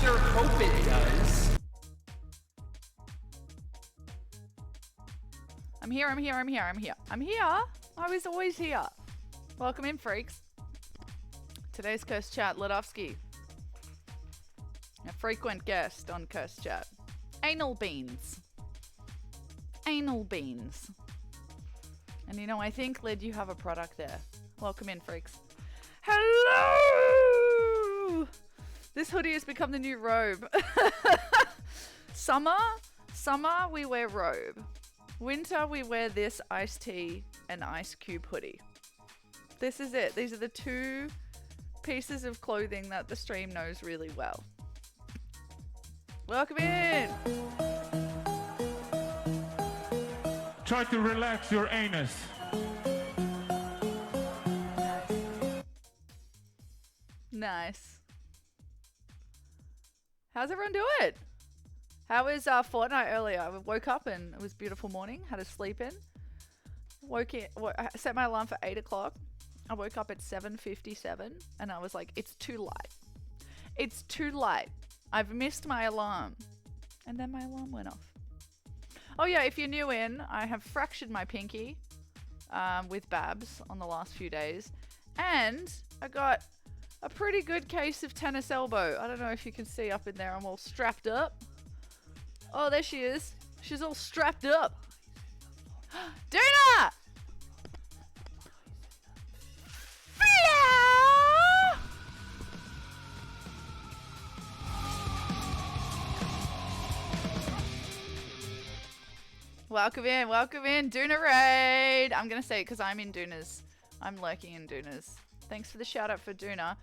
sure hope it does. I'm here. I was always here. Welcome in, freaks. Today's Curse Chat, Ludovsky. A frequent guest on Curse Chat. Anal beans. Anal beans. And you know, I think, Lid, you have a product there. Welcome in, freaks. Hello! This hoodie has become the new robe. Summer, we wear robe. Winter, we wear this iced tea and ice cube hoodie. This is it. These are the two pieces of clothing that the stream knows really well. Welcome in! Try to relax your anus. Nice. How's everyone doing? How was Fortnite earlier? I woke up and it was a beautiful morning. Had a sleep in. I set my alarm for 8 o'clock. I woke up at 7:57 and I was like, it's too light. It's too light. I've missed my alarm. And then my alarm went off. Oh yeah, if you're new in, I have fractured my pinky with Babs on the last few days. And I got a pretty good case of tennis elbow. I don't know if you can see up in there. I'm all strapped up. Oh, there she is. She's all strapped up. Duna! Welcome in, Duna Raid. I'm gonna say it because I'm in Duna's. I'm lurking in Duna's. Thanks for the shout out for Duna.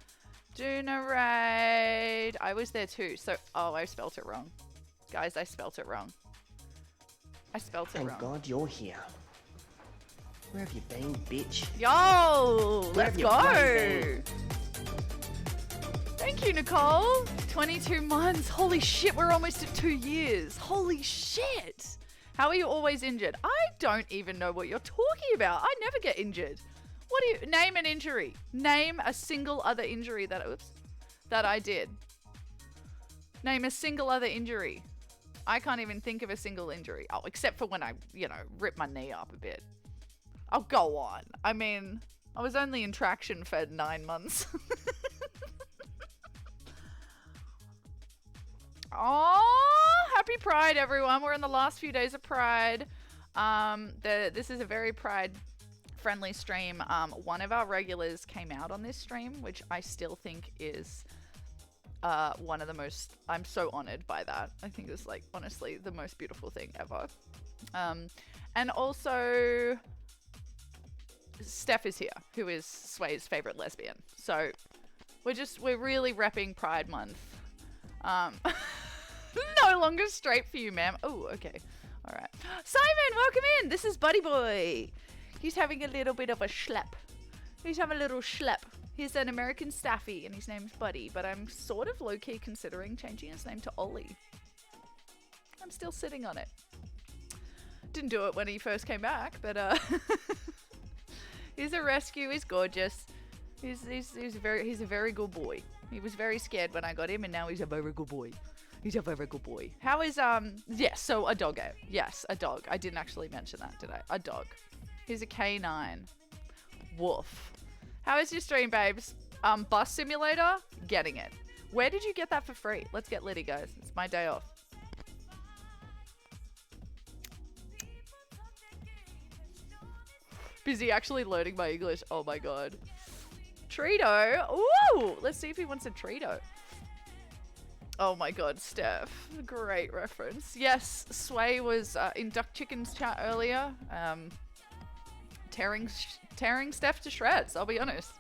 Duna Raid. I was there too, so, oh, I spelt it wrong. Guys, I spelt it wrong. Thank God you're here. Where have you been, bitch? Yo, let's go. Thank you, Nicole. 22 months. Holy shit, we're almost at 2 years. Holy shit. How are you always injured? I don't even know what you're talking about. I never get injured. What do you name an injury? Name a single other injury that I did. Name a single other injury. I can't even think of a single injury. Oh, except for when I, ripped my knee up a bit. Oh, go on. I mean, I was only in traction for 9 months. Oh, happy Pride, everyone. We're in the last few days of Pride. This is a very Pride-friendly stream. One of our regulars came out on this stream, which I still think is one of the most... I'm so honored by that. I think it's, like, honestly, the most beautiful thing ever. And also, Steph is here, who is Sway's favorite lesbian. So, we're really repping Pride Month. No longer straight for you, ma'am. Oh, okay. All right. Simon, welcome in. This is Buddy Boy. He's having a little bit of a schlep. He's having a little schlep. He's an American staffy, and his name's Buddy, but I'm sort of low-key considering changing his name to Ollie. I'm still sitting on it. Didn't do it when he first came back, but he's a rescue. He's gorgeous. He's a very good boy. He was very scared when I got him, and now he's a very good boy. He's a very good boy. How is, yes, so a dog. Yes, a dog. I didn't actually mention that, did I? A dog. He's a K9. Woof. How is your stream, babes? Bus simulator? Getting it. Where did you get that for free? Let's get litty, guys. It's my day off. Busy actually learning my English. Oh my god. Treato. Ooh, let's see if he wants a Treato. Oh my god, Steph. Great reference. Yes, Sway was in Duck Chicken's chat earlier. Tearing Steph to shreds, I'll be honest.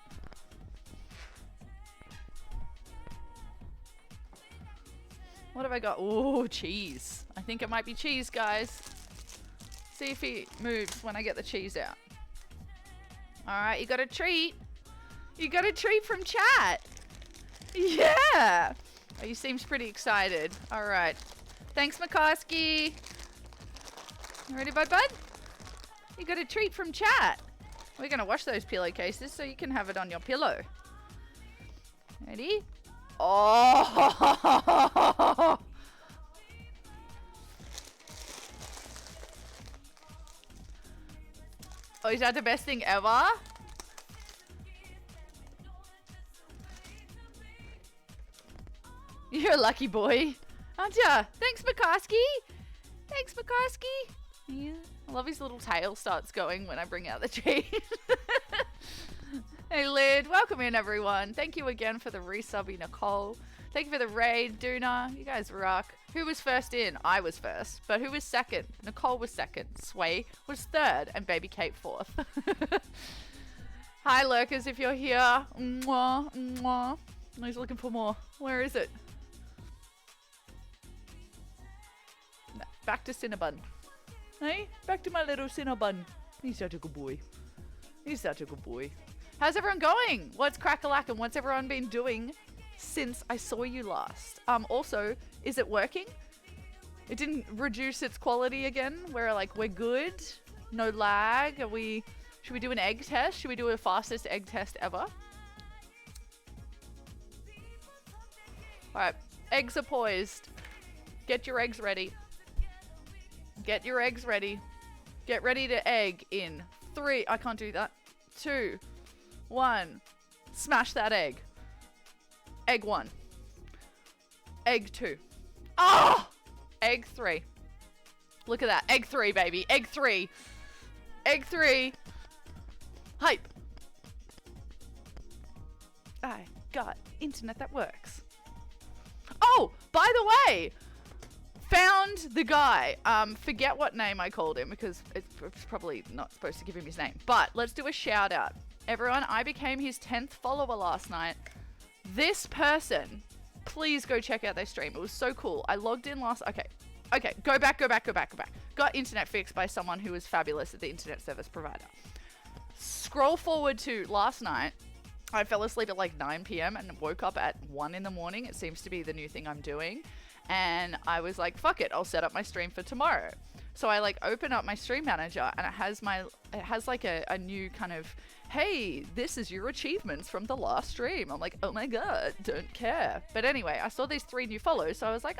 What have I got? Ooh, cheese. I think it might be cheese, guys. See if he moves when I get the cheese out. Alright, you got a treat. You got a treat from chat. Yeah. Oh, he seems pretty excited. Alright. Thanks, Mikoski. You ready, bud? You got a treat from chat. We're going to wash those pillowcases so you can have it on your pillow. Ready? Oh! Oh, is that the best thing ever? You're a lucky boy, aren't ya? Thanks, Mikoski. Thanks, Mikoski. Yeah. I love his little tail starts going when I bring out the cheese. Hey, Lid. Welcome in, everyone. Thank you again for the resubby, Nicole. Thank you for the raid, Duna. You guys rock. Who was first in? I was first. But who was second? Nicole was second. Sway was third. And Baby Kate fourth. Hi, lurkers, if you're here. Mwah, mwah. He's looking for more. Where is it? Back to Cinnabon. Hey? Back to my little Cinnabon. He's such a good boy. He's such a good boy. How's everyone going? What's crack-a-lack-and what's everyone been doing since I saw you last? Also, is it working? It didn't reduce its quality again? We're good? No lag? Should we do an egg test? Should we do a fastest egg test ever? Alright, eggs are poised. Get your eggs ready. Get your eggs ready. Get ready to egg in 3. I can't do that. 2, 1. Smash that egg. Egg 1. Egg 2. Oh! Egg 3. Look at that. Egg 3, baby. Egg 3. Egg 3. Hype. I got internet that works. Oh, by the way, found the guy. Forget what name I called him because it's probably not supposed to give him his name. But let's do a shout out. Everyone, I became his 10th follower last night. This person, please go check out their stream. It was so cool. I logged in last... Okay, go back. Got internet fixed by someone who was fabulous at the internet service provider. Scroll forward to last night. I fell asleep at like 9 p.m. and woke up at 1 in the morning. It seems to be the new thing I'm doing. And I was like, fuck it, I'll set up my stream for tomorrow. So I like open up my stream manager and it has like a new kind of, hey, this is your achievements from the last stream. I'm like, oh my God, don't care. But anyway, I saw these 3 new follows. So I was like,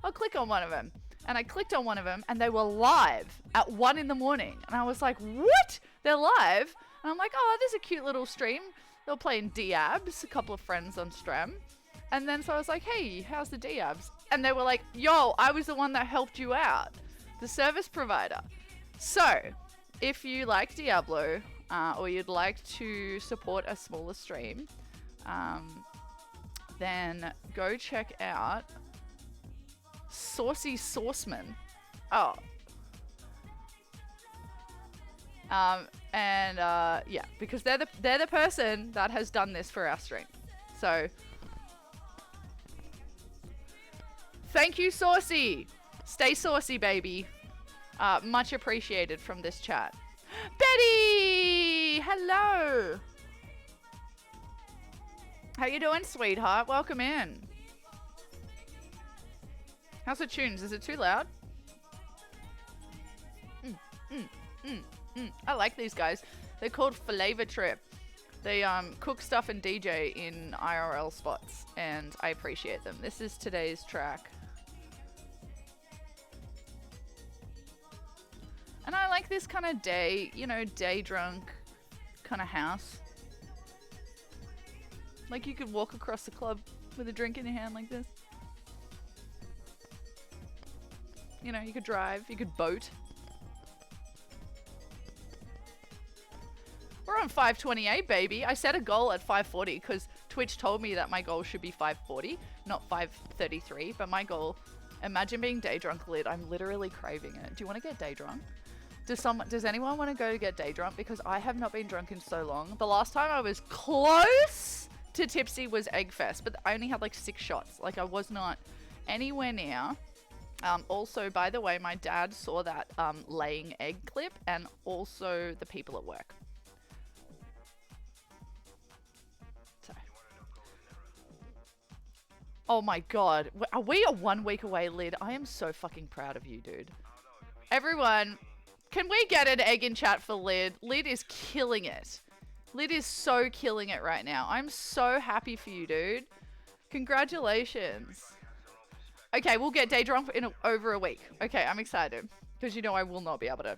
I'll click on one of them. And I clicked on one of them and they were live at 1 in the morning. And I was like, what? They're live? And I'm like, oh, there's a cute little stream. They were playing D-Abs, a couple of friends on stream. And then so I was like, hey, how's the D-Abs? And they were like, yo, I was the one that helped you out. The service provider. So, if you like Diablo, or you'd like to support a smaller stream, then go check out Saucy Sauceman. Oh. Yeah, because they're the person that has done this for our stream. So, thank you, Saucy. Stay saucy, baby. Much appreciated from this chat. Betty! Hello! How you doing, sweetheart? Welcome in. How's the tunes? Is it too loud? I like these guys. They're called Flavor Trip. They cook stuff and DJ in IRL spots, and I appreciate them. This is today's track. And I like this kind of day, day drunk kind of house. Like you could walk across the club with a drink in your hand like this. You could drive, you could boat. We're on 528, baby. I set a goal at 540 because Twitch told me that my goal should be 540, not 533. But my goal, imagine being day drunk, Lid. I'm literally craving it. Do you want to get day drunk? Does anyone want to go get day drunk? Because I have not been drunk in so long. The last time I was close to tipsy was Eggfest, but I only had like 6 shots. Like I was not anywhere near. Also, by the way, my dad saw that laying egg clip and also the people at work. So. Oh my God. Are we 1 week away, Lid? I am so fucking proud of you, dude. Everyone, can we get an egg in chat for Lid? Lid is killing it. Lid is so killing it right now. I'm so happy for you, dude. Congratulations. Okay, we'll get day drunk in over a week. Okay, I'm excited. Because you know I will not be able to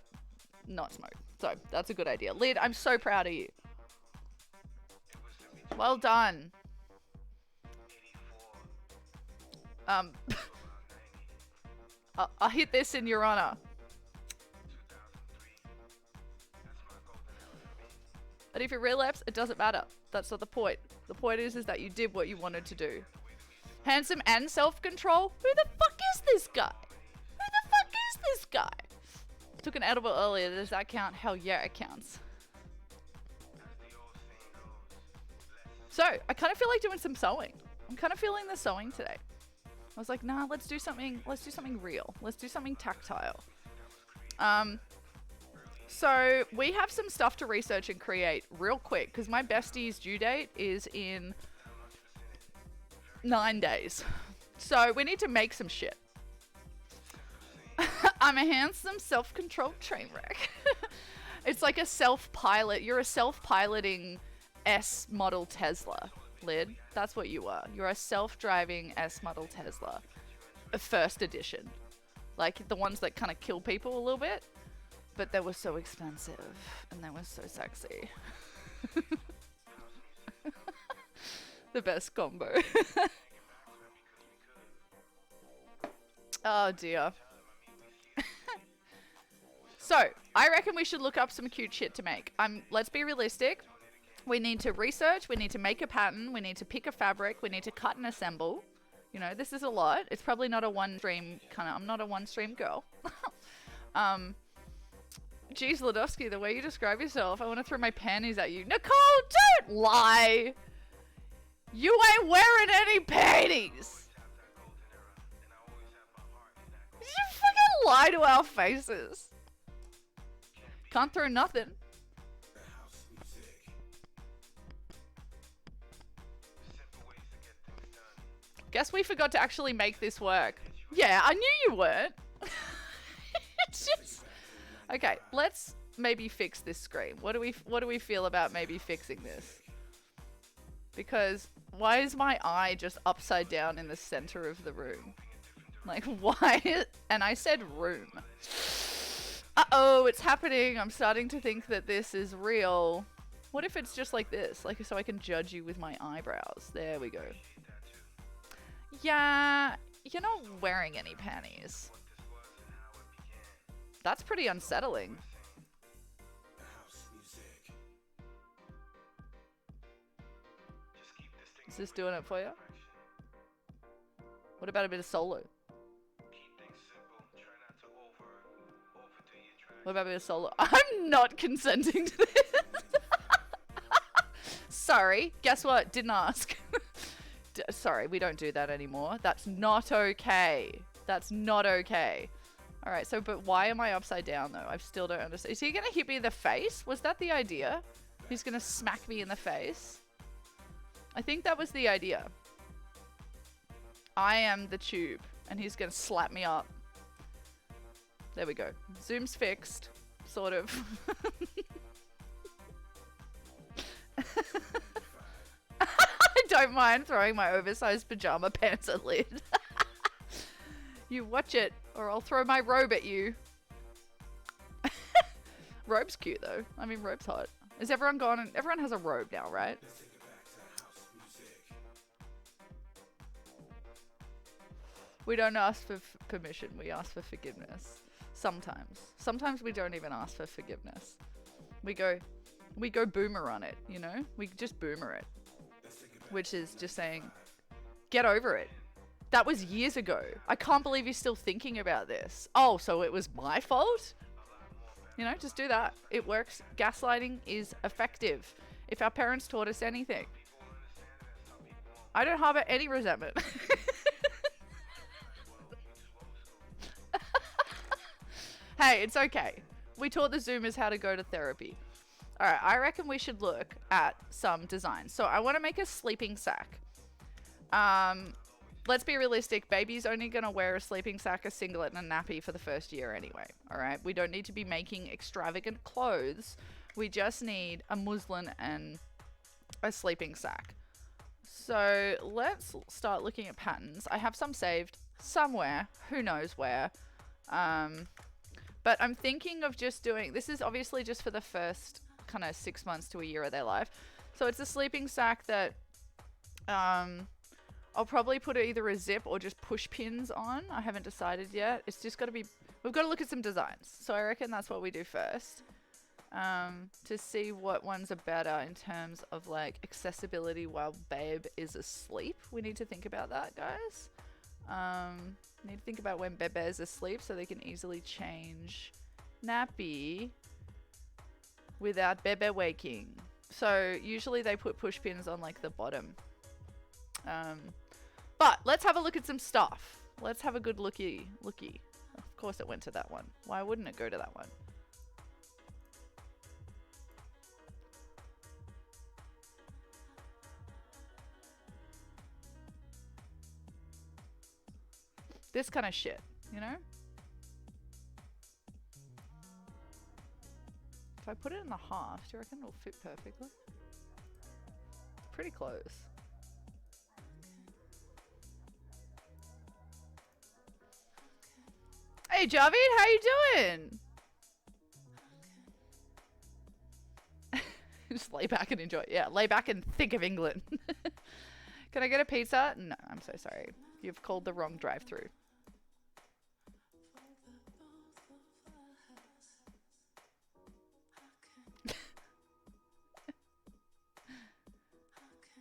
not smoke. So, that's a good idea. Lid, I'm so proud of you. Well done. I'll hit this in your honor. But if you relapse, it doesn't matter. That's not the point. The point is that you did what you wanted to do. Handsome and self-control? Who the fuck is this guy? Who the fuck is this guy? Took an edible earlier. Does that count? Hell yeah, it counts. So, I kind of feel like doing some sewing. I'm kind of feeling the sewing today. I was like, nah, let's do something real. Let's do something tactile. So we have some stuff to research and create real quick because my bestie's due date is in 9 days. So we need to make some shit. I'm a handsome, self-controlled train wreck. It's like a self-pilot. You're a self-piloting S model Tesla, Lid. That's what you are. You're a self-driving S model Tesla. A first edition. Like the ones that kind of kill people a little bit. But they were so expensive. And they were so sexy. The best combo. Oh dear. So, I reckon we should look up some cute shit to make. Let's be realistic. We need to research, we need to make a pattern, we need to pick a fabric, we need to cut and assemble. You know, this is a lot. It's probably not a one-stream kind of... I'm not a one-stream girl. Geez, Ladowski, the way you describe yourself, I want to throw my panties at you. Nicole, don't lie! You ain't wearing any panties! You fucking lie to our faces. Can't throw nothing. Guess we forgot to actually make this work. Yeah, I knew you weren't. It's just... Okay, let's maybe fix this screen. What do we feel about maybe fixing this? Because why is my eye just upside down in the center of the room? Like, why? And I said room. Uh-oh, it's happening. I'm starting to think that this is real. What if it's just like this? Like, so I can judge you with my eyebrows. There we go. Yeah, you're not wearing any panties. That's pretty unsettling. Is this doing it for you? What about a bit of solo? What about a bit of solo? I'm not consenting to this. Sorry. Guess what? Didn't ask. Sorry, we don't do that anymore. That's not okay. That's not okay. Alright, so, but why am I upside down though? I still don't understand. Is he gonna hit me in the face? Was that the idea? He's gonna smack me in the face? I think that was the idea. I am the tube, and he's gonna slap me up. There we go. Zoom's fixed. Sort of. I don't mind throwing my oversized pajama pants at Lid. You watch it, or I'll throw my robe at you. Robe's cute though. I mean, robe's hot. Is everyone gone? Everyone has a robe now, right? We don't ask for permission. We ask for forgiveness. Sometimes. Sometimes we don't even ask for forgiveness. We go boomer on it, you know? We just boomer it. Which is just saying, get over it. That was years ago. I can't believe you're still thinking about this. Oh, so it was my fault? You know, just do that. It works. Gaslighting is effective. If our parents taught us anything. I don't harbor any resentment. Hey, it's okay. We taught the Zoomers how to go to therapy. Alright, I reckon we should look at some designs. So I want to make a sleeping sack. Let's be realistic. Baby's only going to wear a sleeping sack, a singlet, and a nappy for the first year anyway. Alright, we don't need to be making extravagant clothes. We just need a muslin and a sleeping sack. So let's start looking at patterns. I have some saved somewhere, who knows where. But I'm thinking of just doing, this is obviously just for the first kind of 6 months to a year of their life. So it's a sleeping sack that I'll probably put either a zip or just push pins on. I haven't decided yet. It's just got to be, we've got to look at some designs. So I reckon that's what we do first. To see what ones are better in terms of like accessibility while babe is asleep. We need to think about that, guys. Need to think about when Bebe is asleep so they can easily change nappy without Bebe waking. So usually they put push pins on like the bottom. But let's have a look at some stuff. Let's have a good looky. Of course it went to that one. Why wouldn't it go to that one? This kind of shit, you know? If I put it in the half, do you reckon it'll fit perfectly? Pretty close. Hey Javid, how you doing? Just lay back and enjoy. Yeah, lay back and think of England. Can I get a pizza? No, I'm so sorry. You've called the wrong drive-thru.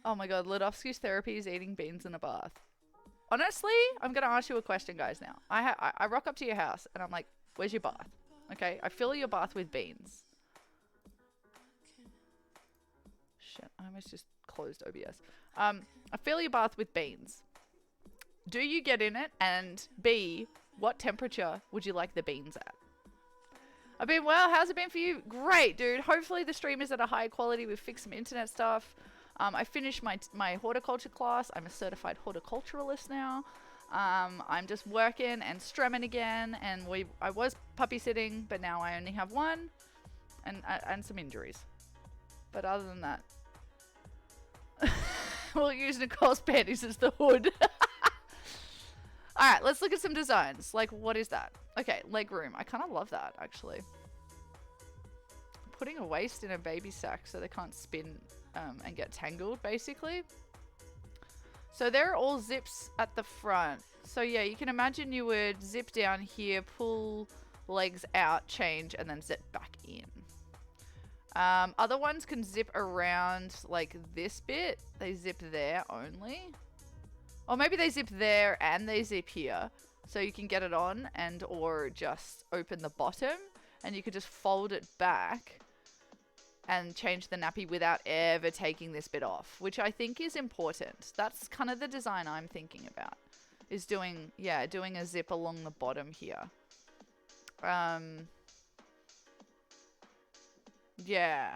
Oh my god, Ludovsky's therapy is eating beans in a bath. Honestly, I'm going to ask you a question, guys, now. I rock up to your house, and I'm like, where's your bath? Okay, I fill your bath with beans. Shit, I almost just closed OBS. I fill your bath with beans. Do you get in it? And B, what temperature would you like the beans at? I've been well. How's it been for you? Great, dude. Hopefully the stream is at a high quality. We've fixed some internet stuff. I finished my horticulture class. I'm a certified horticulturalist now. I'm just working and strumming again. And I was puppy sitting, but now I only have one, and some injuries. But other than that, we'll use Nicole's panties as the hood. All right, let's look at some designs. Like, what is that? Okay, leg room. I kind of love that, actually. Putting a waist in a baby sack so they can't spin and get tangled, basically. So there are all zips at the front. So yeah, you can imagine you would zip down here, pull legs out, change, and then zip back in. Other ones can zip around like this bit. They zip there only. Or maybe they zip there and they zip here. So you can get it on and or just open the bottom and you could just fold it back and change the nappy without ever taking this bit off, which I think is important. That's kind of the design I'm thinking about, is doing a zip along the bottom here. Yeah.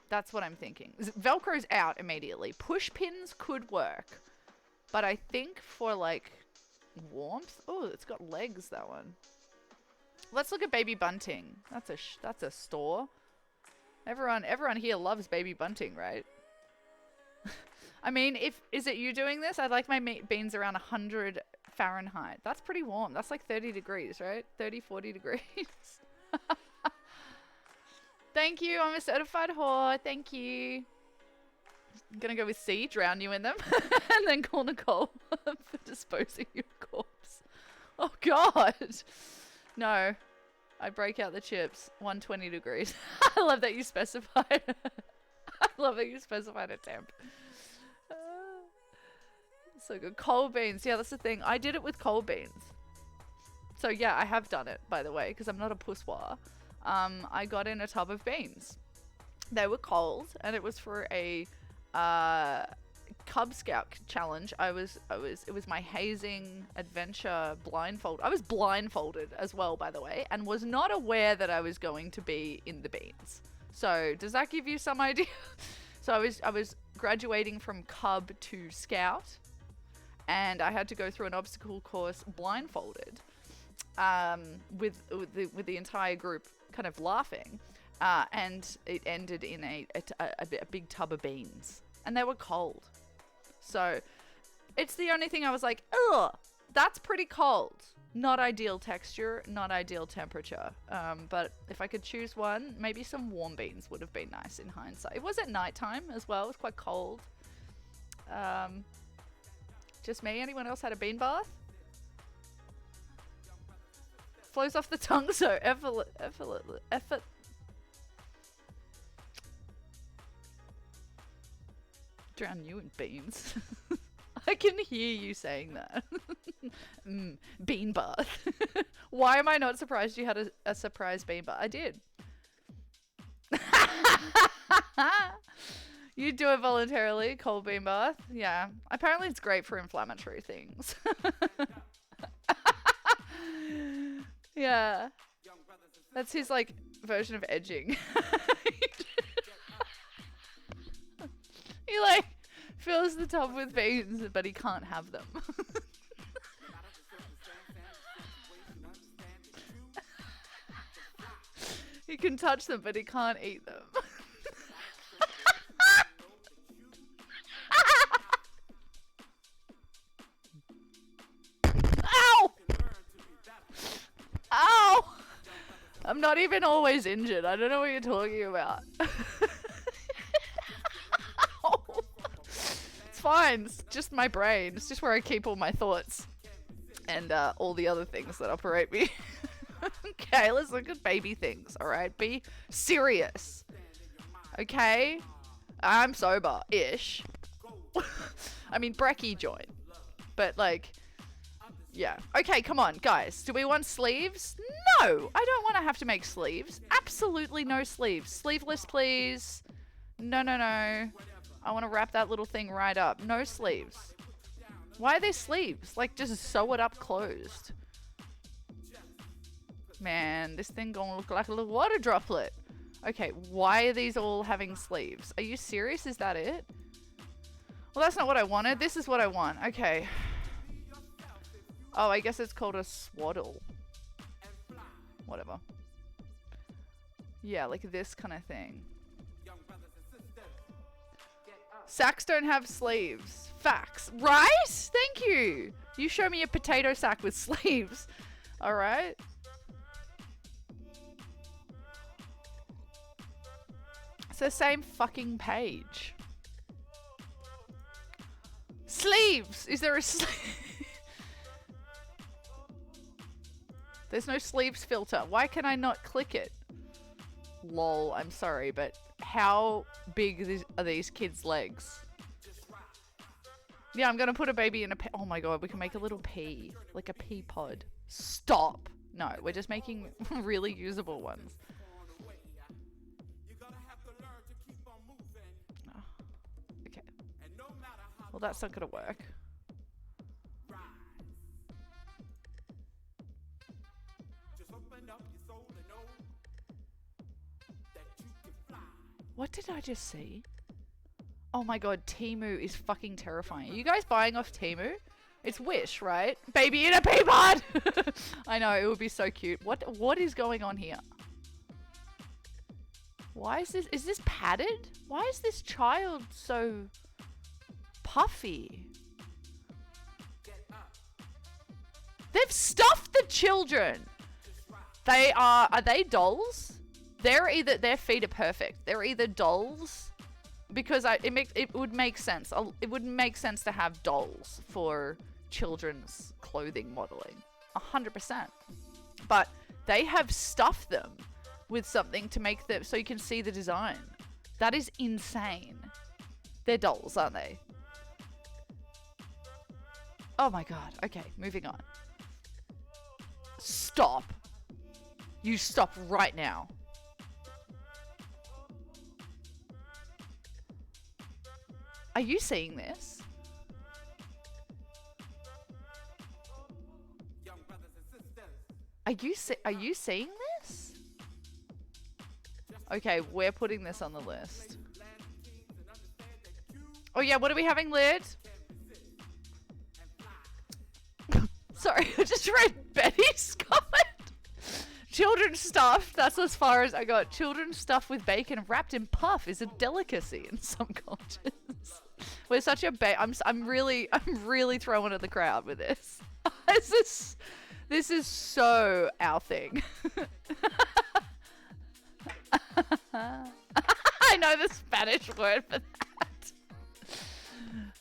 That's what I'm thinking. Velcro's out immediately. Push pins could work, but I think for like warmth, oh, it's got legs, that one. Let's look at baby bunting. That's a store. Everyone here loves baby bunting, right? I mean, is it you doing this? I'd like my beans around 100 Fahrenheit. That's pretty warm. That's like 30 degrees, right? 30, 40 degrees. Thank you. I'm a certified whore. Thank you. I'm gonna go with C, drown you in them, and then call Nicole for disposing your corpse. Oh God. No, I break out the chips. 120 degrees. I love that you specified. I love that you specified a temp. So good. Cold beans. Yeah, that's the thing. I did it with cold beans. So yeah, I have done it, by the way, because I'm not a pusswah. I got in a tub of beans. They were cold, and it was for a Cub Scout challenge. It was my hazing adventure blindfold. I was blindfolded as well, by the way, and was not aware that I was going to be in the beans. So does that give you some idea? So I was graduating from Cub to Scout, and I had to go through an obstacle course blindfolded, with the entire group kind of laughing. and it ended in a big tub of beans, and they were cold. So it's the only thing I was like, ugh, that's pretty cold. Not ideal texture, not ideal temperature. But if I could choose one, maybe some warm beans would have been nice in hindsight. It was at nighttime as well. It was quite cold. Just me? Anyone else had a bean bath? Flows off the tongue so effort. Drown you in beans. I can hear you saying that. Bean bath. Why am I not surprised you had a surprise bean bath? I did. You do it voluntarily, cold bean bath. Yeah. Apparently it's great for inflammatory things. Yeah. That's his, like, version of edging. He, like, fills the tub with beans, but he can't have them. He can touch them, but he can't eat them. Ow! Ow! I'm not even always injured. I don't know what you're talking about. It's fine. It's just my brain. It's just where I keep all my thoughts and all the other things that operate me. Okay, let's look at baby things, alright? Be serious. Okay? I'm sober-ish. I mean, brekkie joint. But, like, yeah. Okay, come on, guys. Do we want sleeves? No! I don't want to have to make sleeves. Absolutely no sleeves. Sleeveless, please. No, no, no. I want to wrap that little thing right up. No sleeves. Why are there sleeves? Like, just sew it up closed. Man, this thing gonna look like a little water droplet. Okay, why are these all having sleeves? Are you serious? Is that it? Well, that's not what I wanted. This is what I want. Okay. Oh, I guess it's called a swaddle. Whatever. Yeah, like this kind of thing. Sacks don't have sleeves. Facts. Right? Thank you. You show me a potato sack with sleeves. Alright. It's the same fucking page. Sleeves! Is there a sleeve? There's no sleeves filter. Why can I not click it? Lol, I'm sorry, but how big are these kids' legs? Yeah, I'm gonna put a baby in a oh my god, we can make a little pea. Like a pea pod. Stop! No, we're just making really usable ones. Okay. Well, that's not gonna work. What did I just see? Oh my god, Temu is fucking terrifying. Are you guys buying off Temu? It's Wish, right? Baby in a pea pod! I know, it would be so cute. What is going on here? Why is this padded? Why is this child so puffy? They've stuffed the children! Are they dolls? Their feet are perfect. They're either dolls, because it would make sense. It would make sense to have dolls for children's clothing modeling, 100%. But they have stuffed them with something to make them so you can see the design. That is insane. They're dolls, aren't they? Oh my god. Okay, moving on. Stop. You stop right now. Are you seeing this? Are you seeing this? Okay, we're putting this on the list. Oh yeah, what are we having, Lid? Sorry, I just read Betty's comment. Children children's stuff. That's as far as I got. Children's stuff with bacon wrapped in puff is a delicacy in some cultures. We're such a I'm really throwing at the crowd with this. This is so our thing. I know the Spanish word for that.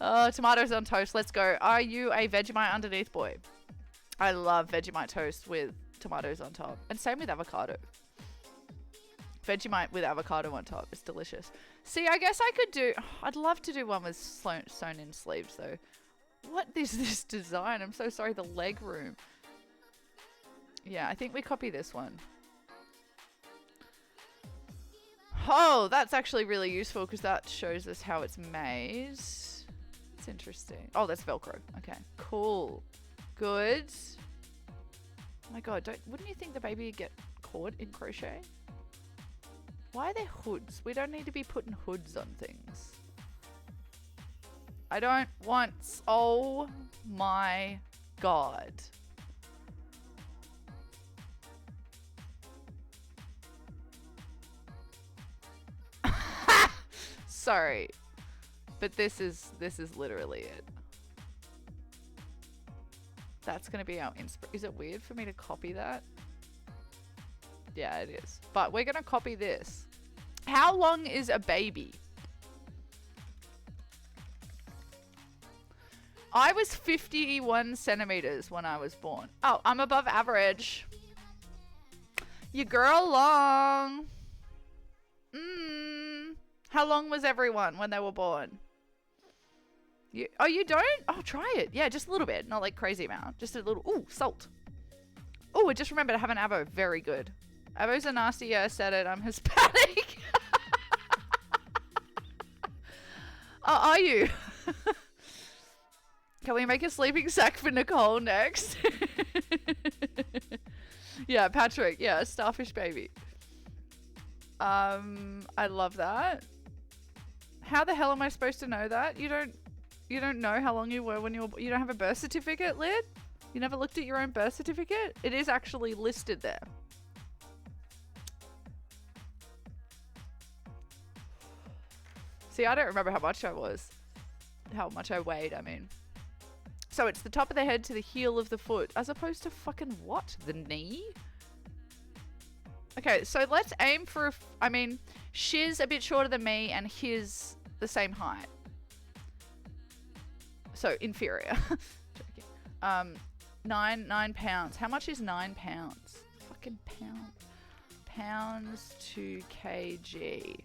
Oh, tomatoes on toast. Let's go. Are you a Vegemite underneath boy? I love Vegemite toast with tomatoes on top. And same with avocado. Vegemite with avocado on top. It's delicious. See, I guess I could do... I'd love to do one with sewn in sleeves, though. What is this design? I'm so sorry. The leg room. Yeah, I think we copy this one. Oh, that's actually really useful because that shows us how it's made. It's interesting. Oh, that's Velcro. Okay, cool. Good. Oh my god, wouldn't you think the baby would get caught in crochet? Why are there hoods? We don't need to be putting hoods on things. I don't want... Oh my god. Sorry. But this is literally it. That's going to be our Is it weird for me to copy that? Yeah, it is. But we're going to copy this. How long is a baby? I was 51 centimeters when I was born. Oh, I'm above average. Your girl long. How long was everyone when they were born? Oh, you don't? Oh, try it. Yeah, just a little bit. Not like crazy amount. Just a little. Ooh, salt. Oh, I just remembered I have an avo. Very good. Avos are nasty. Yeah, I said it. I'm Hispanic. Oh, are you? Can we make a sleeping sack for Nicole next? Yeah, Patrick. Yeah, starfish baby. I love that. How the hell am I supposed to know that? You don't know how long you were when you don't have a birth certificate, Lid? You never looked at your own birth certificate? It is actually listed there. See, I don't remember how much I was. How much I weighed, I mean. So it's the top of the head to the heel of the foot, as opposed to fucking what? The knee? Okay, so let's aim for, I mean, Shiz a bit shorter than me and his the same height. So inferior. Joking. 9 pounds. How much is 9 pounds? Fucking pound. Pounds to kg.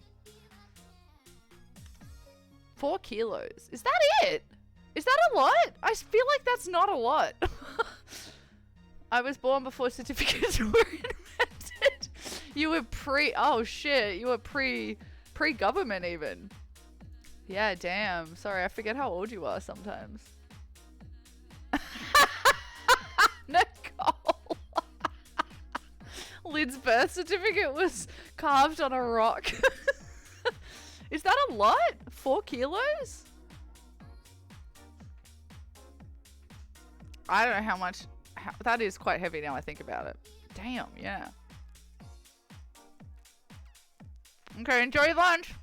4 kilos. Is that it? Is that a lot? I feel like that's not a lot. I was born before certificates were invented. You were oh shit, you were pre-government even. Yeah, damn. Sorry, I forget how old you are sometimes. Nicole. Lid's birth certificate was carved on a rock. Is that a lot? 4 kilos? I don't know how much. That is quite heavy now I think about it. Damn, yeah. Okay, enjoy your lunch.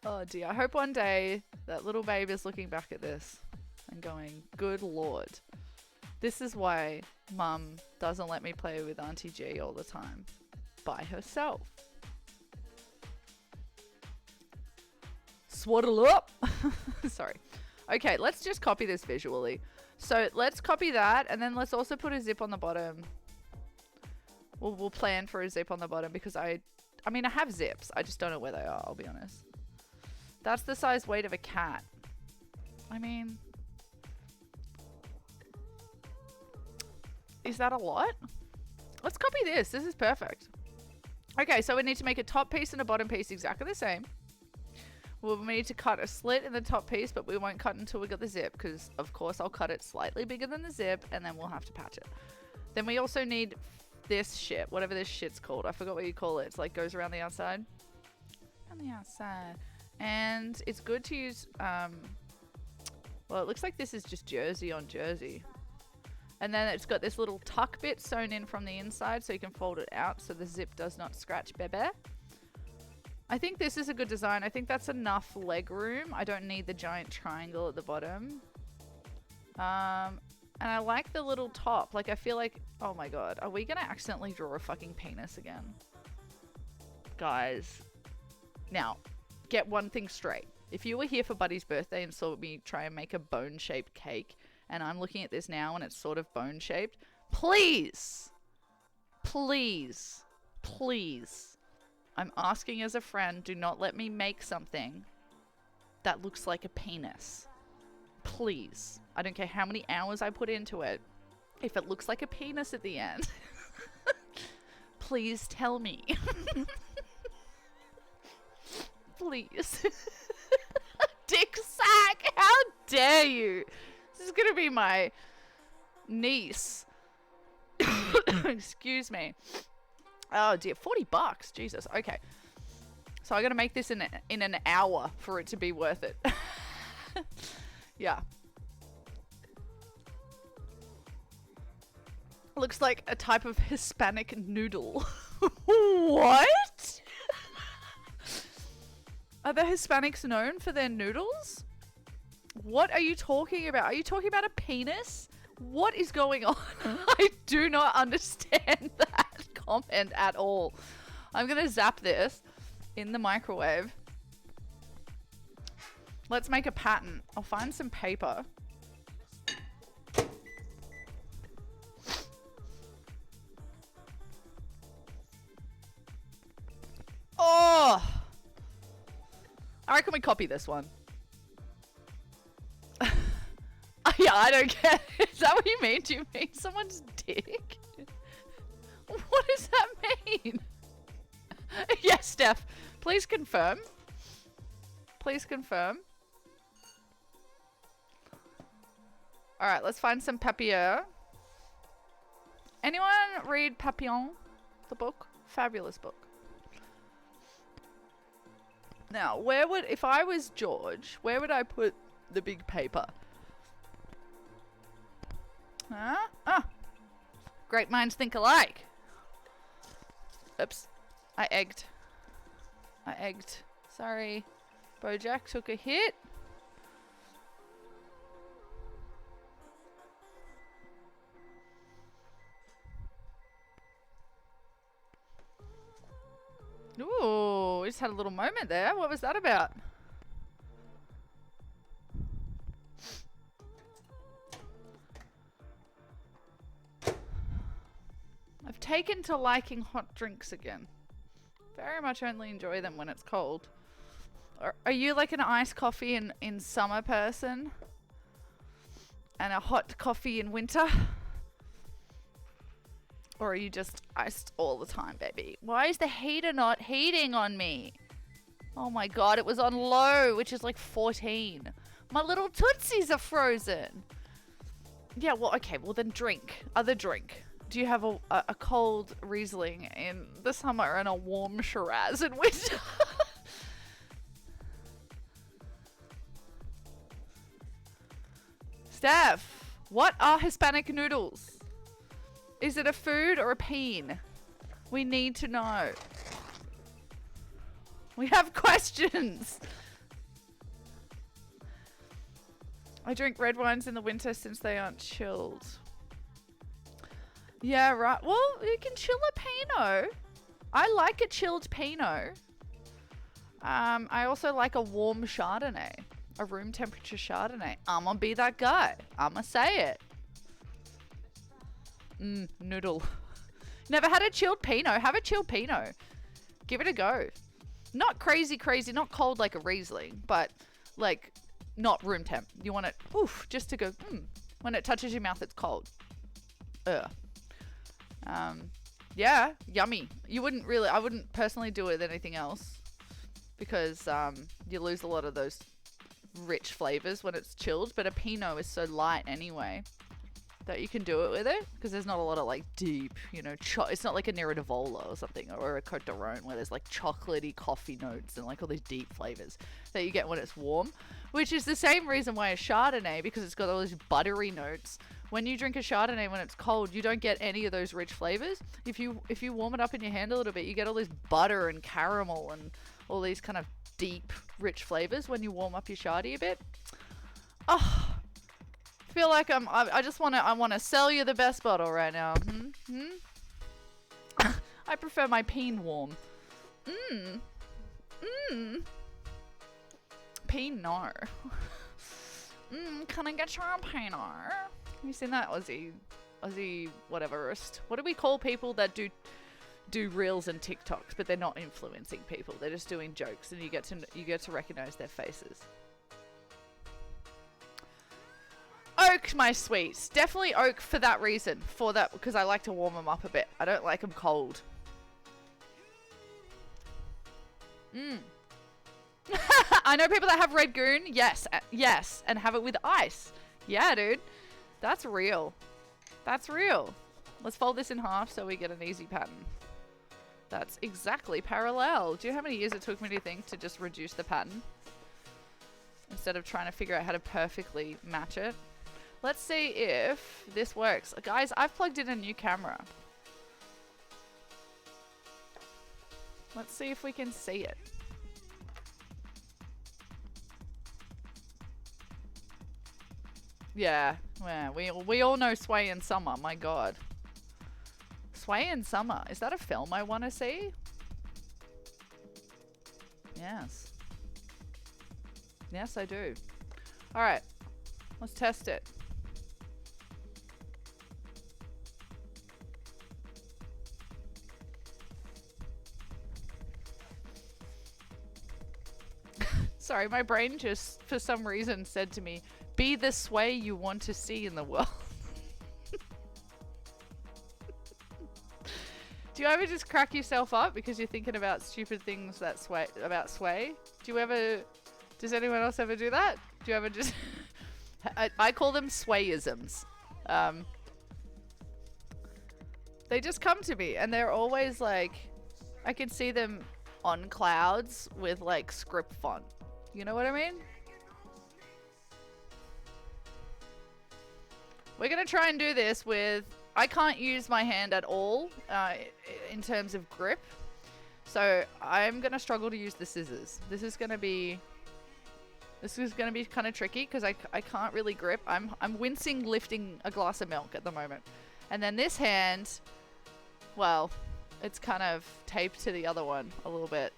Oh dear. I hope one day that little babe is looking back at this and going, good lord. This is why mum doesn't let me play with Auntie G all the time. By herself. Swaddle up. Sorry. Okay, let's just copy this visually. So let's copy that and then let's also put a zip on the bottom. We'll plan for a zip on the bottom because I mean, I have zips. I just don't know where they are, I'll be honest. That's the size weight of a cat. I mean, is that a lot? Let's copy this. This is perfect. Okay, so we need to make a top piece and a bottom piece exactly the same. We'll need to cut a slit in the top piece, but we won't cut until we got the zip because, of course, I'll cut it slightly bigger than the zip and then we'll have to patch it. Then we also need this shit, whatever this shit's called. I forgot what you call it. It's like goes around the outside. On the outside. And it's good to use, well, it looks like this is just jersey on jersey. And then it's got this little tuck bit sewn in from the inside so you can fold it out so the zip does not scratch bebe. I think this is a good design. I think that's enough leg room. I don't need the giant triangle at the bottom. And I like the little top. Like, I feel like, oh my god, are we gonna accidentally draw a fucking penis again? Guys. Now, get one thing straight. If you were here for Buddy's birthday and saw me try and make a bone-shaped cake, and I'm looking at this now and it's sort of bone-shaped, please, please, please, I'm asking as a friend, do not let me make something that looks like a penis. Please. I don't care how many hours I put into it. If it looks like a penis at the end, please tell me. Please. Dick sack! How dare you? This is gonna be my niece. Excuse me. Oh dear, $40. Jesus. Okay. So I gotta make this in an hour for it to be worth it. Yeah. Looks like a type of Hispanic noodle. What? Are the Hispanics known for their noodles? What are you talking about? Are you talking about a penis? What is going on? I do not understand that comment at all. I'm gonna zap this in the microwave. Let's make a pattern. I'll find some paper. Oh! I reckon we copy this one. Yeah, I don't get it. Is that what you mean? Do you mean someone's dick? What does that mean? Yes, Steph. Please confirm. Please confirm. Alright, let's find some papier. Anyone read Papillon? The book? Fabulous book. Now, where would, if I was George, where would I put the big paper? Huh? Ah! Great minds think alike. Oops. I egged. Sorry. Bojack took a hit. Ooh, we just had a little moment there. What was that about? I've taken to liking hot drinks again. Very much only enjoy them when it's cold. Are you like an iced coffee in summer person? And a hot coffee in winter? Or are you just iced all the time, baby? Why is the heater not heating on me? Oh my god, it was on low, which is like 14. My little tootsies are frozen. Yeah, well, okay, well then drink. Other drink. Do you have a cold Riesling in the summer and a warm Shiraz in winter? Steph, what are Hispanic noodles? Is it a food or a peen? We need to know. We have questions. I drink red wines in the winter since they aren't chilled. Yeah, right. Well, you can chill a Pinot. I like a chilled Pinot. I also like a warm Chardonnay. A room temperature Chardonnay. I'm gonna be that guy. I'm gonna say it. Noodle. Never had a chilled Pinot. Have a chilled Pinot. Give it a go. Not crazy, not cold like a Riesling, but like not room temp. You want it, oof, just to go, when it touches your mouth, it's cold. Ugh. Yeah, yummy. I wouldn't personally do it with anything else because you lose a lot of those rich flavors when it's chilled, but a Pinot is so light anyway that you can do it with it because there's not a lot of like deep, you know, it's not like a Nero d'Avola or something or a Cote d'Aron where there's like chocolatey coffee notes and like all these deep flavors that you get when it's warm, which is the same reason why a Chardonnay, because it's got all these buttery notes when you drink a Chardonnay when it's cold, you don't get any of those rich flavors. If you warm it up in your hand a little bit, you get all this butter and caramel and all these kind of deep, rich flavors when you warm up your Shardy a bit. Oh, I feel like I just want to sell you the best bottle right now. I prefer my peen warm. Pinot. Can I get your Pinot? Have you seen that Aussie whateverist? What do we call people that do reels and TikToks, but they're not influencing people? They're just doing jokes, and you get to recognize their faces. Oak, my sweets. Definitely oak for that reason. Because I like to warm them up a bit. I don't like them cold. I know people that have Red Goon. Yes, and have it with ice. Yeah, dude. That's real. That's real. Let's fold this in half so we get an easy pattern. That's exactly parallel. Do you know how many years it took me to think to just reduce the pattern? Instead of trying to figure out how to perfectly match it. Let's see if this works. Guys, I've plugged in a new camera. Let's see if we can see it. Yeah, we all know Sway in Summer. My God, Sway in Summer. Is that a film I want to see? Yes. Yes, I do. All right, let's test it. Sorry, my brain just, for some reason, said to me, be the Sway you want to see in the world. Do you ever just crack yourself up because you're thinking about stupid things that about Sway? Does anyone else ever do that? Do you ever just... I call them Swayisms. They just come to me, and they're always like... I can see them on clouds with like script font. You know what I mean? We're going to try and do this with... I can't use my hand at all in terms of grip. So I'm going to struggle to use the scissors. This is going to be kind of tricky because I can't really grip. I'm wincing lifting a glass of milk at the moment. And then this hand, well, it's kind of taped to the other one a little bit.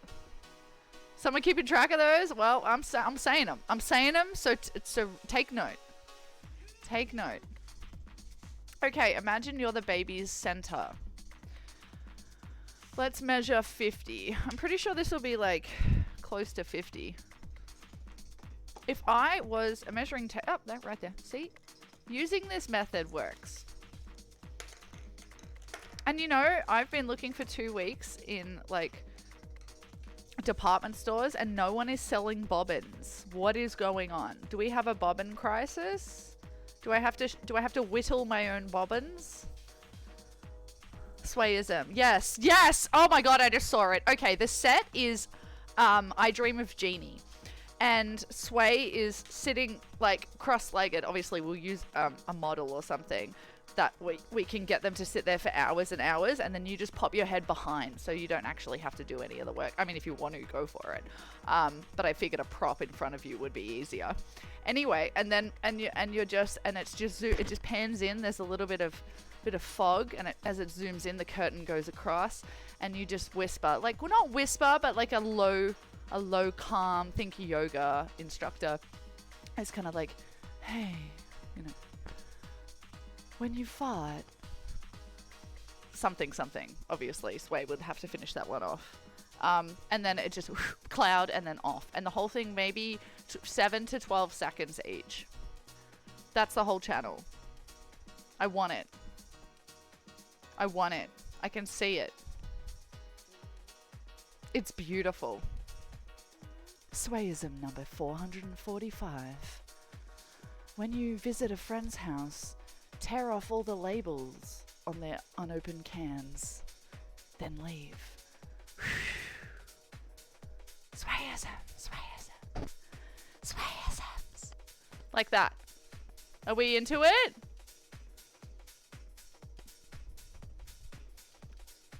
Someone keeping track of those? Well, I'm saying them. I'm saying them, so take note. Take note. Okay, imagine you're the baby's center. Let's measure 50. I'm pretty sure this will be like close to 50. If I was a measuring tape, oh, that right there. See? Using this method works. And you know, I've been looking for 2 weeks in like department stores and no one is selling bobbins. What is going on? Do we have a bobbin crisis? Do I have to whittle my own bobbins? Swayism. Yes. Yes. Oh my God, I just saw it. Okay, the set is I Dream of Jeannie. And Sway is sitting like cross-legged. Obviously, we'll use a model or something that we can get them to sit there for hours and hours, and then you just pop your head behind, so you don't actually have to do any of the work. I mean, if you want to, go for it. But I figured a prop in front of you would be easier. Anyway, and it just pans in. There's a little bit of fog, and as it zooms in, the curtain goes across, and you just whisper, like, well, not whisper, but like a low, calm, think yoga instructor. It's kind of like, hey, you know, when you fart, something, obviously, Sway would have to finish that one off. And then it just cloud and then off. And the whole thing maybe 7 to 12 seconds each. That's the whole channel. I want it. I can see it. It's beautiful. Swayism number 445. When you visit a friend's house, tear off all the labels on their unopened cans, then leave. Swayisms. Like that. Are we into it?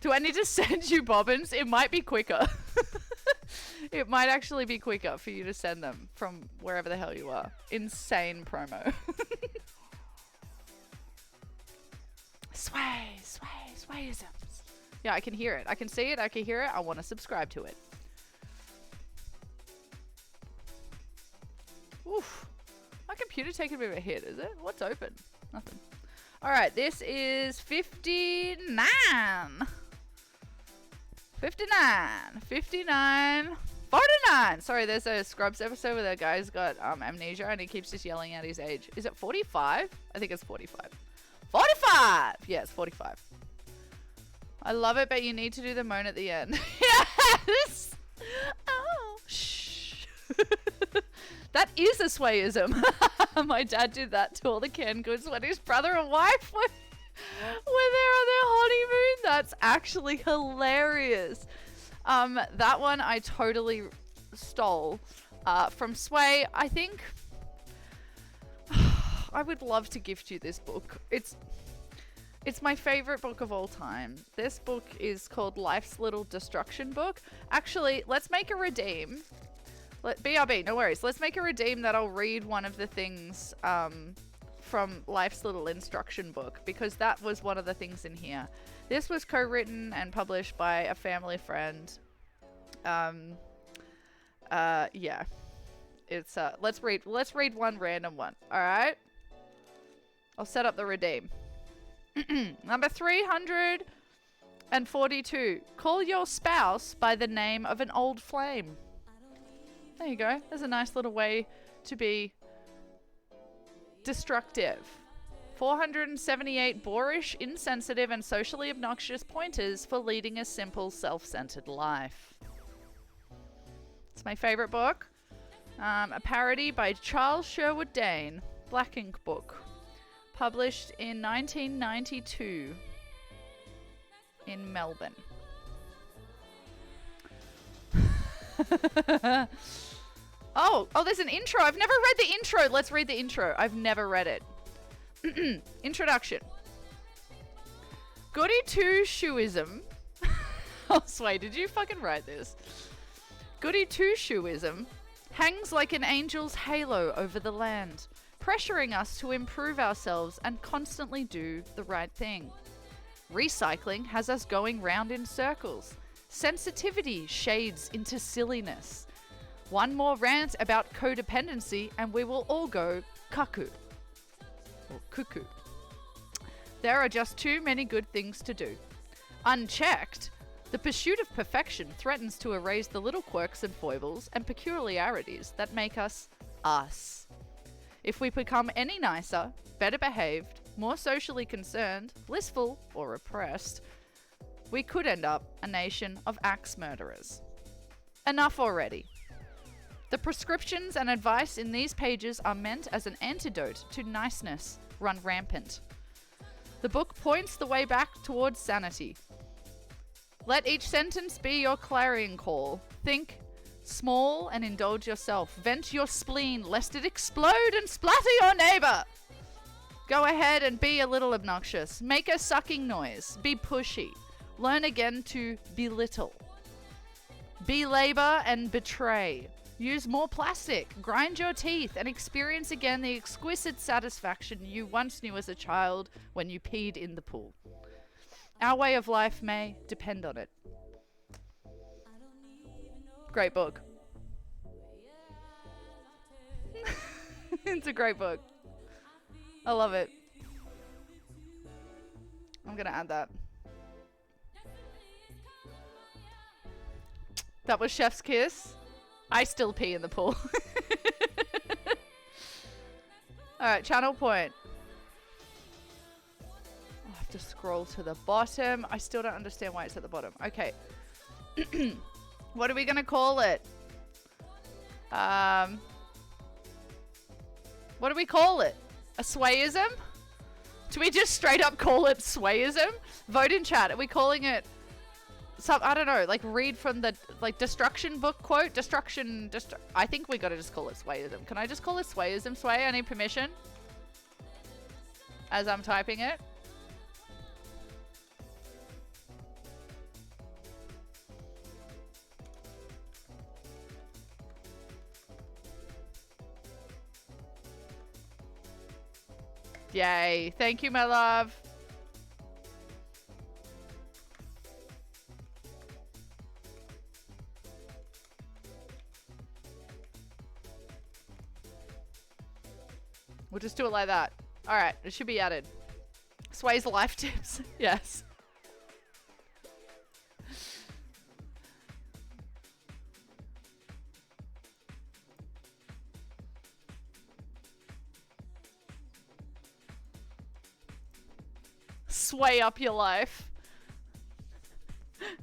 Do I need to send you bobbins? It might be quicker. It might actually be quicker for you to send them from wherever the hell you are. Insane promo. Swayisms. Yeah, I can hear it. I can see it. I can hear it. I want to subscribe to it. Oof. My computer taking a bit of a hit, is it? What's open? Nothing. Alright, this is 59. 49. Sorry, there's a Scrubs episode where the guy's got amnesia and he keeps just yelling out his age. Is it 45? I think it's 45. 45! Yeah, it's 45. I love it, but you need to do the moan at the end. Yes! Oh, shh. That is a swayism. My dad did that to all the canned goods when his brother and wife were there on their honeymoon. That's actually hilarious. That one I totally stole from Sway. I think I would love to gift you this book. It's my favorite book of all time. This book is called Life's Little Destruction Book. Actually, let's make a redeem. BRB, no worries. Let's make a redeem that I'll read one of the things from Life's Little Instruction Book, because that was one of the things in here. This was co-written and published by a family friend. Yeah. It's let's read one random one. All right. I'll set up the redeem. Number 342. Call your spouse by the name of an old flame. There you go. There's a nice little way to be destructive. 478 boorish, insensitive, and socially obnoxious pointers for leading a simple, self-centered life. It's my favorite book. A parody by Charles Sherwood Dane. Black Ink book. Published in 1992 in Melbourne. Oh, there's an intro. I've never read the intro. Let's read the intro. I've never read it. Introduction. Goody two-shoeism. Oh, Sway, did you fucking write this? Goody two-shoeism hangs like an angel's halo over the land, pressuring us to improve ourselves and constantly do the right thing. Recycling has us going round in circles. Sensitivity shades into silliness. One more rant about codependency and we will all go cuckoo. Or cuckoo. There are just too many good things to do. Unchecked, the pursuit of perfection threatens to erase the little quirks and foibles and peculiarities that make us us. If we become any nicer, better behaved, more socially concerned, blissful, or oppressed, we could end up a nation of axe murderers. Enough already. The prescriptions and advice in these pages are meant as an antidote to niceness run rampant. The book points the way back towards sanity. Let each sentence be your clarion call. Think small and indulge yourself. Vent your spleen lest it explode and splatter your neighbor. Go ahead and be a little obnoxious. Make a sucking noise. Be pushy. Learn again to belittle. Belabor and betray. Use more plastic. Grind your teeth and experience again the exquisite satisfaction you once knew as a child when you peed in the pool. Our way of life may depend on it. Great book. It's a great book. I love it. I'm gonna add that. That was Chef's Kiss. I still pee in the pool. Alright, channel point. I have to scroll to the bottom. I still don't understand why it's at the bottom. Okay. What are we gonna call it? What do we call it? A swayism? Do we just straight up call it swayism? Vote in chat. Are we calling it some, I don't know, like read from the destruction book quote? I think we gotta just call it swayism. Can I just call it swayism? Sway, I need permission. As I'm typing it. Yay. Thank you, my love. We'll just do it like that. Alright, it should be added. Sway's life tips. Yes. Sway up your life.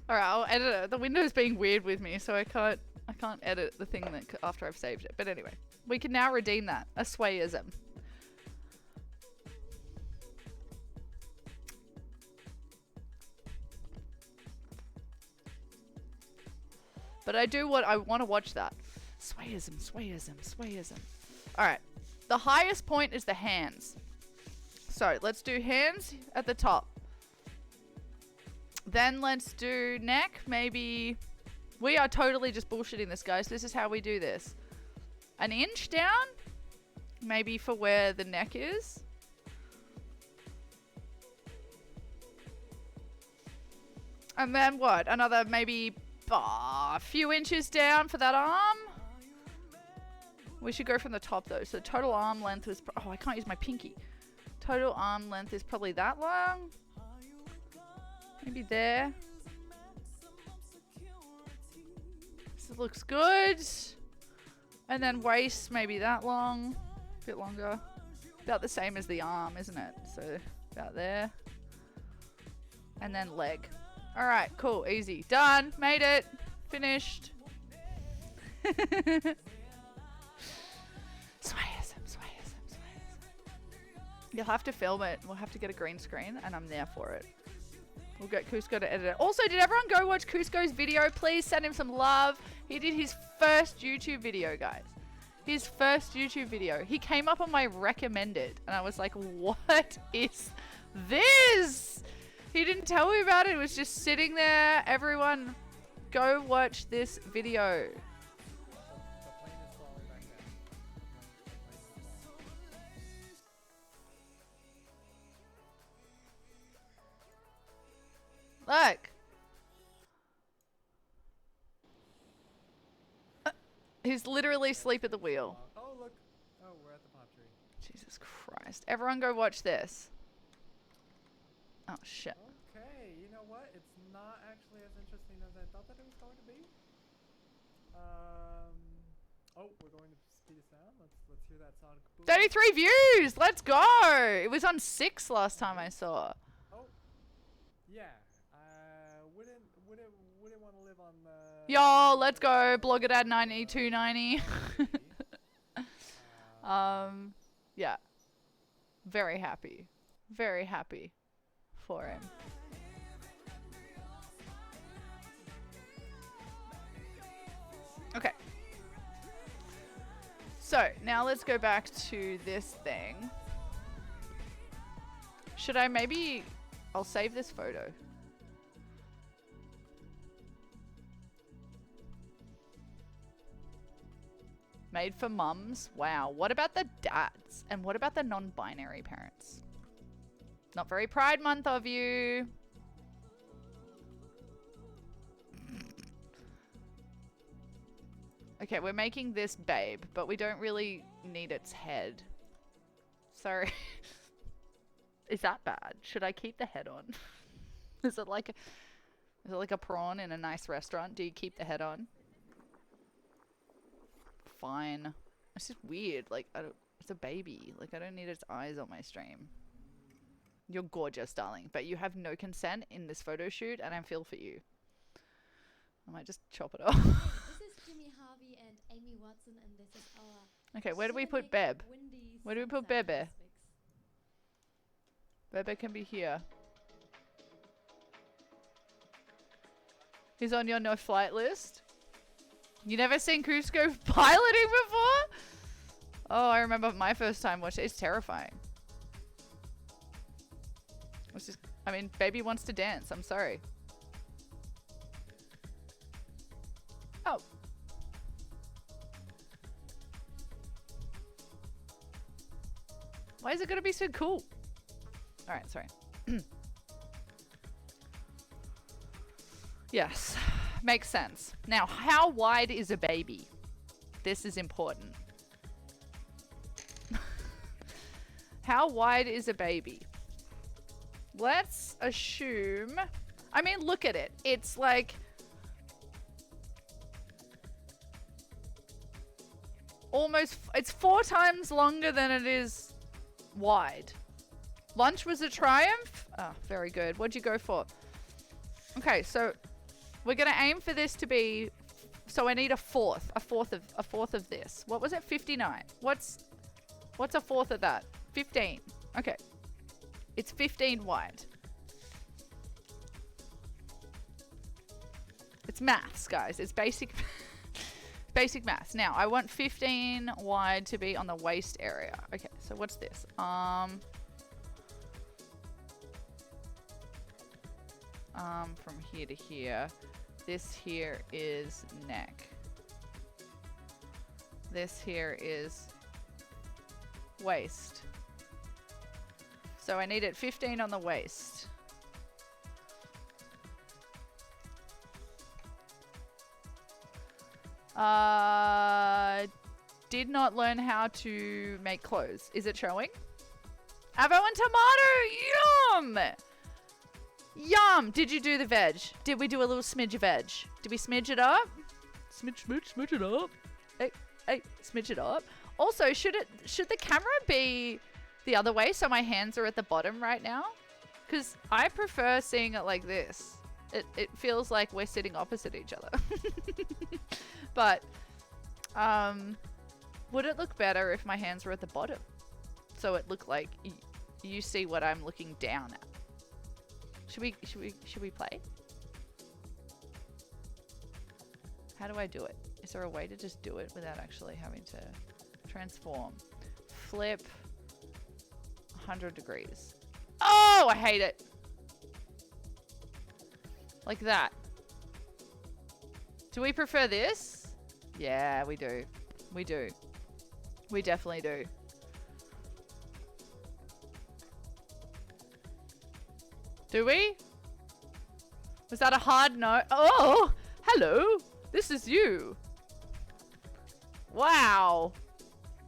Alright, I'll edit it. The window's being weird with me, so I can't edit the thing that after I've saved it. But anyway, we can now redeem that. A swayism. But I want to watch that. Swayism, swayism, swayism. Alright. The highest point is the hands. So, let's do hands at the top. Then let's do neck. Maybe... We are totally just bullshitting this, guys. This is how we do this. An inch down? Maybe for where the neck is. And then what? Another maybe a few inches down for that arm. We should go from the top though. So total arm length is... Oh, I can't use my pinky. Total arm length is probably that long. Maybe there. This looks good. And then waist, maybe that long. A bit longer. About the same as the arm, isn't it? So about there. And then leg. Alright, cool. Easy. Done. Made it. Finished. Swayism, swayism, swayism. You'll have to film it. We'll have to get a green screen, and I'm there for it. We'll get Cusco to edit it. Also, did everyone go watch Cusco's video? Please send him some love. He did his first YouTube video, guys. His first YouTube video. He came up on my recommended, and I was like, what is this? He didn't tell me about it. It was just sitting there. Everyone, go watch this video. Look. He's literally asleep at the wheel. Oh, look. Oh, we're at the palm tree. Jesus Christ. Everyone go watch this. Oh, shit. Okay, you know what? It's not actually as interesting as I thought that it was going to be. Oh, we're going to speed this down. Let's hear that sonic boom. 33 views! Let's go! It was on 6 last time I saw. Oh, yeah. Wouldn't want to live on the... Yo, let's go. Blog it at 9290. Yeah. Very happy. Very happy for him. Okay. So, now let's go back to this thing. Should I maybe... I'll save this photo. Made for mums. Wow. What about the dads? And what about the non-binary parents? Not very Pride Month of you. Okay, we're making this babe, but we don't really need its head. Sorry. Is that bad? Should I keep the head on? Is it like a prawn in a nice restaurant? Do you keep the head on? Fine. It's just weird. Like, it's a baby. Like, I don't need its eyes on my stream. You're gorgeous, darling, but you have no consent in this photo shoot, and I feel for you. I might just chop it off. This is Jimmy Harvey and Amy Watson, and this is our... Okay, where do we put Beb? Where do we put Bebe? Bebe can be here. He's on your no-flight list? You never seen Cusco piloting before? Oh, I remember my first time watching it. It's terrifying. It's just, I mean, baby wants to dance. I'm sorry. Oh. Why is it gonna be so cool? All right, sorry. Yes, makes sense. Now, how wide is a baby? This is important. How wide is a baby? Let's assume... I mean, look at it. It's like... almost... It's 4 times longer than it is wide. Lunch was a triumph? Oh, very good. What'd you go for? Okay, so... we're gonna aim for this to be... so I need a fourth of this. What was it? 59. What's a fourth of that? 15. Okay. It's 15 wide. It's maths, guys. It's basic basic maths. Now, I want 15 wide to be on the waist area. Okay, so what's this? From here to here. This here is neck. This here is waist. So I need it 15 on the waist. Did not learn how to make clothes. Is it showing? Avo and tomato! Yum! Yum! Did you do the veg? Did we do a little smidge of veg? Did we smidge it up? Smidge it up. Hey, smidge it up. Also, should the camera be the other way so my hands are at the bottom right now? Because I prefer seeing it like this. It feels like we're sitting opposite each other. But, would it look better if my hands were at the bottom? So it looked like you see what I'm looking down at. Should we play? How do I do it? Is there a way to just do it without actually having to transform? Flip 100 degrees. Oh, I hate it. Like that. Do we prefer this? Yeah, we do. We do. We definitely do. Do we? Was that a hard no? Oh, hello. This is you. Wow.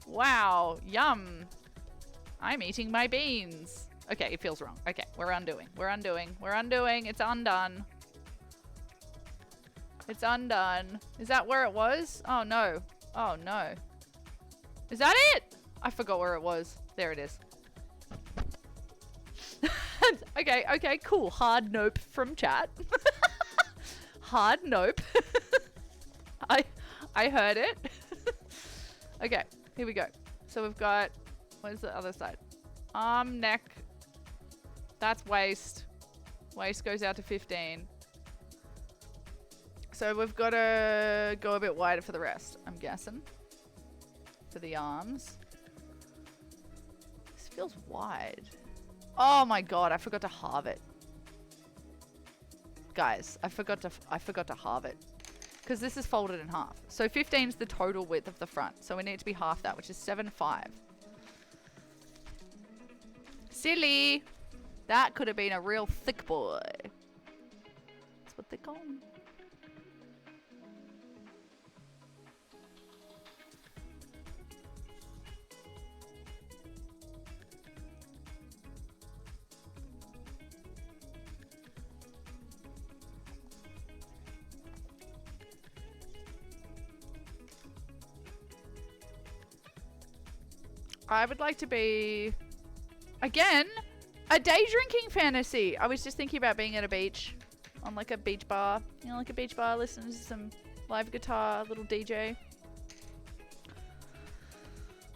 Wow. Yum. I'm eating my beans. Okay, it feels wrong. Okay, we're undoing. We're undoing. We're undoing. It's undone. It's undone. Is that where it was? Oh, no. Oh, no. Is that it? I forgot where it was. There it is. Okay, cool. Hard nope from chat. Hard nope. I heard it. Okay, here we go. So we've got, where's the other side? Arm, neck. That's waist. Waist goes out to 15. So we've got to go a bit wider for the rest, I'm guessing. For the arms. This feels wide. Oh my god, I forgot to halve it. Guys, I forgot to halve it. Because this is folded in half. So 15 is the total width of the front. So we need to be half that, which is 7.5. Silly! That could have been a real thick boy. That's what they call him. I would like to be, again, a day drinking fantasy. I was just thinking about being at a beach, on like a beach bar. You know, like a beach bar, listening to some live guitar, little DJ.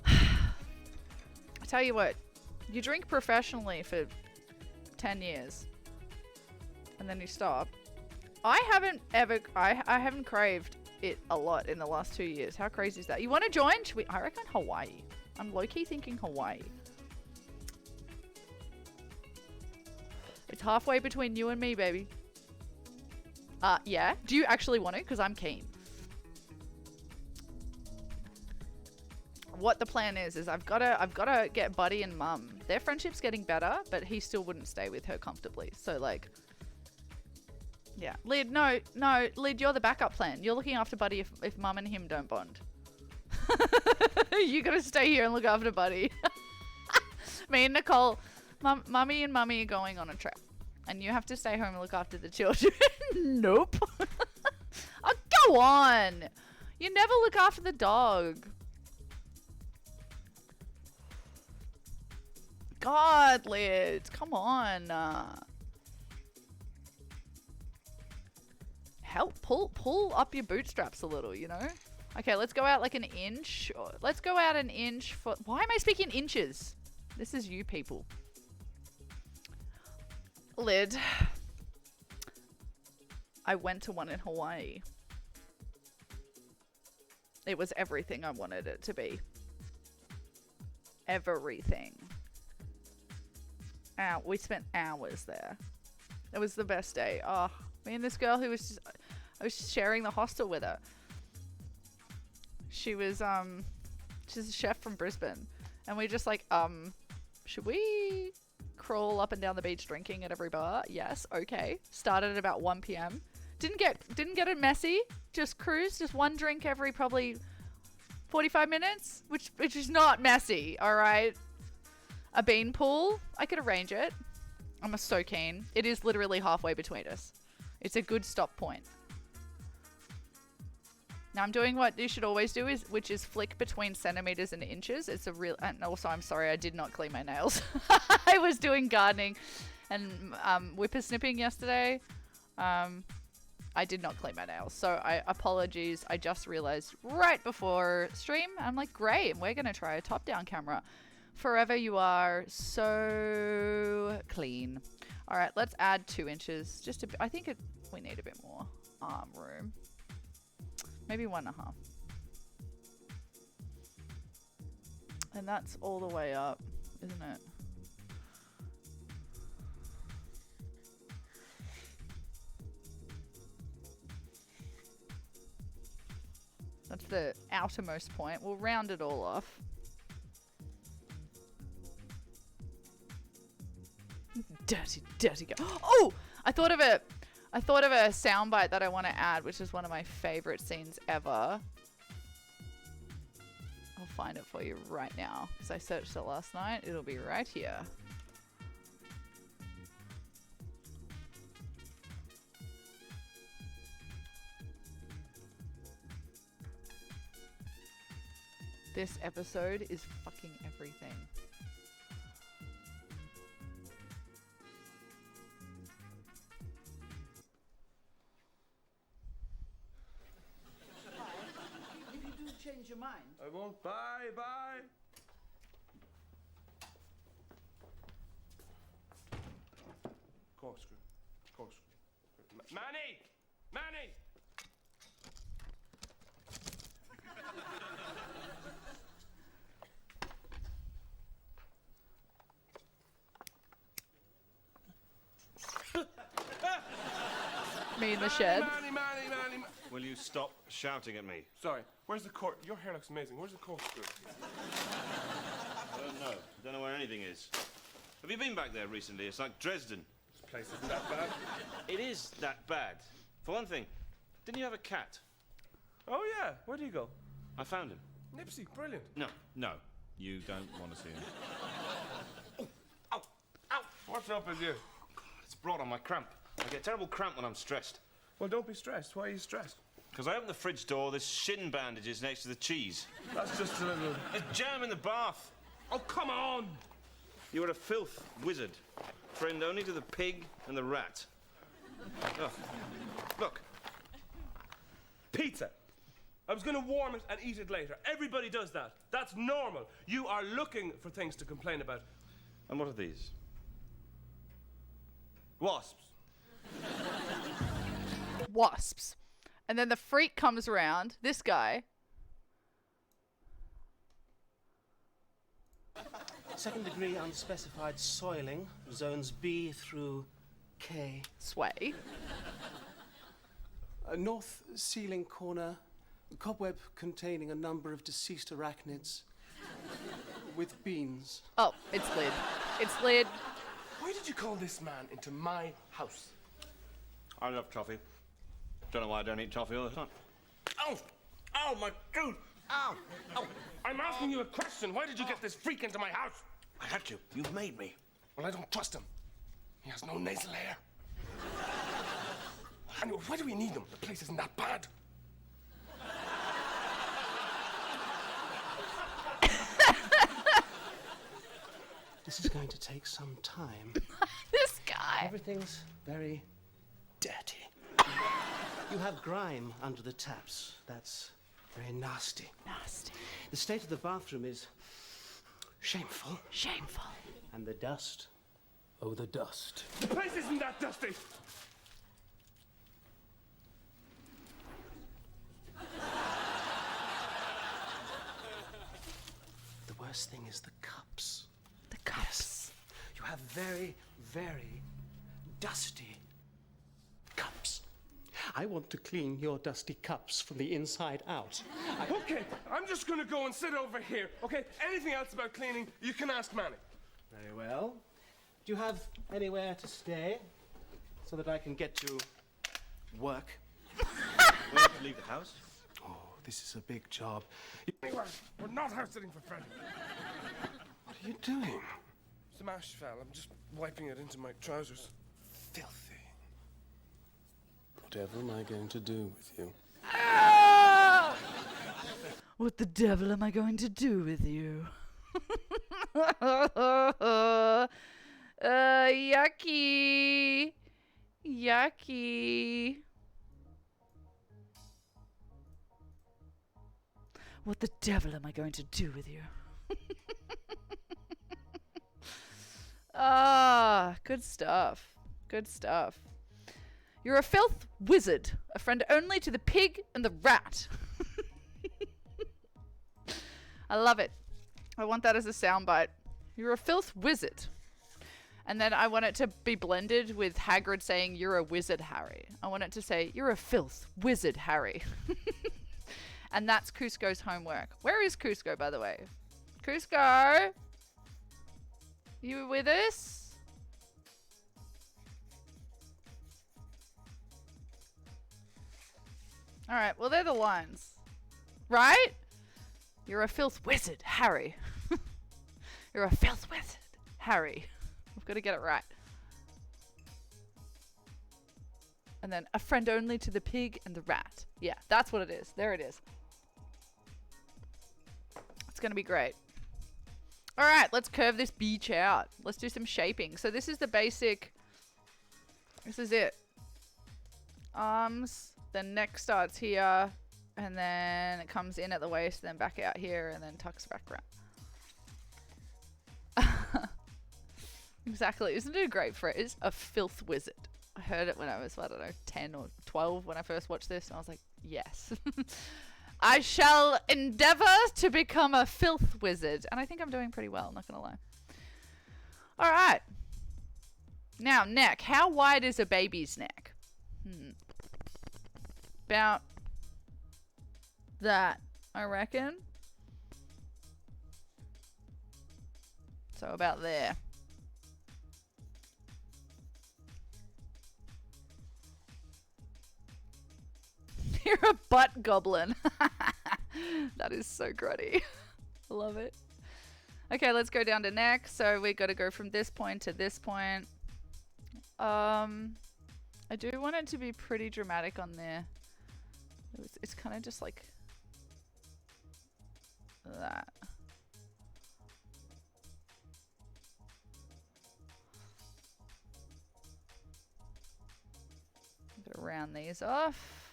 I tell you what, you drink professionally for 10 years, and then you stop. I haven't craved it a lot in the last 2 years. How crazy is that? You want to join? I reckon Hawaii. I'm low-key thinking Hawaii. It's halfway between you and me, baby. Yeah. Do you actually want to? Because I'm keen. what the plan is I've gotta get Buddy and Mum. Their friendship's getting better, but he still wouldn't stay with her comfortably. So like, yeah, Lid, no, Lid, you're the backup plan. You're looking after Buddy if Mum and him don't bond. You gotta stay here and look after Buddy. Me and Nicole, Mummy and Mummy are going on a trip, and you have to stay home and look after the children. Nope. Oh, go on. You never look after the dog. God, Lid, come on. Help, pull up your bootstraps a little, you know? Okay, let's go out like an inch. Let's go out an inch for... Why am I speaking inches? This is you people. Lid. I went to one in Hawaii. It was everything I wanted it to be. Everything. We spent hours there. It was the best day. Oh, me and this girl who was just... I was sharing the hostel with her. She was, she's a chef from Brisbane. And we just like, should we crawl up and down the beach drinking at every bar? Yes, okay. Started at about 1 p.m. Didn't get it messy. Just cruise, just one drink every probably 45 minutes, which is not messy, all right? A bean pool, I could arrange it. I'm so keen. It is literally halfway between us. It's a good stop point. Now I'm doing what you should always do, which is flick between centimeters and inches. It's a real, and also I'm sorry, I did not clean my nails. I was doing gardening and whippersnipping yesterday. I did not clean my nails, so apologies. I just realized right before stream, I'm like, great, we're gonna try a top-down camera. Forever you are so clean. All right, let's add 2 inches. Just I think we need a bit more arm room. Maybe 1.5. And that's all the way up, isn't it? That's the outermost point. We'll round it all off. Dirty, dirty girl. Oh! I thought of a soundbite that I want to add, which is one of my favorite scenes ever. I'll find it for you right now, because I searched it last night. It'll be right here. This episode is fucking everything. If you do change your mind. I won't. Bye, bye. Corkscrew. Corkscrew. Manny! Manny! Me in the shed. Manny. Will you stop shouting at me? Sorry, where's the court? Your hair looks amazing. Where's the corkscrew? I don't know. Don't know where anything is. Have you been back there recently? It's like Dresden. This place isn't that bad. It is that bad. For one thing, didn't you have a cat? Oh, yeah. Where do you go? I found him. Nipsey, brilliant. No. You don't want to see him. Ow! What's up with you? God, it's brought on my cramp. I get terrible cramp when I'm stressed. Well, don't be stressed. Why are you stressed? Because I opened the fridge door, there's shin bandages next to the cheese. That's just a little... There's jam in the bath. Oh, come on! You are a filth wizard. Friend only to the pig and the rat. Oh. Look. Pizza. I was going to warm it and eat it later. Everybody does that. That's normal. You are looking for things to complain about. And what are these? Wasps. Wasps. And then the freak comes around. This guy. Second degree unspecified soiling, zones B through K. Sway. A north ceiling corner, a cobweb containing a number of deceased arachnids. With beans. Oh, it's lid. It's lid. Why did you call this man into my house? I love toffee. Don't know why I don't eat toffee all the time. Oh! Oh, my tooth! Ow! Oh! I'm asking you a question. Why did you get this freak into my house? I had to. You've made me. Well, I don't trust him. He has no nasal hair. Anyway, why do we need him? The place isn't that bad. This is going to take some time. This guy. Everything's very dirty. You have grime under the taps. That's very nasty. Nasty. The state of the bathroom is shameful. Shameful. And the dust. Oh, the dust. The place isn't that dusty. The worst thing is the cups. The cups. You have very, very dusty cups. I want to clean your dusty cups from the inside out. Okay, I'm just gonna go and sit over here. Okay, anything else about cleaning, you can ask Manny. Very well. Do you have anywhere to stay so that I can get to work? Where to leave the house? Oh, this is a big job. Anyway, we're not house sitting for Freddy. What are you doing? Some ash fell. I'm just wiping it into my trousers. Filthy. Whatever am I going to do with you? Ah! What the devil am I going to do with you? Yucky. Yucky. What the devil am I going to do with you? Ah, good stuff. Good stuff. You're a filth wizard, a friend only to the pig and the rat. I love it. I want that as a soundbite. You're a filth wizard. And then I want it to be blended with Hagrid saying, you're a wizard, Harry. I want it to say, you're a filth wizard, Harry. And that's Cusco's homework. Where is Cusco, by the way? Cusco? You with us? Alright, well they're the lines. Right? You're a filth wizard, Harry. You're a filth wizard, Harry. I've got to get it right. And then a friend only to the pig and the rat. Yeah, that's what it is. There it is. It's going to be great. Alright, let's curve this beach out. Let's do some shaping. So this is the basic. This is it. Arms. Then neck starts here. And then it comes in at the waist. Then back out here. And then tucks back around. Exactly. Isn't it a great phrase? A filth wizard. I heard it when I was, I don't know, 10 or 12 when I first watched this. And I was like, yes. I shall endeavor to become a filth wizard. And I think I'm doing pretty well, I'm not going to lie. All right. Now, neck. How wide is a baby's neck? About that, I reckon. So about there. You're a butt goblin. That is so grotty. I love it. Okay, let's go down to neck. So we got to go from this point to this point. I do want it to be pretty dramatic on there. It's kind of just like that. I'm gonna round these off.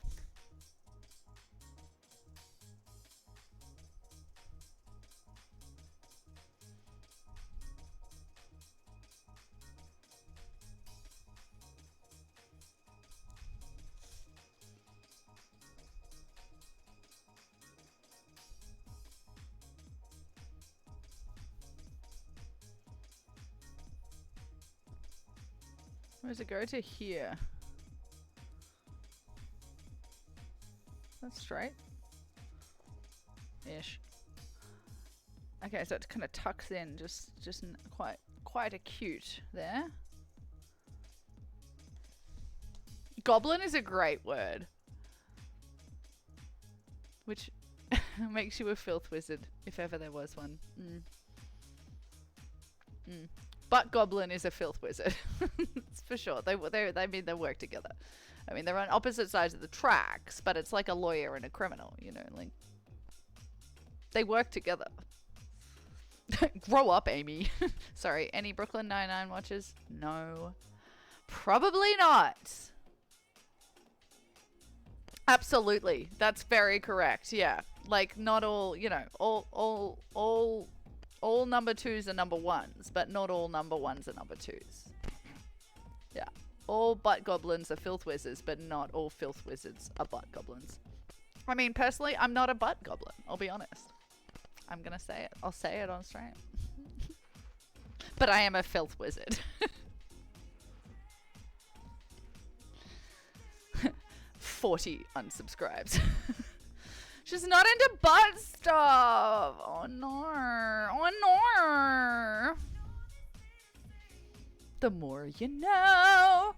Where does it go to here? That's straight. Ish. Okay, so it kind of tucks in, just quite acute there. Goblin is a great word, which makes you a filth wizard if ever there was one. But goblin is a filth wizard. It's for sure. They mean they work together. I mean, they're on opposite sides of the tracks, but it's like a lawyer and a criminal, you know, like they work together. Grow up, Amy. Sorry, any Brooklyn Nine-Nine watchers? No. Probably not. Absolutely. That's very correct. Yeah. Like not all, you know, all number 2s are number 1s, but not all number 1s are number 2s. Yeah. All butt goblins are filth wizards, but not all filth wizards are butt goblins. I mean, personally, I'm not a butt goblin. I'll be honest. I'm gonna say it. I'll say it on stream. But I am a filth wizard. 40 unsubscribes. She's not into butt stuff. Oh no. Oh no. The more you know.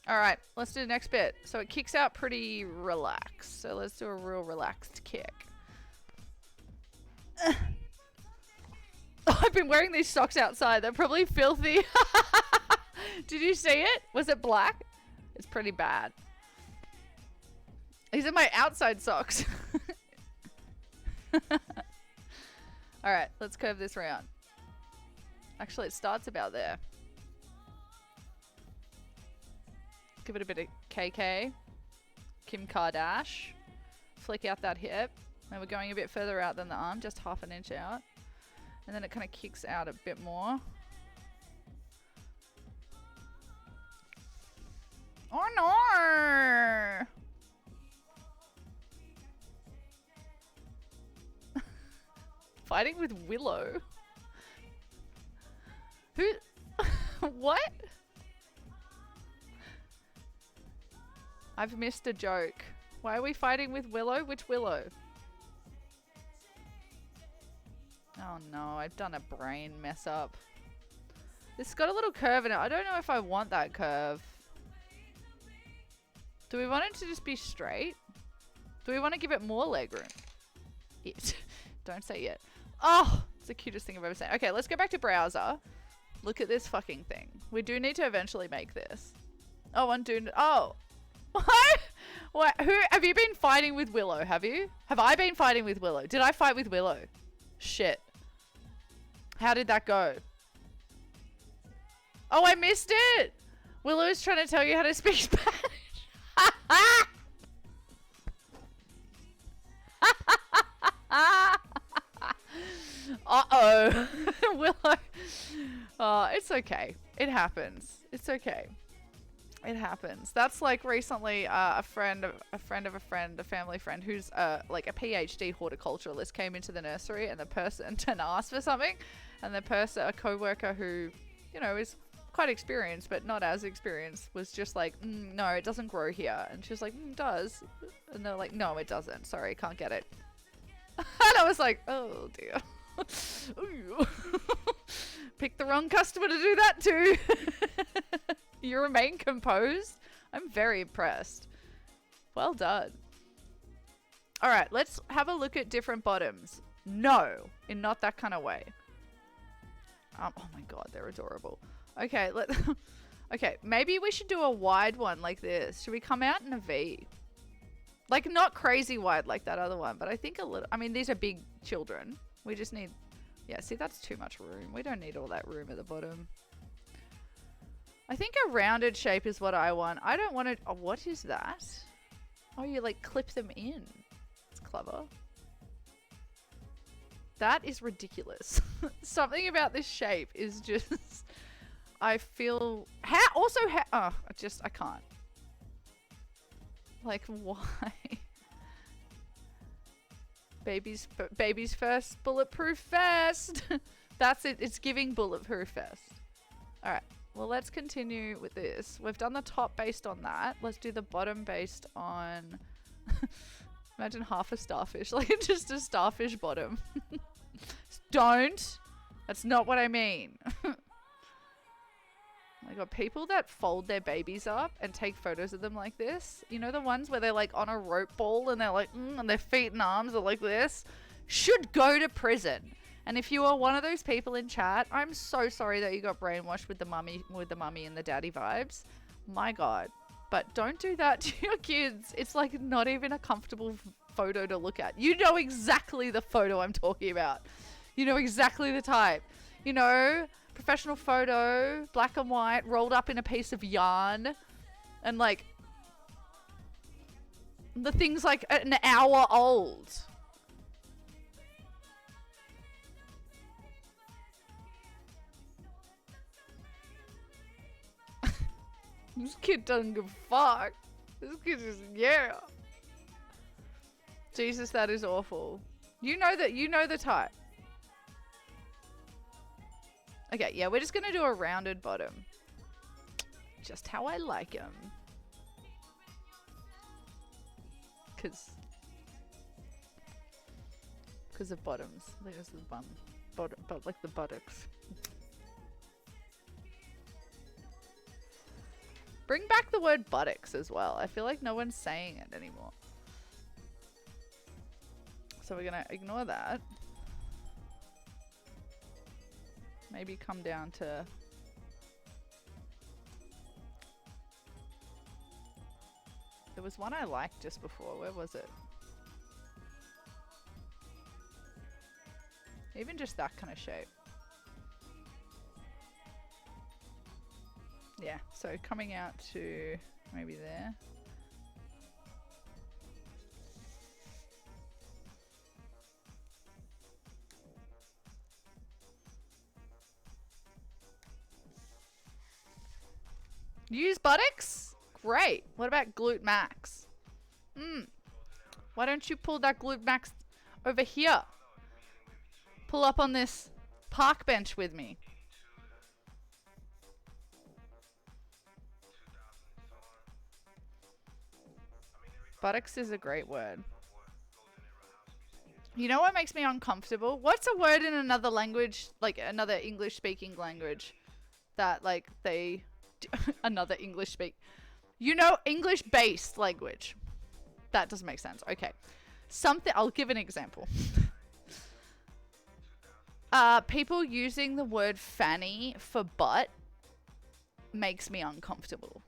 Alright, let's do the next bit. So it kicks out pretty relaxed. So let's do a real relaxed kick. I've been wearing these socks outside. They're probably filthy. Did you see it? Was it black? It's pretty bad. These are my outside socks. Alright, let's curve this round. Actually, it starts about there. Give it a bit of KK. Kim Kardashian. Flick out that hip. And we're going a bit further out than the arm, just half an inch out. And then it kind of kicks out a bit more. Oh no! Fighting with Willow? Who? What? I've missed a joke. Why are we fighting with Willow? Which Willow? Oh no, I've done a brain mess up. This has got a little curve in it. I don't know if I want that curve. Do we want it to just be straight? Do we want to give it more legroom? It. Don't say it. Oh, it's the cutest thing I've ever seen. Okay, let's go back to browser. Look at this fucking thing. We do need to eventually make this. Oh, undo. Oh. What? What? Who? Have you been fighting with Willow? Have you? Have I been fighting with Willow? Did I fight with Willow? Shit. How did that go? Oh, I missed it. Willow's trying to tell you how to speak Spanish. Uh-oh. Willow. Oh, it's okay. It happens. It's okay. It happens. That's like recently a family friend who's like a PhD horticulturalist came into the nursery and the person and asked for something, and the person, a co-worker who, you know, is quite experienced but not as experienced, was just like, no, it doesn't grow here. And she's like, it does. And they're like, no, it doesn't. Sorry, can't get it. And I was like, oh dear. Ooh. Picked the wrong customer to do that too. You remain composed. I'm very impressed. Well done. All right, let's have a look at different bottoms. No, in not that kind of way. Oh my god, they're adorable. Okay, okay, maybe we should do a wide one like this. Should we come out in a V? Like not crazy wide like that other one, but I think a little. I mean, these are big children. We just need. Yeah, see, that's too much room. We don't need all that room at the bottom. I think a rounded shape is what I want. I don't want it. Oh, what is that? Oh, you like clip them in. It's clever. That is ridiculous. Something about this shape is just. I feel. How? Also, how? Oh, I can't. Like, why? Baby's first bulletproof vest. That's it. It's giving bulletproof vest. All right. Well, let's continue with this. We've done the top based on that. Let's do the bottom based on... Imagine half a starfish, like just a starfish bottom. Don't. That's not what I mean. I got people that fold their babies up and take photos of them like this. You know the ones where they're like on a rope ball and they're like, and their feet and arms are like this? Should go to prison. And if you are one of those people in chat, I'm so sorry that you got brainwashed with the mummy and the daddy vibes. My God. But don't do that to your kids. It's like not even a comfortable photo to look at. You know exactly the photo I'm talking about. You know exactly the type. You know, professional photo, black and white, rolled up in a piece of yarn. And like, the thing's like an hour old. This kid doesn't give a fuck. This kid is, yeah. Jesus, that is awful. You know the type. Okay, yeah, we're just gonna do a rounded bottom. Just how I like them. Cause of bottoms. There's the bum. Bottom, but like the buttocks. Bring back the word buttocks as well. I feel like no one's saying it anymore. So we're gonna ignore that. Maybe come down to... There was one I liked just before. Where was it? Even just that kind of shape. Yeah, so coming out to maybe there. Use buttocks? Great. What about glute max? Why don't you pull that glute max over here? Pull up on this park bench with me. Buttocks is a great word. You know what makes me uncomfortable? What's a word in another language, like another English speaking language that like they... another English speak... You know, English based language. That doesn't make sense. Okay. Something... I'll give an example. People using the word fanny for butt makes me uncomfortable.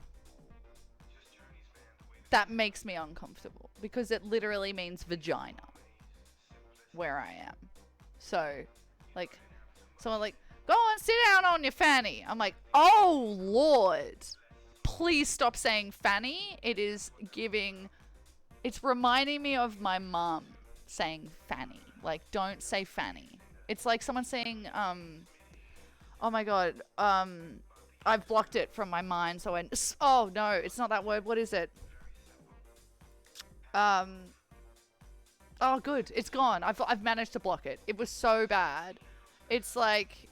That makes me uncomfortable because it literally means vagina where I am. So, like, someone like, go and sit down on your fanny. I'm like, oh, Lord. Please stop saying fanny. It is giving... It's reminding me of my mum saying fanny. Like, don't say fanny. It's like someone saying, oh my God, I've blocked it from my mind. So oh no, it's not that word. What is it? Oh good, it's gone. I've managed to block it. It was so bad. It's like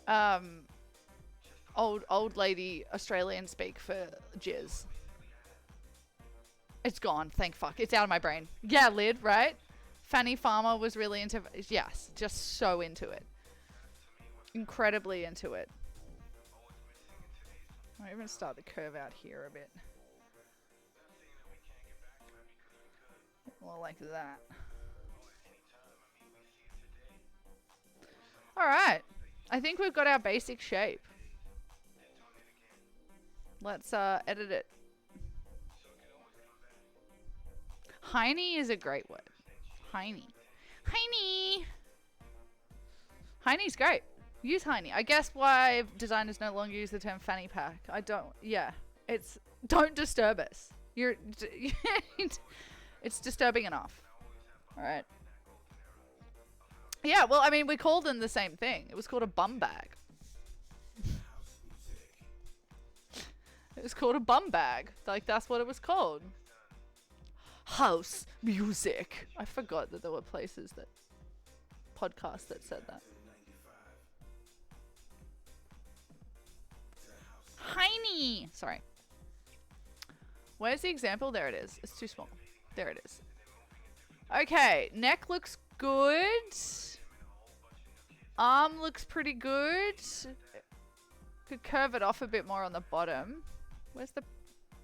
old lady Australian speak for jizz. It's gone. Thank fuck. It's out of my brain. Yeah, Lid, right? Fanny Farmer was really into... Yes, just so into it. Incredibly into it. I'll even start the curve out here a bit. More like that. Alright. I think we've got our basic shape. Let's edit it. Heiny is a great word. Heiny. Heiny! Heiny's great. Use Heiny. I guess why designers no longer use the term fanny pack. I don't... Yeah. It's... Don't disturb us. You're... It's disturbing enough. Alright. Yeah, well, I mean, we called them the same thing. It was called a bum bag. It was called a bum bag. Like, that's what it was called. House music. I forgot that there were places that... podcasts that said that. Heiny! Sorry. Where's the example? There it is. It's too small. There it is. Okay, neck looks good. Arm looks pretty good. Could curve it off a bit more on the bottom. Where's the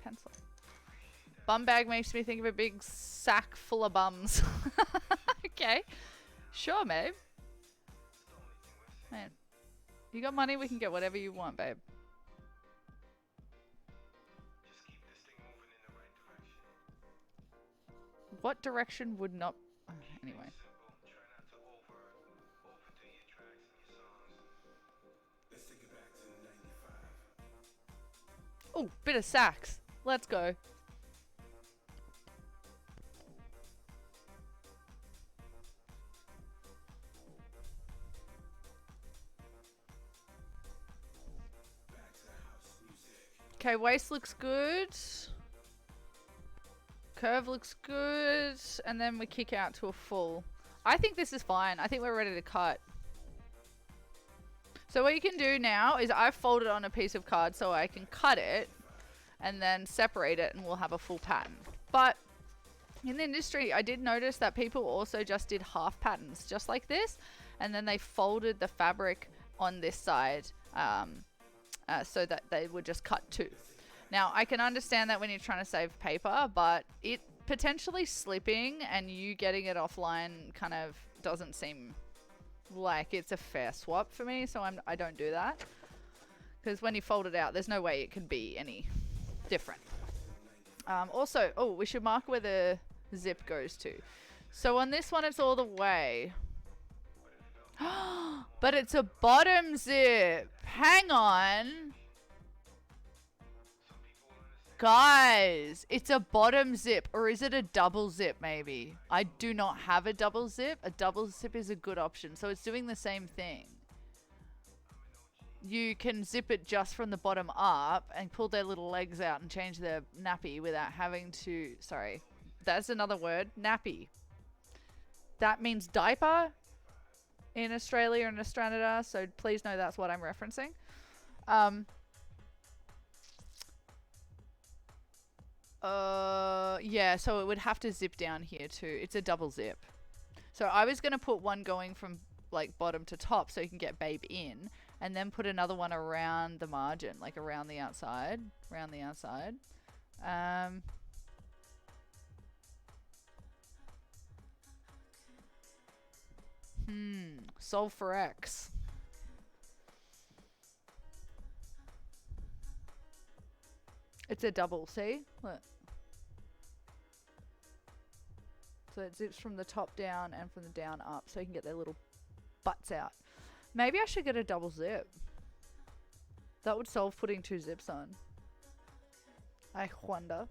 pencil? Bum bag makes me think of a big sack full of bums. Okay. Sure, babe. Man. You got money, we can get whatever you want, babe. What direction would not... anyway. Oh, bit of sax. Let's go. Okay, waist looks good. Curve looks good. And then we kick out to a full. I think this is fine. I think we're ready to cut. So what you can do now is I've folded on a piece of card so I can cut it and then separate it and we'll have a full pattern. But in the industry, I did notice that people also just did half patterns just like this. And then they folded the fabric on this side so that they would just cut two. Now, I can understand that when you're trying to save paper, but it potentially slipping and you getting it offline kind of doesn't seem like it's a fair swap for me, so I don't do that. Because when you fold it out, there's no way it can be any different. Also, oh, we should mark where the zip goes to. So on this one, it's all the way. But it's a bottom zip. Hang on. Guys, it's a bottom zip, or is it a double zip maybe? I do not have a double zip. A double zip is a good option. So it's doing the same thing. You can zip it just from the bottom up and pull their little legs out and change their nappy without having to... Sorry, that's another word. Nappy. That means diaper in Australia and Australia, so please know that's what I'm referencing. Yeah, so it would have to zip down here too. It's a double zip. So I was going to put one going from like bottom to top so you can get babe in, and then put another one around the margin, like around the outside, solve for X. It's a double, see? Look. So it zips from the top down and from the down up so you can get their little butts out. Maybe I should get a double zip. That would solve putting two zips on. I wonder.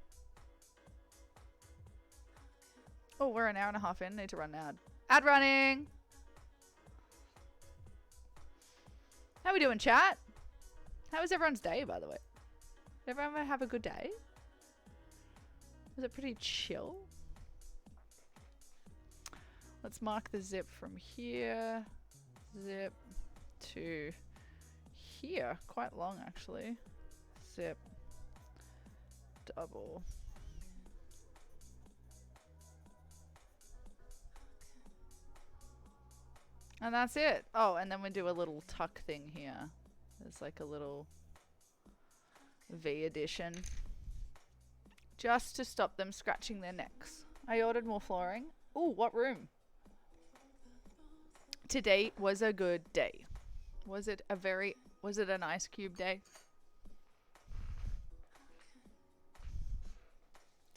Oh, we're an hour and a half in. Need to run an ad. Ad running! How we doing, chat? How was everyone's day, by the way? Did everyone have a good day? Was it pretty chill? Let's mark the zip from here. Zip to here. Quite long, actually. Zip. Double. And that's it. Oh, and then we do a little tuck thing here. There's like a little V addition. Just to stop them scratching their necks. I ordered more flooring. Ooh, what room? Today was a good day. Was it an ice cube day?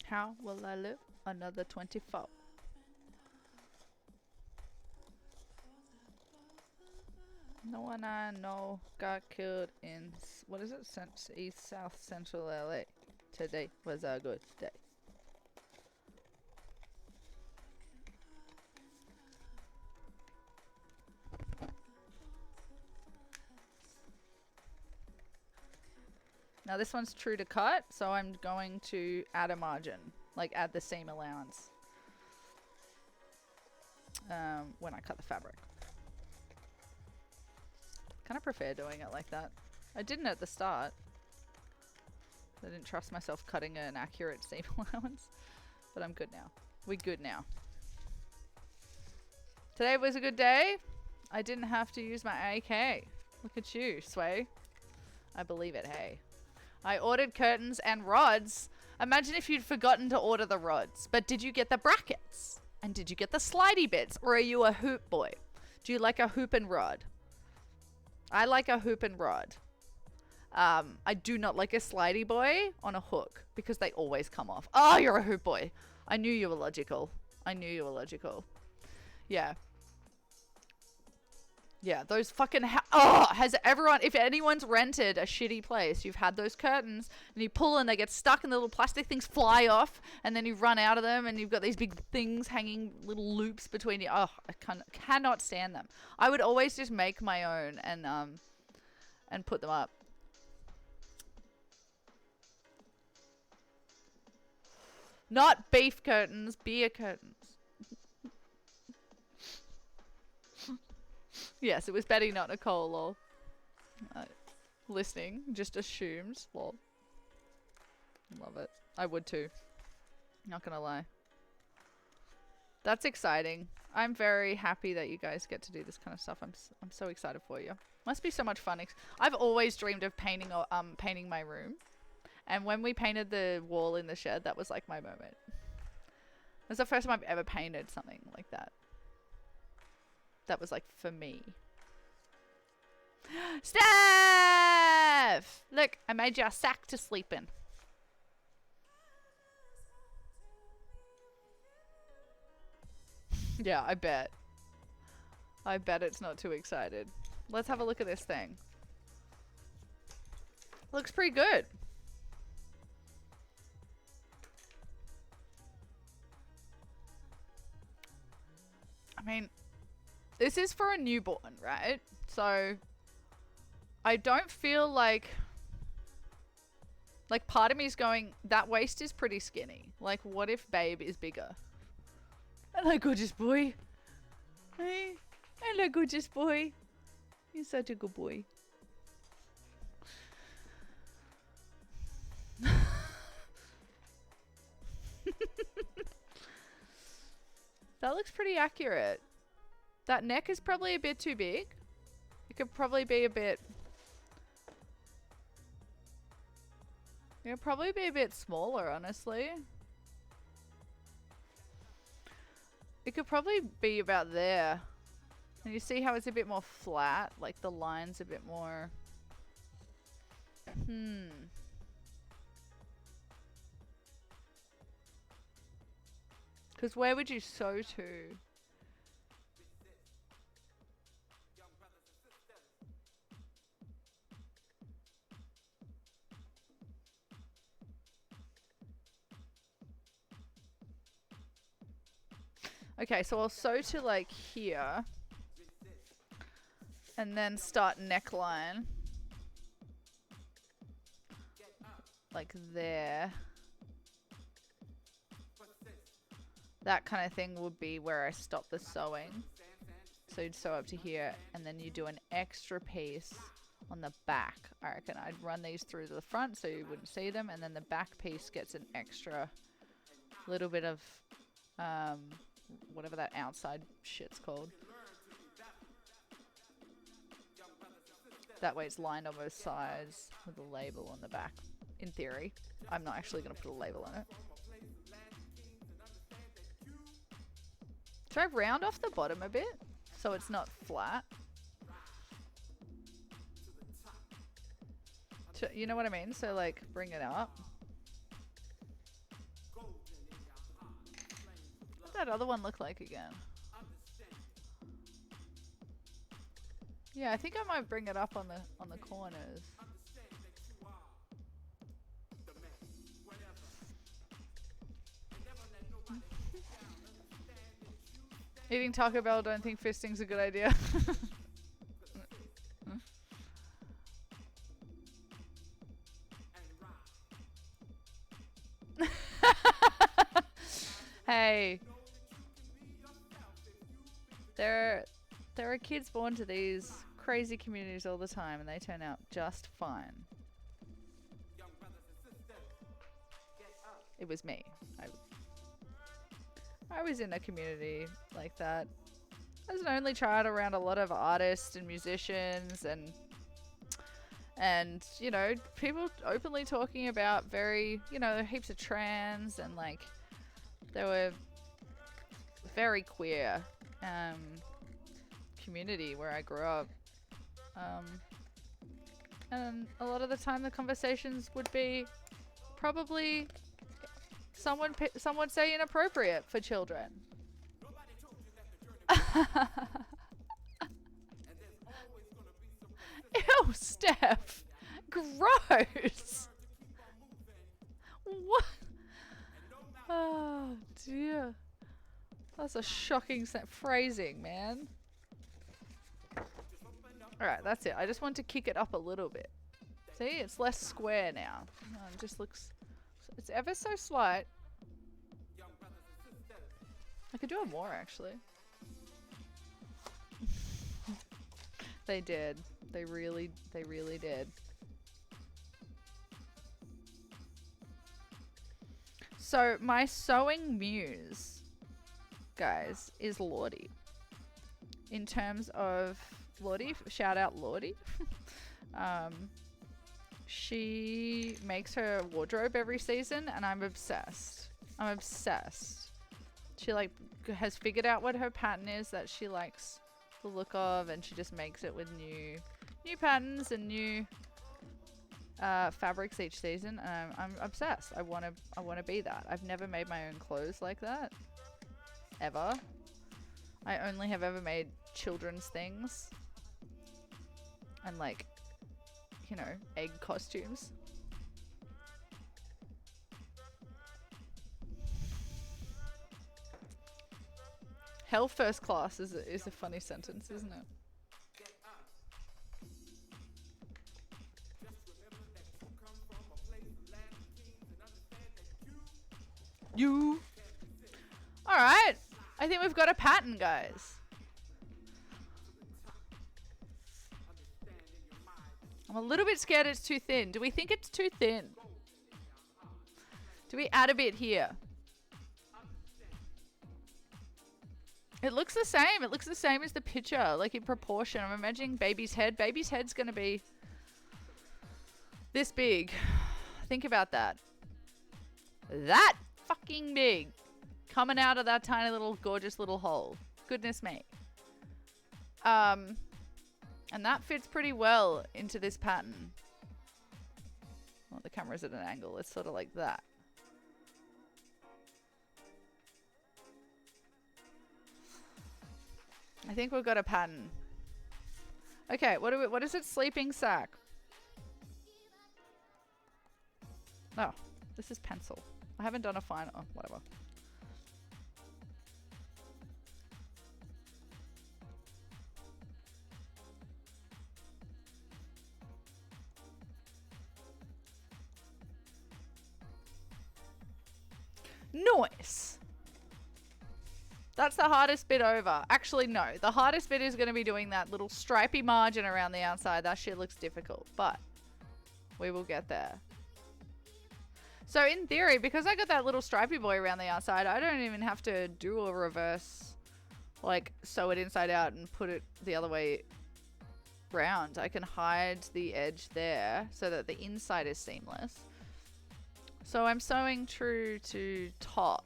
How will I live another 24? No one I know got killed in, what is it, East South Central LA. Today was a good day. Now this one's true to cut, so I'm going to add a margin, like add the seam allowance when I cut the fabric. Kind of prefer doing it like that. I didn't at the start. I didn't trust myself cutting an accurate seam allowance, but I'm good now. We're good now. Today was a good day. I didn't have to use my AK. Look at you, Sway. I believe it, hey. I ordered curtains and rods. Imagine if you'd forgotten to order the rods. But did you get the brackets? And did you get the slidey bits? Or are you a hoop boy? Do you like a hoop and rod? I like a hoop and rod. I do not like a slidey boy on a hook because they always come off. Oh, you're a hoop boy. I knew you were logical. I knew you were logical. Yeah. Yeah, those fucking... has everyone... If anyone's rented a shitty place, you've had those curtains, and you pull and they get stuck and the little plastic things fly off, and then you run out of them, and you've got these big things hanging, little loops between you. Oh, I cannot stand them. I would always just make my own and put them up. Not beef curtains, beer curtains. Yes, it was Betty, not Nicole, lol. Listening, just assumed, lol. Love it. I would too. Not gonna lie. That's exciting. I'm very happy that you guys get to do this kind of stuff. I'm so excited for you. Must be so much fun. I've always dreamed of painting my room. And when we painted the wall in the shed, that was like my moment. It was the first time I've ever painted something like that. That was like for me. Steph! Look, I made you a sack to sleep in. Yeah, I bet. I bet it's not too excited. Let's have a look at this thing. Looks pretty good. I mean, this is for a newborn, right? So I don't feel like part of me is going, that waist is pretty skinny. Like, what if Babe is bigger? Hello, gorgeous boy. Hey, hello, gorgeous boy. You're such a good boy. That looks pretty accurate. That neck is probably a bit too big. It could probably be a bit... It could probably be a bit smaller, honestly. It could probably be about there. And you see how it's a bit more flat? Like the line's a bit more... Because where would you sew to? Okay, so I'll sew to like here. And then start neckline. Like there. That kind of thing would be where I stop the sewing. So you'd sew up to here, and then you do an extra piece on the back. I reckon I'd run these through the front so you wouldn't see them, and then the back piece gets an extra little bit of whatever that outside shit's called. That way it's lined on both sides with a label on the back. In theory. I'm not actually going to put a label on it. Should I round off the bottom a bit so it's not flat? You know what I mean? So like bring it up. What's that other one look like again? Yeah, I think I might bring it up on the corners. Eating Taco Bell, don't think fisting's a good idea. Hey. There are kids born to these crazy communities all the time and they turn out just fine. It was me. I was in a community like that. as an only child around a lot of artists and musicians and you know, people openly talking about very, you know, heaps of trans and like they were very queer community where I grew up. And a lot of the time the conversations would be probably some would say inappropriate for children. Ew, Steph. Gross. What? Oh, dear. That's a shocking phrasing, man. Alright, that's it. I just want to kick it up a little bit. See, it's less square now. It just looks... It's ever so slight. I could do it more, actually. They did. They really did. So, my sewing muse, guys, is Lordy. In terms of Lordy, shout out Lordy. She makes her wardrobe every season and I'm obsessed. I'm obsessed. She like has figured out what her pattern is that she likes the look of, and she just makes it with new patterns and new fabrics each season, and I'm obsessed. I want to be that. I've never made my own clothes like that ever. I only have ever made children's things and like, you know, egg costumes. Hell first class is a funny sentence, isn't it? You. All right. I think we've got a pattern, guys. I'm a little bit scared it's too thin. Do we think it's too thin? Do we add a bit here? It looks the same. It looks the same as the picture, like in proportion. I'm imagining baby's head. Baby's head's going to be this big. Think about that. That fucking big. Coming out of that tiny little gorgeous little hole. Goodness me. And that fits pretty well into this pattern. Well, the camera's at an angle. It's sort of like that. I think we've got a pattern. Okay, what is it? Sleeping sack. Oh, this is pencil. I haven't done a fine. Oh, whatever. Nice. That's the hardest bit over. Actually, no. The hardest bit is going to be doing that little stripy margin around the outside. That shit looks difficult, but we will get there. So in theory, because I got that little stripy boy around the outside, I don't even have to do a reverse, like sew it inside out and put it the other way round. I can hide the edge there so that the inside is seamless. So I'm sewing true to top.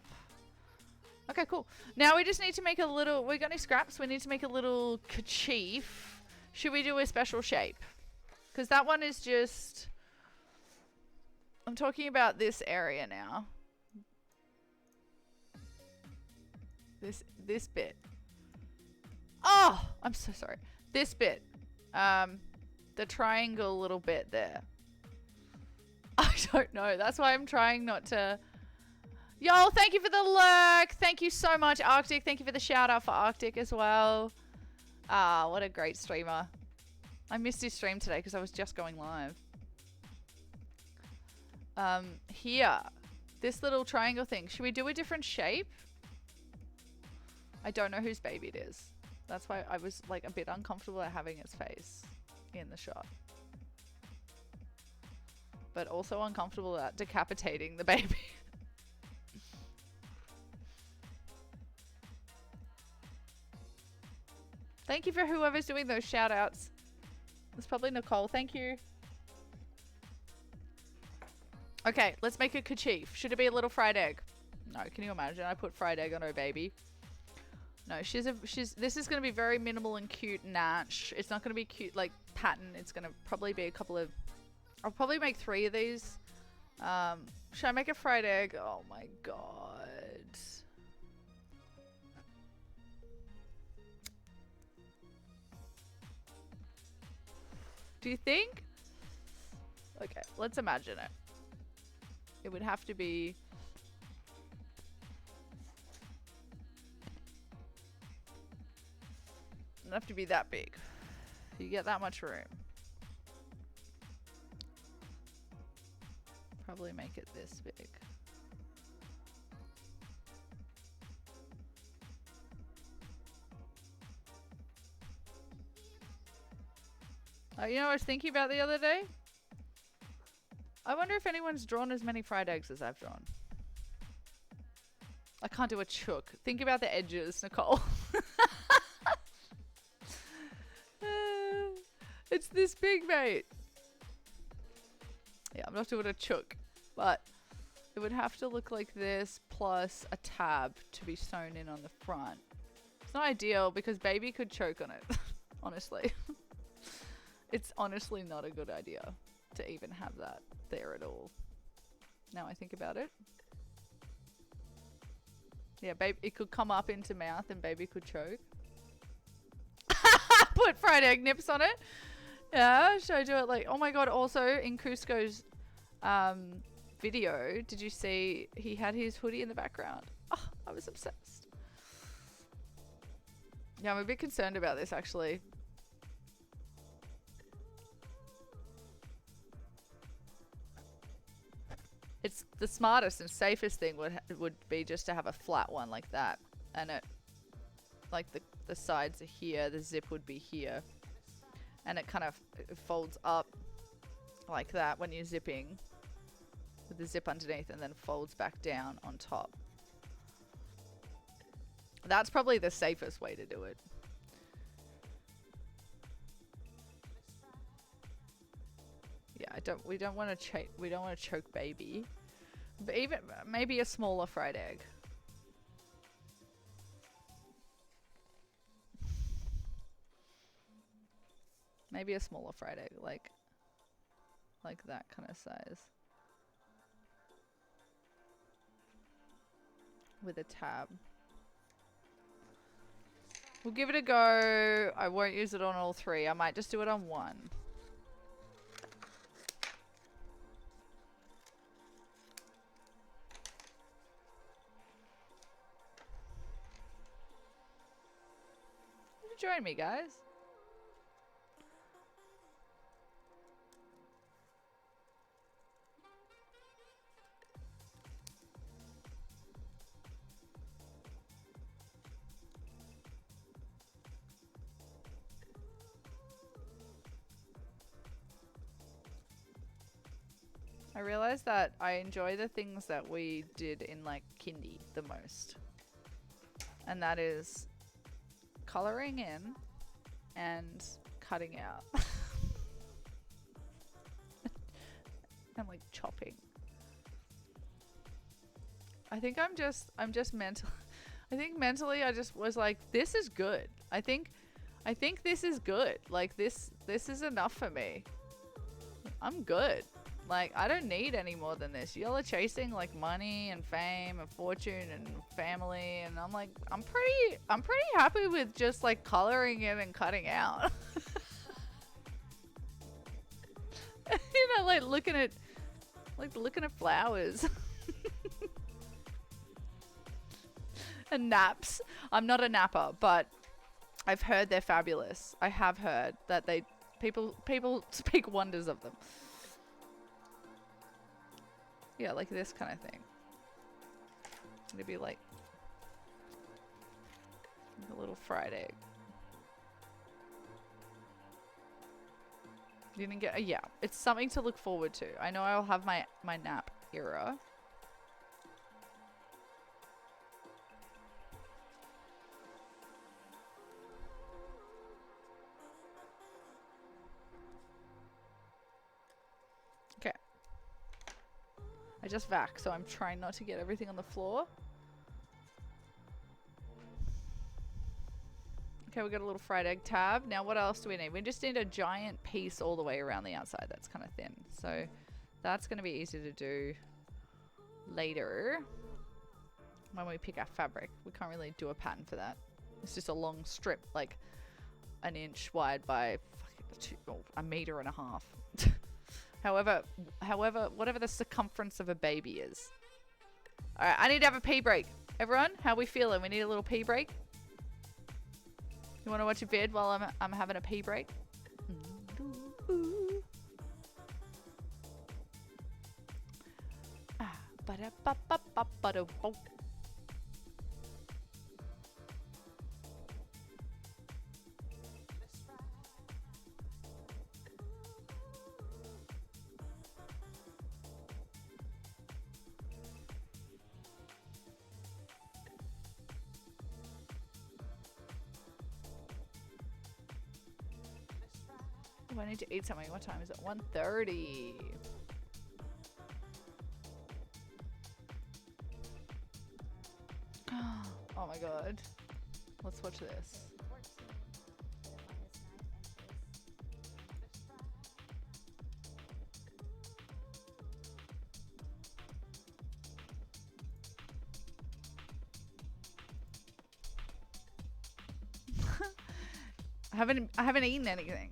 Okay, cool. Now we just need to make a little... We got any scraps? We need to make a little kerchief. Should we do a special shape? Because that one is just... I'm talking about this area now. This bit. Oh! I'm so sorry. This bit. The triangle little bit there. I don't know. That's why I'm trying not to... Yo, thank you for the lurk. Thank you so much, Arctic. Thank you for the shout out for Arctic as well. Ah, what a great streamer. I missed his stream today because I was just going live. Here. This little triangle thing. Should we do a different shape? I don't know whose baby it is. That's why I was like a bit uncomfortable at having its face in the shot. But also uncomfortable at decapitating the baby. Thank you for whoever's doing those shout outs. It's probably Nicole. Thank you. Okay, let's make a kerchief. Should it be a little fried egg? No, can you imagine? I put fried egg on her baby. No, this is going to be very minimal and cute natch. It's not going to be cute like pattern. It's going to probably be a couple of... I'll probably make 3 of these. Should I make a fried egg? Oh my god. Do you think? Okay, let's imagine it. It would have to be... It would have to be that big. You get that much room. Probably make it this big. Oh, you know what I was thinking about the other day? I wonder if anyone's drawn as many fried eggs as I've drawn. I can't do a chook. Think about the edges, Nicole. It's this big, mate. Yeah, I'm not doing a chook, but it would have to look like this plus a tab to be sewn in on the front. It's not ideal because baby could choke on it, honestly. It's honestly not a good idea to even have that there at all. Now I think about it. Yeah, babe, it could come up into mouth and baby could choke. Put fried egg nips on it. Yeah, should I do it like... Oh my god, also in Cusco's video, did you see he had his hoodie in the background? Oh, I was obsessed. Yeah, I'm a bit concerned about this actually. It's the smartest and safest thing would be just to have a flat one like that, and it like the sides are here, the zip would be here, and it kind of folds up like that when you're zipping with the zip underneath, and then folds back down on top. That's probably the safest way to do it. Yeah, we don't want to choke baby. But even maybe a smaller fried egg. Maybe a smaller fried egg, like that kind of size. With a tab. We'll give it a go. I won't use it on all 3. I might just do it on 1. Join me, guys. I realized that I enjoy the things that we did in like kindy the most. And that is coloring in and cutting out. And like chopping. I think I'm just mental. I think mentally I just was like, this is good. I think this is good. Like this is enough for me. I'm good. Like, I don't need any more than this. Y'all are chasing like money and fame and fortune and family, and I'm like, I'm pretty happy with just like coloring in and cutting out. You know, like looking at flowers. And naps. I'm not a napper, but I've heard they're fabulous. I have heard that people speak wonders of them. Yeah, like this kind of thing. It'd be like a little fried egg. You didn't get yeah, it's something to look forward to. I know I'll have my nap era. I just vac, so I'm trying not to get everything on the floor. Okay, we got a little fried egg tab. Now what else do we need? We just need a giant piece all the way around the outside that's kind of thin. So that's going to be easy to do later when we pick our fabric. We can't really do a pattern for that. It's just a long strip, like an inch wide by a meter and a half. However, whatever the circumference of a baby is. All right, I need to have a pee break. Everyone, how we feeling? We need a little pee break. You want to watch a vid while I'm having a pee break? Oh, I need to eat something. What time is it? 1:30. Oh my god. Let's watch this. I haven't eaten anything.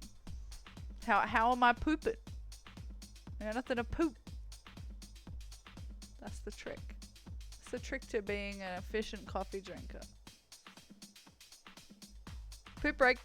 How am I pooping? I got nothing to poop. That's the trick. It's the trick to being an efficient coffee drinker. Poop break.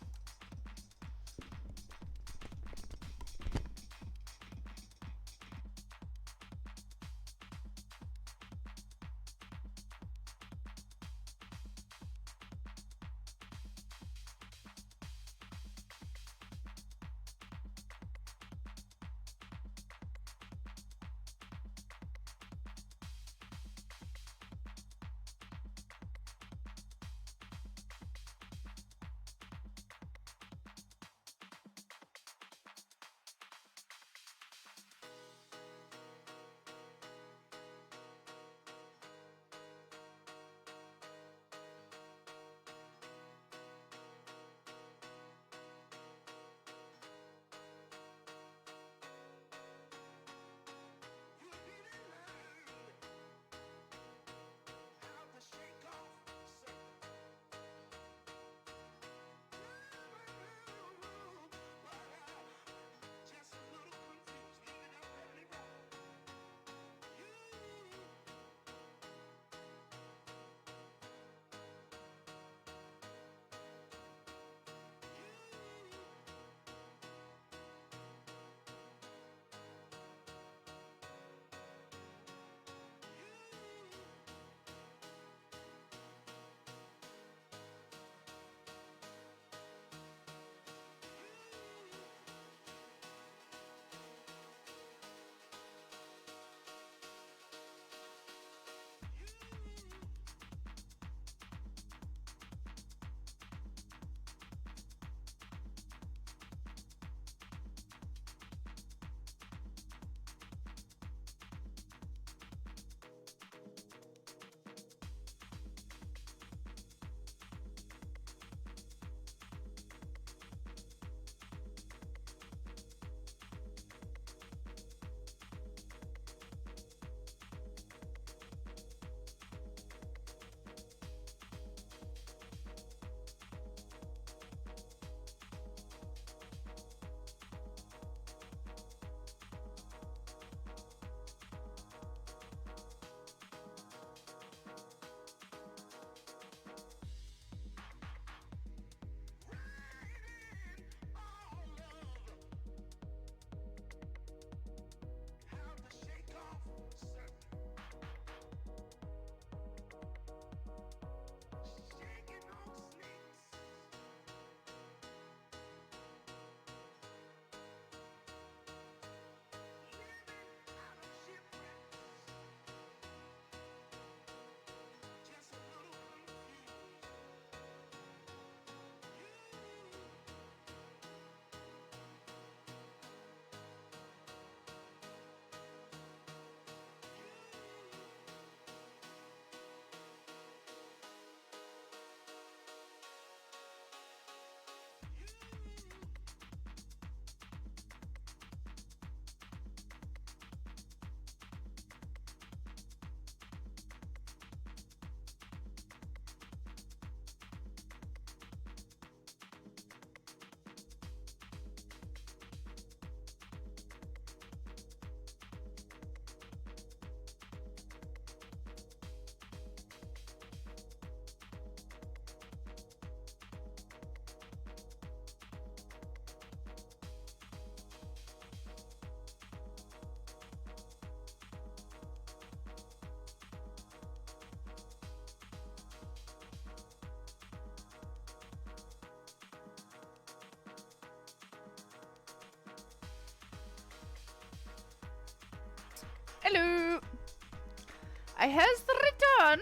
has returned.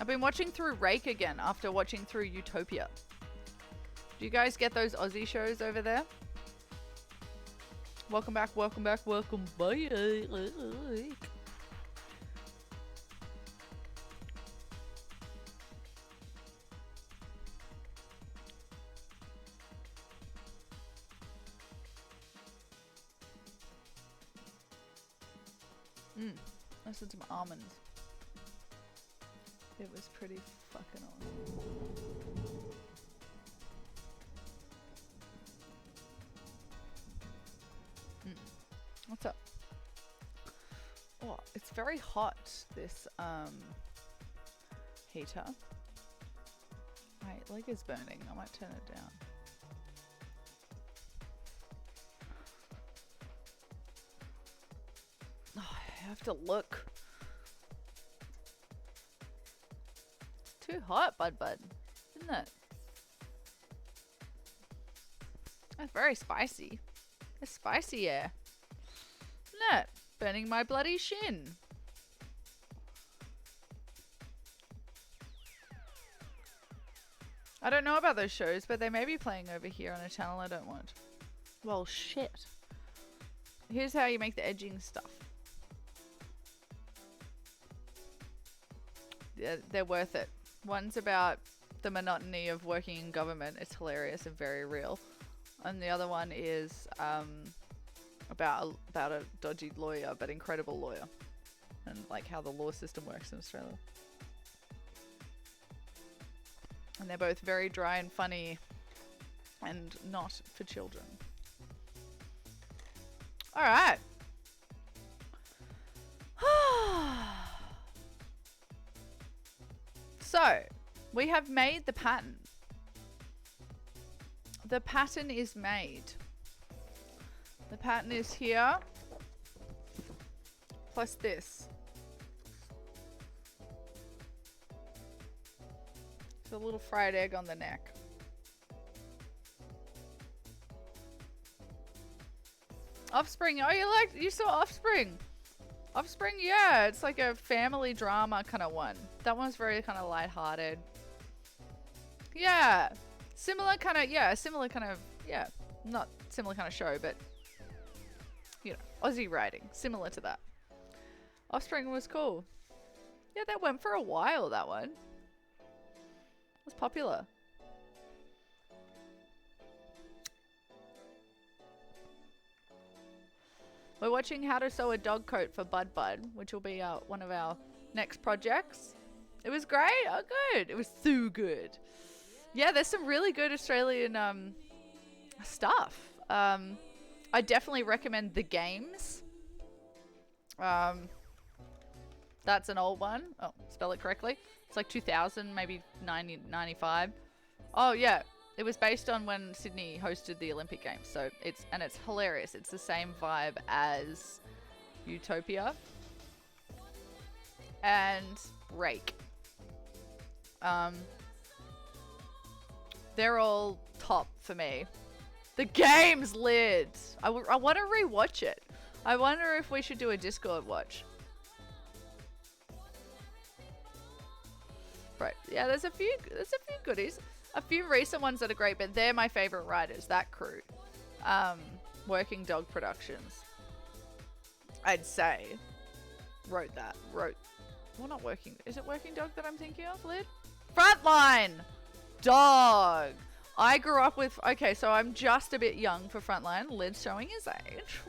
I've been watching through Rake again after watching through Utopia. Do you guys get those Aussie shows over there? Welcome back, welcome back, welcome back. Listen to my almonds. It was pretty fucking awesome. What's up? Oh, it's very hot, this heater. My leg is burning. I might turn it down. Oh, I have to look. It's too hot, bud, isn't it? That's very spicy. It's spicy, yeah. Isn't it? Burning my bloody shin. I don't know about those shows, but they may be playing over here on a channel I don't want. Well, shit. Here's how you make the edging stuff. Yeah, they're worth it. One's about the monotony of working in government. It's hilarious and very real. And the other one is about a dodgy lawyer, but incredible lawyer. And like how the law system works in Australia. And they're both very dry and funny and not for children. Alright. So, we have made the pattern. The pattern is made. The pattern is here. Plus this. It's a little fried egg on the neck. Offspring. Oh, you saw Offspring. Offspring, yeah. It's like a family drama kind of one. That one's very kind of lighthearted. Yeah. Similar kind of, yeah. Not similar kind of show, but, you know, Aussie writing. Similar to that. Offspring was cool. Yeah, that went for a while, that one. It was popular. We're watching How to Sew a Dog Coat for Bud, which will be one of our next projects. It was great. Oh, good. It was so good. Yeah, there's some really good Australian stuff. I definitely recommend The Games. That's an old one. Oh, spell it correctly. It's like 2000, maybe 95. Oh, yeah. It was based on when Sydney hosted the Olympic Games. So it's hilarious. It's the same vibe as Utopia and Rake. They're all top for me. The Game's lid. I want to rewatch it. I wonder if we should do a Discord watch. Right. Yeah, there's a few goodies. A few recent ones that are great, but they're my favorite writers, that crew. Working Dog Productions. I'd say. Well, not Working. Is it Working Dog that I'm thinking of, Lid? Frontline! Dog! I grew up with... Okay, so I'm just a bit young for Frontline. Lid's showing his age.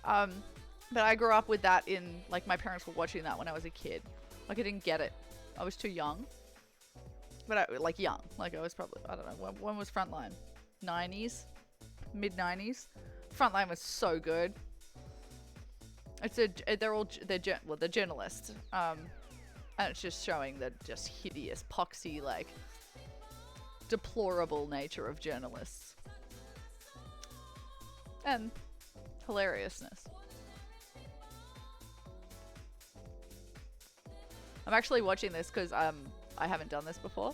But I grew up with that in... Like, my parents were watching that when I was a kid. Like, I didn't get it. I was too young. But young. Like, I was probably... I don't know. When was Frontline? 90s? Mid-90s? Frontline was so good. They're journalists. And it's just showing the just hideous, poxy, like... deplorable nature of journalists. And hilariousness. I'm actually watching this because I haven't done this before.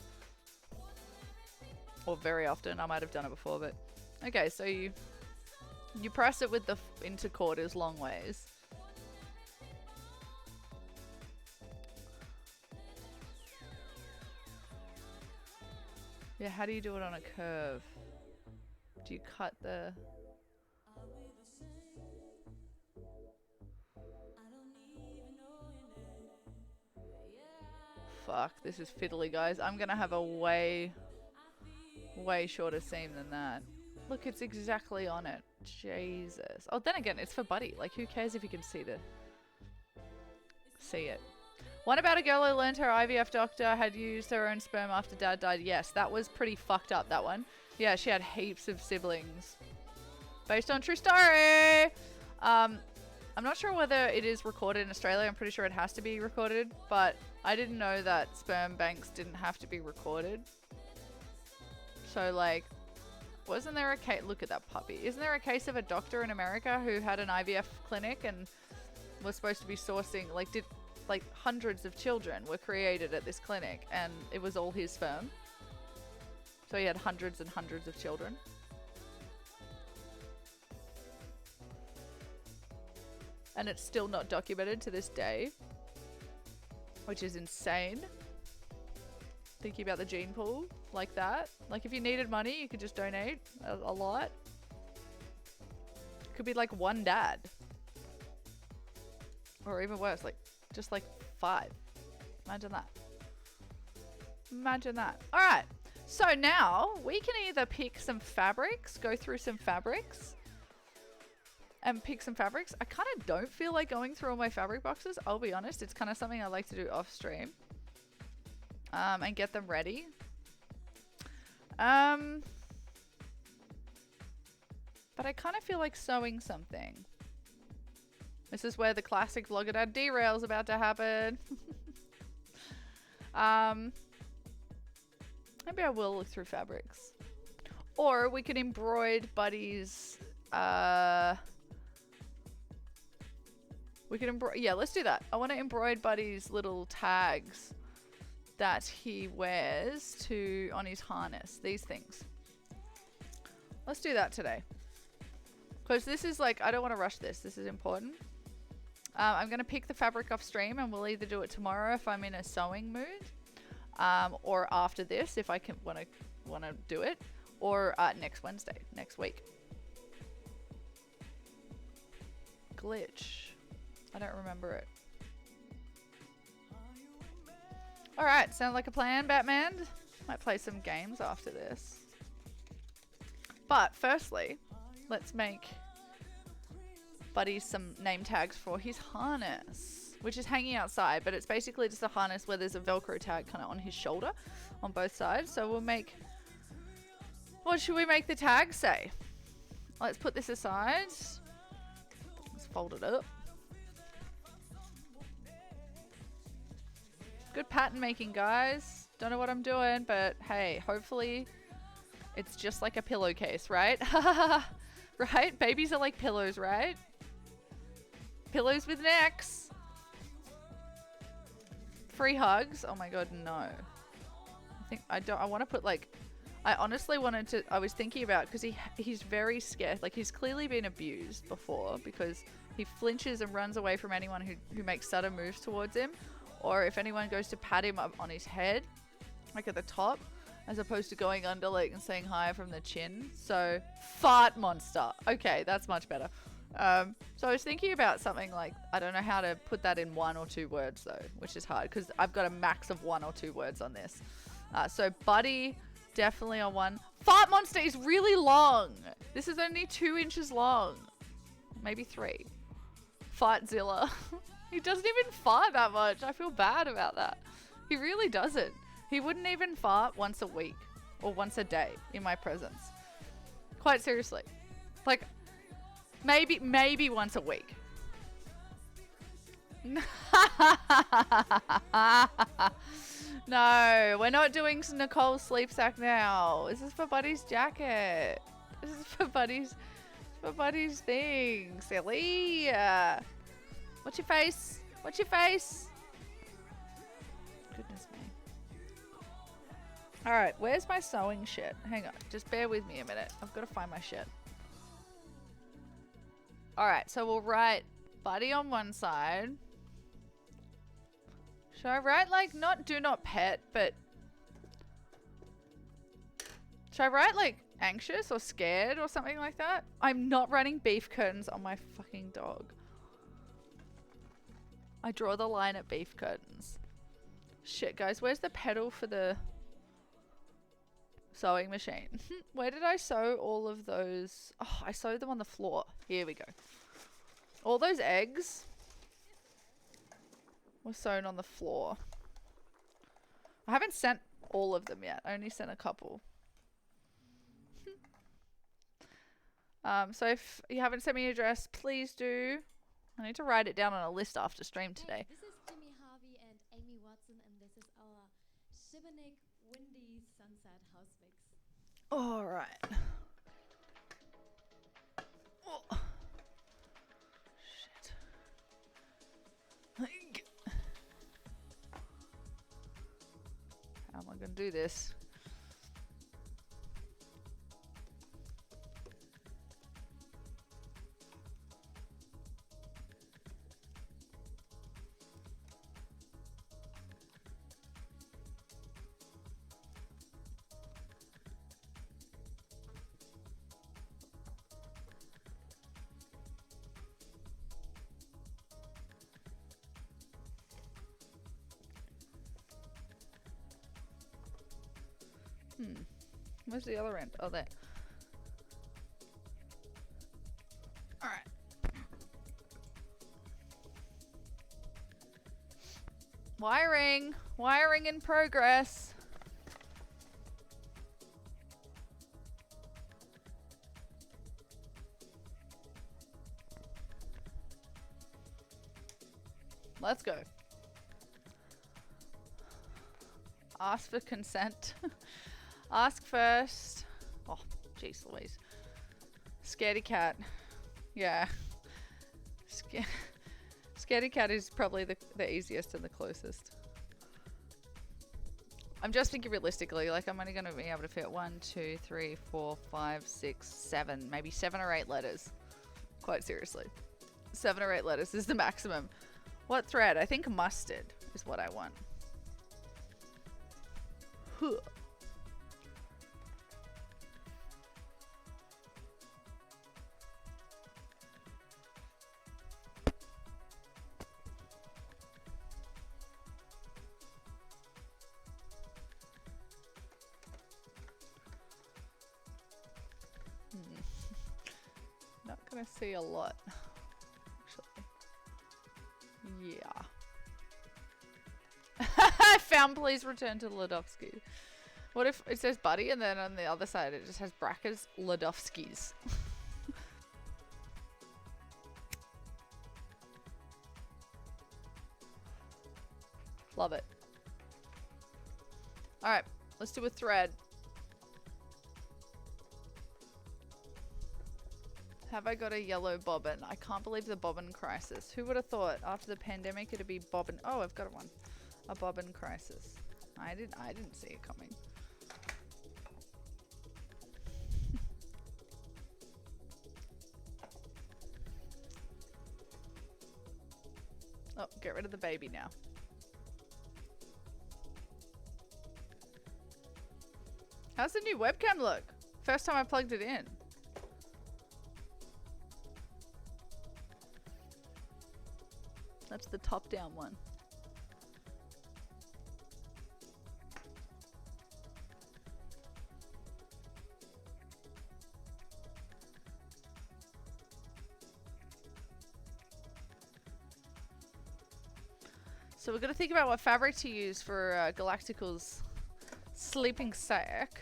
Or very often. I might have done it before, but... Okay, so you press it with the interquarters long ways. Yeah, how do you do it on a curve? Do you cut the... Fuck, this is fiddly, guys. I'm gonna have a way shorter seam than that. Look, it's exactly on it. Jesus. Oh, then again, it's for Buddy. Like, who cares if you can see it? One about a girl who learned her IVF doctor had used her own sperm after dad died. Yes, that was pretty fucked up, that one. Yeah, she had heaps of siblings. Based on true story! I'm not sure whether it is recorded in Australia. I'm pretty sure it has to be recorded, but I didn't know that sperm banks didn't have to be recorded. So, like, wasn't there a case... Look at that puppy. Isn't there a case of a doctor in America who had an IVF clinic and was supposed to be sourcing, like, like, hundreds of children were created at this clinic, and it was all his sperm. So he had hundreds and hundreds of children. And it's still not documented to this day, which is insane. Thinking about the gene pool like that. Like, if you needed money, you could just donate a lot. It could be like one dad. Or even worse, like, just like 5. Imagine that. Imagine that. All right. So now we can either pick some fabrics, go through some fabrics, and pick some fabrics. I kind of don't feel like going through all my fabric boxes. I'll be honest. It's kind of something I like to do off stream. And get them ready. But I kind of feel like sewing something. This is where the classic vlogger dad derail is about to happen. Maybe I will look through fabrics. Or we could embroider Buddy's... We could embroider... Yeah, let's do that. I want to embroider Buddy's little tags that he wears on his harness. These things. Let's do that today. Because this is like... I don't want to rush this. This is important. I'm going to pick the fabric off stream, and we'll either do it tomorrow if I'm in a sewing mood, or after this if I can want to do it, or next Wednesday, next week. Glitch. I don't remember it. All right, sounds like a plan, Batman. Might play some games after this. But firstly, let's make Buddy some name tags for his harness, which is hanging outside, but it's basically just a harness where there's a Velcro tag kind of on his shoulder on both sides. So we'll make... What should we make the tag say? Let's put this aside. Let's fold it up. Good pattern making, guys. Don't know what I'm doing, but hey, hopefully it's just like a pillowcase, right? Right? Babies are like pillows, right? Pillows with necks. Free hugs. Oh my god, no. I want to put like... I honestly wanted to... I was thinking about... Because he's very scared. Like, he's clearly been abused before because he flinches and runs away from anyone who makes sudden moves towards him. Or if anyone goes to pat him up on his head, like at the top, as opposed to going under like and saying hi from the chin. So, fart monster. Okay, that's much better. So I was thinking about something like, I don't know how to put that in 1 or 2 words though, which is hard because I've got a max of 1 or 2 words on this. So Buddy, definitely on 1. Fart monster is really long. This is only 2 inches long. Maybe 3. Fartzilla. He doesn't even fart that much. I feel bad about that. He really doesn't. He wouldn't even fart once a week or once a day in my presence. Quite seriously. Like, maybe once a week. No, we're not doing Nicole's sleep sack now. This is for Buddy's jacket. This is for Buddy's thing. Silly. What's your face? What's your face? Goodness me. Alright, where's my sewing shit? Hang on, just bear with me a minute. I've got to find my shit. Alright, so we'll write Buddy on one side. Should I write like do not pet, but Should I write like anxious or scared or something like that? I'm not running beef curtains on my fucking dog. I draw the line at beef curtains. Shit, guys, where's the pedal for the sewing machine? Where did I sew all of those? Oh, I sewed them on the floor. Here we go. All those eggs were sewn on the floor. I haven't sent all of them yet. I only sent a couple. So if you haven't sent me your address, please do. I need to write it down on a list after stream today. Hey, this is Jimmy Harvey and Amy Watson, and this is our Shibboleth Windy Sunset House Mix. All right. Oh. Shit. How am I gonna do this? Where's the other end? Oh, there. Alright. Wiring! Wiring in progress! Let's go. Ask for consent. Ask first. Oh, jeez Louise. Scaredy cat. Yeah. Scaredy cat is probably the easiest and the closest. I'm just thinking realistically, like I'm only going to be able to fit 1, 2, 3, 4, 5, 6, 7, maybe 7 or 8 letters. Quite seriously. 7 or 8 letters is the maximum. What thread? I think mustard is what I want. Huh. Not gonna see a lot, actually. Yeah. I found please return to Ladovsky. What if it says buddy and then on the other side it just has brackets Ladovskis? Love it. Alright, let's do a thread. Have I got a yellow bobbin? I can't believe the bobbin crisis. Who would have thought after the pandemic it'd be bobbin? Oh, I've got one. A bobbin crisis. I didn't see it coming. Oh, get rid of the baby now. How's the new webcam look? First time I plugged it in. That's the top down one. So we're going to think about what fabric to use for Galactical's sleeping sack.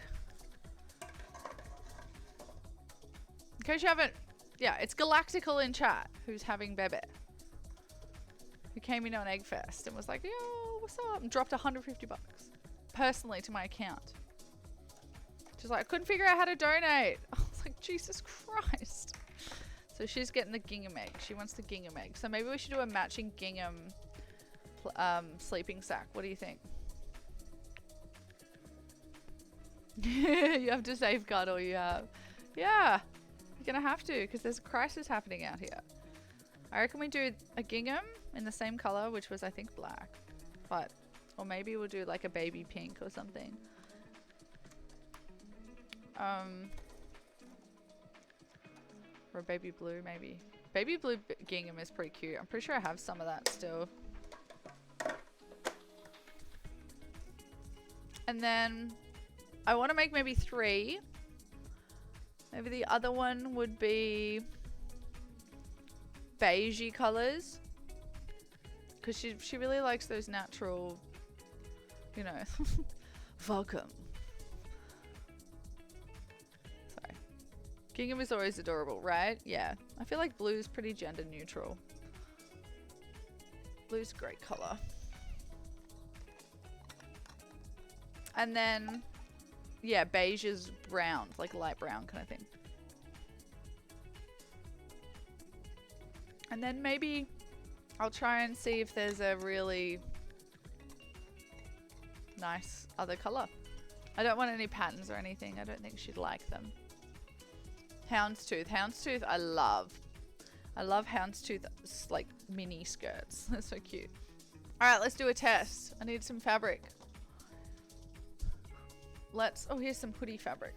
In case you haven't... Yeah, it's Galactical in chat who's having bebe. Who came in on Eggfest and was like, yo, what's up? And dropped 150 bucks personally to my account. She's like, I couldn't figure out how to donate. I was like, Jesus Christ. So she's getting the gingham egg. She wants the gingham egg. So maybe we should do a matching gingham sleeping sack. What do you think? You have to safeguard all you have. Yeah, you're gonna have to because there's a crisis happening out here. I reckon we do a gingham in the same color, which was I think black, but or maybe we'll do like a baby pink or something. Or baby blue, maybe. Baby blue gingham is pretty cute. I'm pretty sure I have some of that still. And then I want to make maybe 3. Maybe the other one would be beigey colors. Because she really likes those natural, you know, welcome. Sorry. Gingham is always adorable, right? Yeah. I feel like blue is pretty gender neutral. Blue's a great color. And then, yeah, beige is brown, like light brown kind of thing. And then maybe I'll try and see if there's a really nice other color. I don't want any patterns or anything. I don't think she'd like them. Houndstooth. Houndstooth I love. I love houndstooth like mini skirts. They're so cute. Alright, let's do a test. I need some fabric. Oh, here's some putty fabric.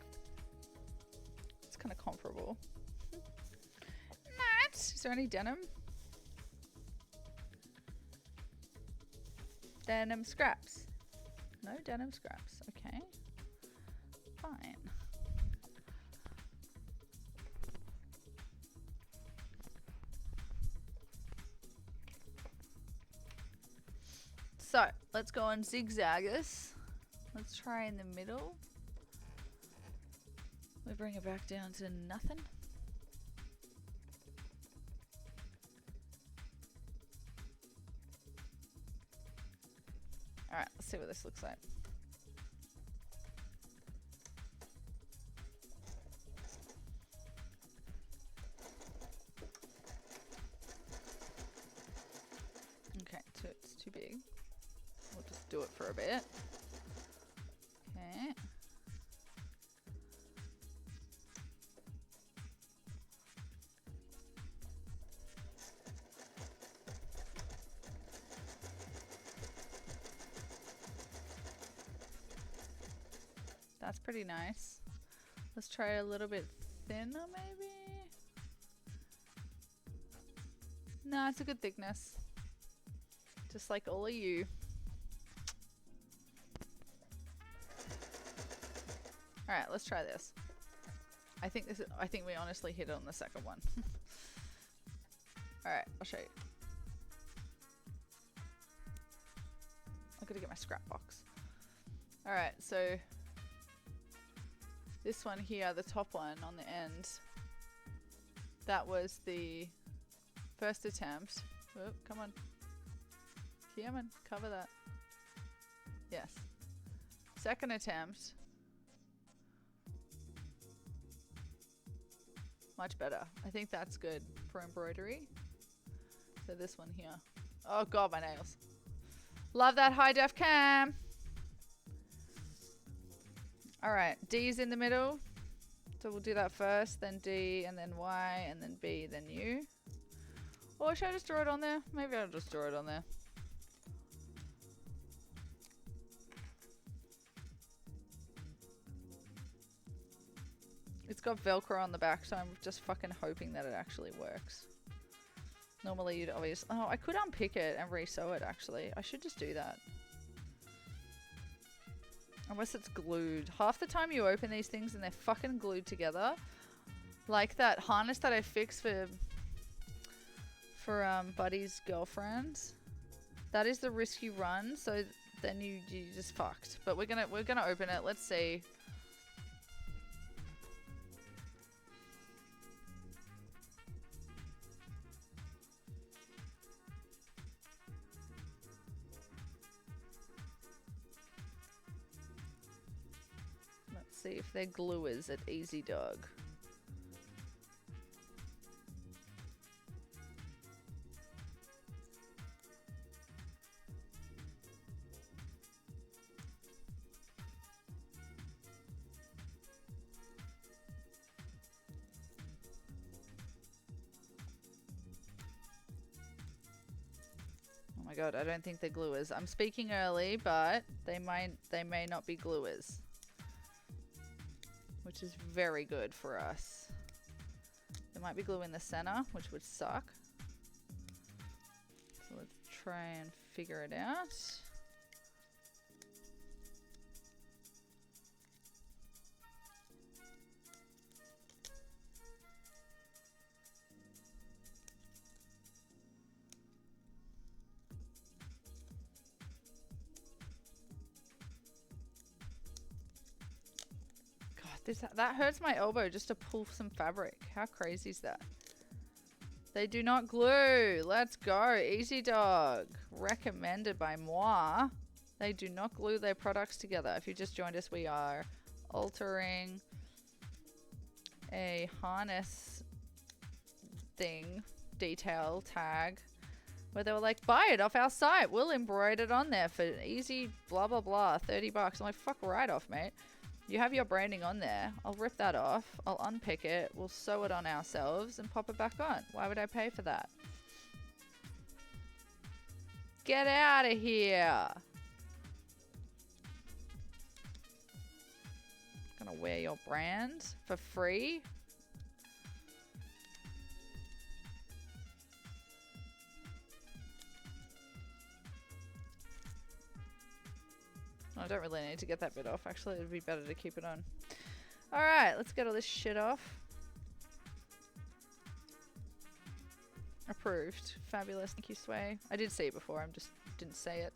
It's kind of comparable. Nice. Is there any denim? Denim scraps. No denim scraps. Okay. Fine. So, let's go on zigzaggers. Let's try in the middle. We bring it back down to nothing. Alright, let's see what this looks like. Okay, it's too big. We'll just do it for a bit. Okay. That's pretty nice. Let's try a little bit thinner, maybe? No, it's a good thickness. Just like all of you. Alright, let's try this. I think we honestly hit it on the second one. Alright, I'll show you. I've got to get my scrap box. Alright, so this one here, the top one on the end, that was the first attempt. Oh, come on. Come on, cover that. Yes. Second attempt. Much better. I think that's good for embroidery. So this one here. Oh god, my nails. Love that high def cam. Alright, D's in the middle. So we'll do that first, then D, and then Y, and then B, then U. Or should I just draw it on there? Maybe I'll just draw it on there. It's got Velcro on the back, so I'm just fucking hoping that it actually works. Normally you'd obviously... Oh, I could unpick it and re-sew it, actually. I should just do that. Unless it's glued. Half the time you open these things and they're fucking glued together. Like that harness that I fixed for Buddy's girlfriend. That is the risk you run, so then you just fucked. But we're gonna open it. Let's see. See if they're gluers at Easy Dog. Oh my god, I don't think they're gluers. I'm speaking early, but they may not be gluers. which is very good for us. There might be glue in the center, which would suck. So let's try and figure it out. That hurts my elbow just to pull some fabric. How crazy is that? They do not glue. Let's go. Easy Dog. Recommended by moi. They do not glue their products together. If you just joined us, we are altering a harness thing, detail tag, where they were like, buy it off our site. We'll embroider it on there for easy blah, blah, blah. 30 bucks. I'm like, fuck right off, mate. You have your branding on there. I'll rip that off. I'll unpick it. We'll sew it on ourselves and pop it back on. Why would I pay for that? Get out of here. Gonna wear your brand for free. I don't really need to get that bit off. Actually, it would be better to keep it on. Alright, let's get all this shit off. Approved. Fabulous. Thank you, Sway. I did see it before. I just didn't say it.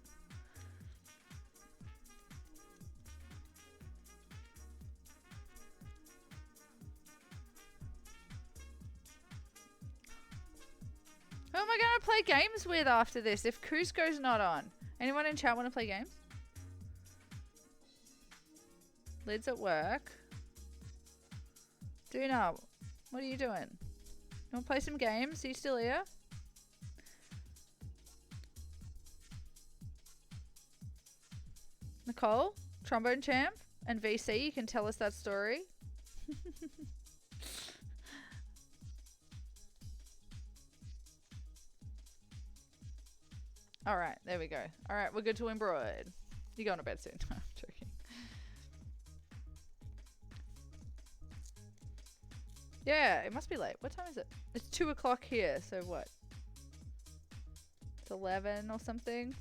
Who am I going to play games with after this if Cusco's not on? Anyone in chat want to play games? Lid's at work. Duna, what are you doing? You want to play some games? Are you still here? Nicole, trombone champ, and VC, you can tell us that story. Alright, there we go. Alright, we're good to embroider. You're going to bed soon. I'm joking. Yeah, it must be late. What time is it? It's 2 o'clock here, so what? It's 11 or something.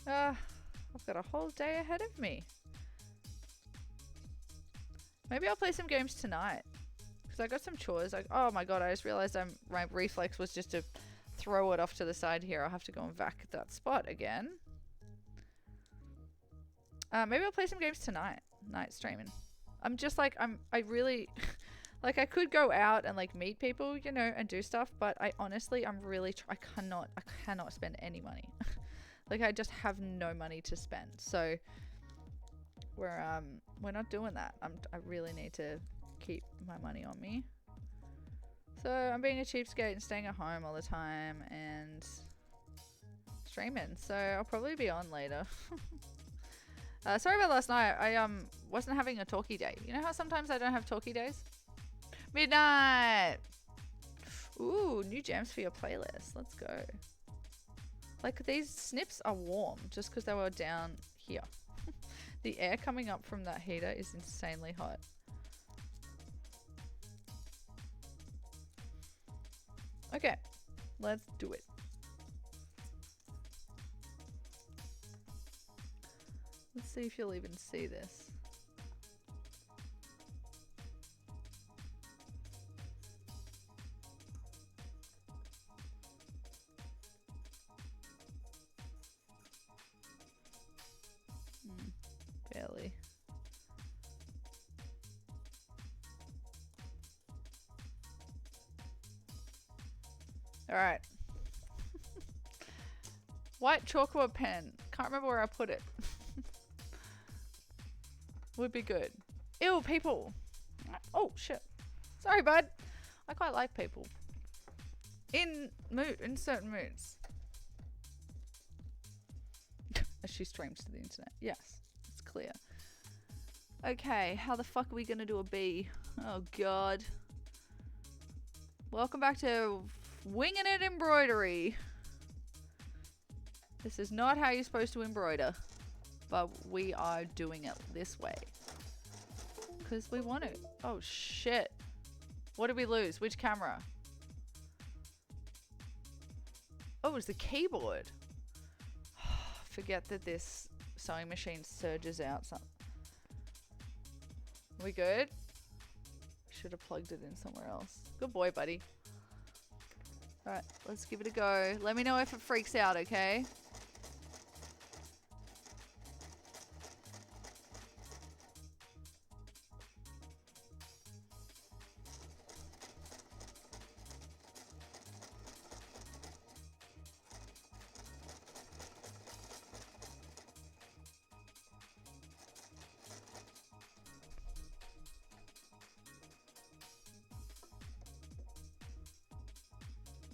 I've got a whole day ahead of me. Maybe I'll play some games tonight. Because I got some chores. Like, oh my god, I just realized my reflex was just to throw it off to the side here. I'll have to go and vac that spot again. Maybe I'll play some games tonight. Night streaming. I'm just like, I really, like I could go out and like meet people, you know, and do stuff. But I honestly, I cannot spend any money. Like I just have no money to spend. So we're not doing that. I really need to keep my money on me. So I'm being a cheapskate and staying at home all the time and streaming. So I'll probably be on later. Sorry about last night. I wasn't having a talkie day. You know how sometimes I don't have talkie days? Midnight! Ooh, new jams for your playlist. Let's go. Like these snips are warm just because they were down here. The air coming up from that heater is insanely hot. Okay, let's do it. Let's see if you'll even see this. Barely. All right. White chalkboard pen. Can't remember where I put it. Would be good. Ew, people. Oh, shit. Sorry, bud. I quite like people. In certain moods. As she streams to the internet. Yes, it's clear. Okay, how the fuck are we gonna do a B? Oh, God. Welcome back to Winging It Embroidery. This is not how you're supposed to embroider, but we are doing it this way because we want to. Oh shit. What did we lose? Which camera? Oh, it was the keyboard. Forget that this sewing machine surges out some. We good? Should have plugged it in somewhere else. Good boy, buddy. Alright, let's give it a go. Let me know if it freaks out, okay?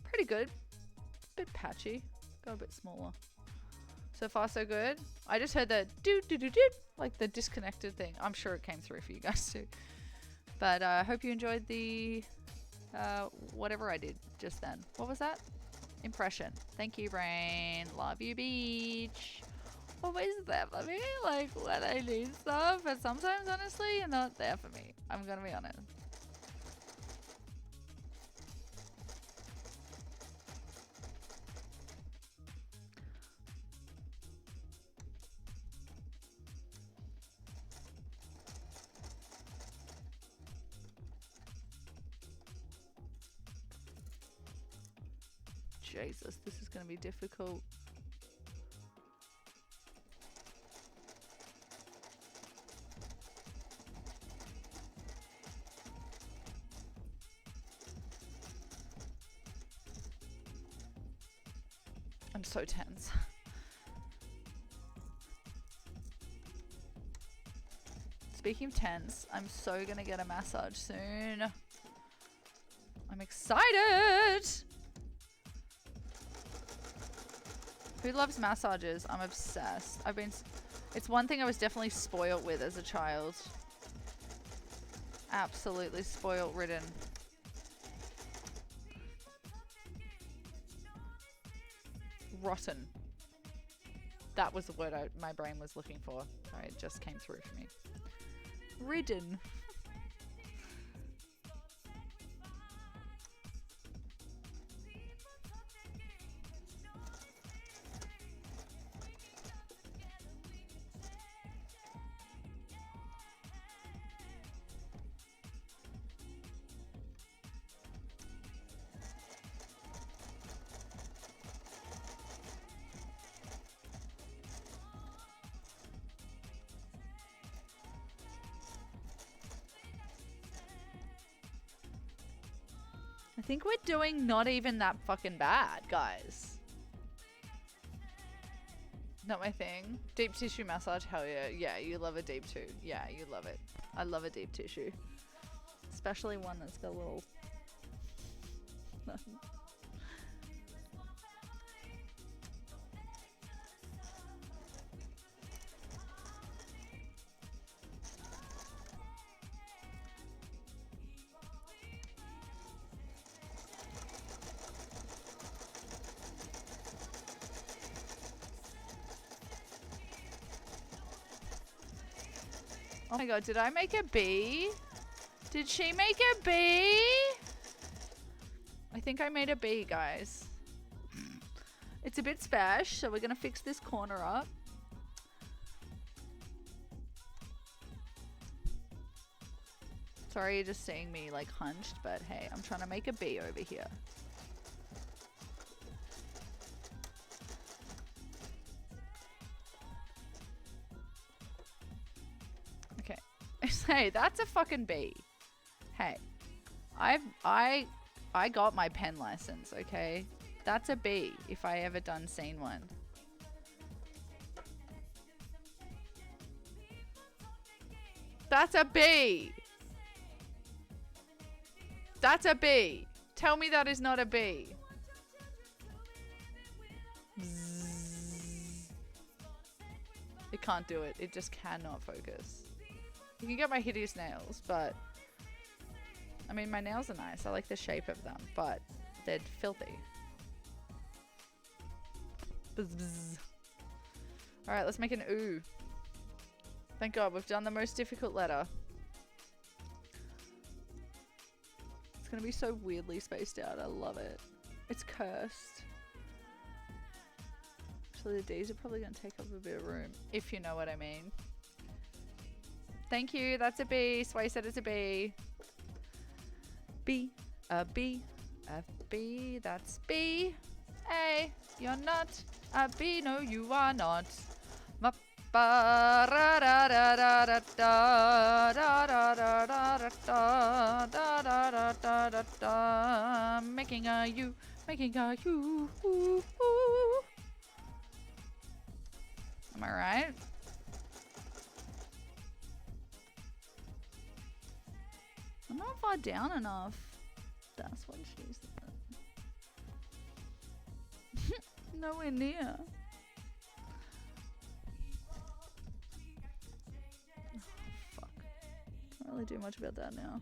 Pretty good. Bit patchy. Go a bit smaller. So far so good. I just heard the do do do do, like the disconnected thing. I'm sure it came through for you guys too. But I hope you enjoyed the whatever I did just then. What was that? Impression. Thank you, Brain. Love you, Beach. Always there for me, like when I need stuff. But sometimes, honestly, you're not there for me. I'm gonna be honest. Jesus, this is going to be difficult. I'm so tense. Speaking of tense, I'm so going to get a massage soon. I'm excited! Who loves massages? I'm obsessed. It's one thing I was definitely spoiled with as a child. Absolutely spoiled ridden. Rotten. That was the word my brain was looking for. Sorry, it just came through for me. Ridden. I think we're doing not even that fucking bad, guys. Not my thing. Deep tissue massage, hell yeah. Yeah, you love a deep too. Yeah, you love it. I love a deep tissue. Especially one that's got a little... Oh my god, did I make a bee? Did she make a bee? I think I made a bee, guys. It's a bit spash, so we're gonna fix this corner up. Sorry you're just seeing me like hunched, but hey, I'm trying to make a bee over here. Okay. Hey, that's a fucking bee. Hey. I got my pen license, okay? That's a bee if I ever done seen one. That's a bee. That's a bee. Tell me that is not a bee. It can't do it. It just cannot focus. You can get my hideous nails, but... I mean, my nails are nice. I like the shape of them, but they're filthy. Bzz, bzz. Alright, let's make an ooh. Thank God, we've done the most difficult letter. It's gonna be so weirdly spaced out. I love it. It's cursed. Actually, the D's are probably gonna take up a bit of room, if you know what I mean. Thank you. That's a B. Sway said it's a B. B. A B. A B. That's B. A. You're not a B. No, you are not. Ma ba ra da da da da da da da da da da da da da da da da. Making a U. Making a U. Am I right? I'm not far down enough. That's what she said. Nowhere near. Oh, fuck. Can't really do much about that now.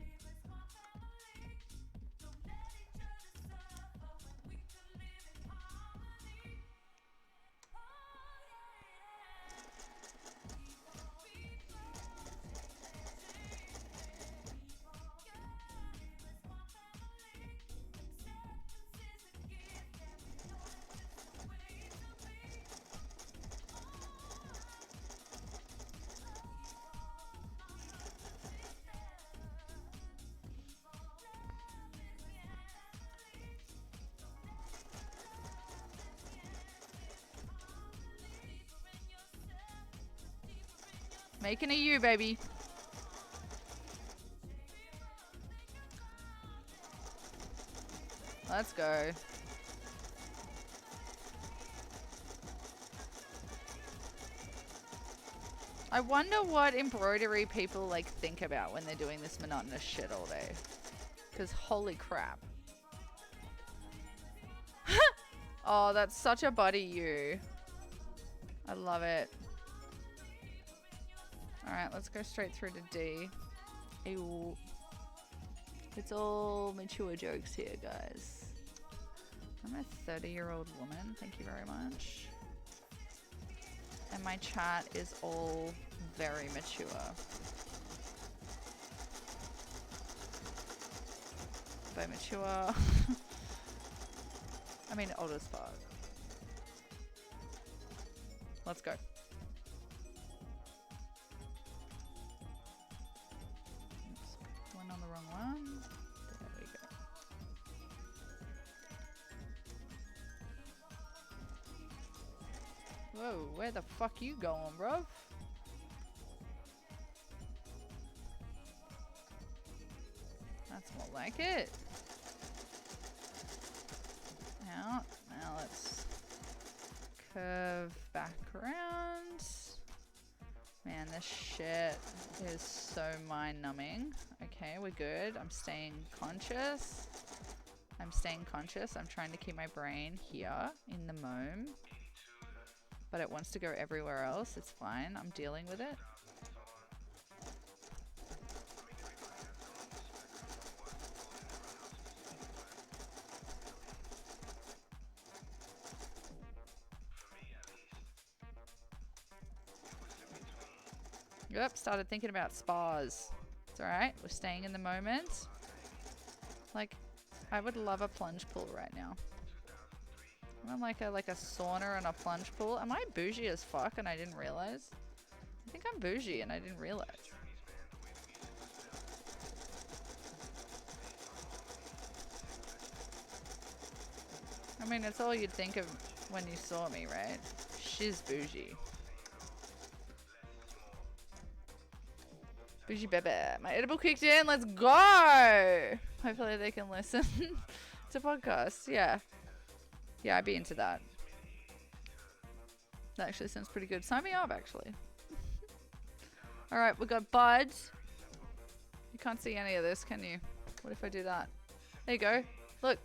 Making a U, baby. Let's go. I wonder what embroidery people like think about when they're doing this monotonous shit all day. Because holy crap. Oh, that's such a buddy U. I love it. Alright, let's go straight through to D. Ew. It's all mature jokes here, guys. I'm a 30-year-old woman, thank you very much. And my chat is all very mature. By mature, I mean old as fuck. Let's go. One on the wrong one. There we go. Whoa, where the fuck you going, bro? That's more like it. Now let's curve back around. Man, this shit is so mind-numbing. Okay, we're good. I'm staying conscious. I'm trying to keep my brain here in the moment. But it wants to go everywhere else. It's fine. I'm dealing with it. Yep, started thinking about spas. It's alright, we're staying in the moment. Like, I would love a plunge pool right now. I want like a sauna and a plunge pool. Am I bougie as fuck and I didn't realize? I think I'm bougie and I didn't realize. I mean, it's all you'd think of when you saw me, right? She's bougie. Bougie baby. My edible kicked in. Let's go. Hopefully they can listen to podcasts. Yeah. Yeah, I'd be into that. That actually sounds pretty good. Sign me up, actually. Alright, we got Bud. You can't see any of this, can you? What if I do that? There you go. Look.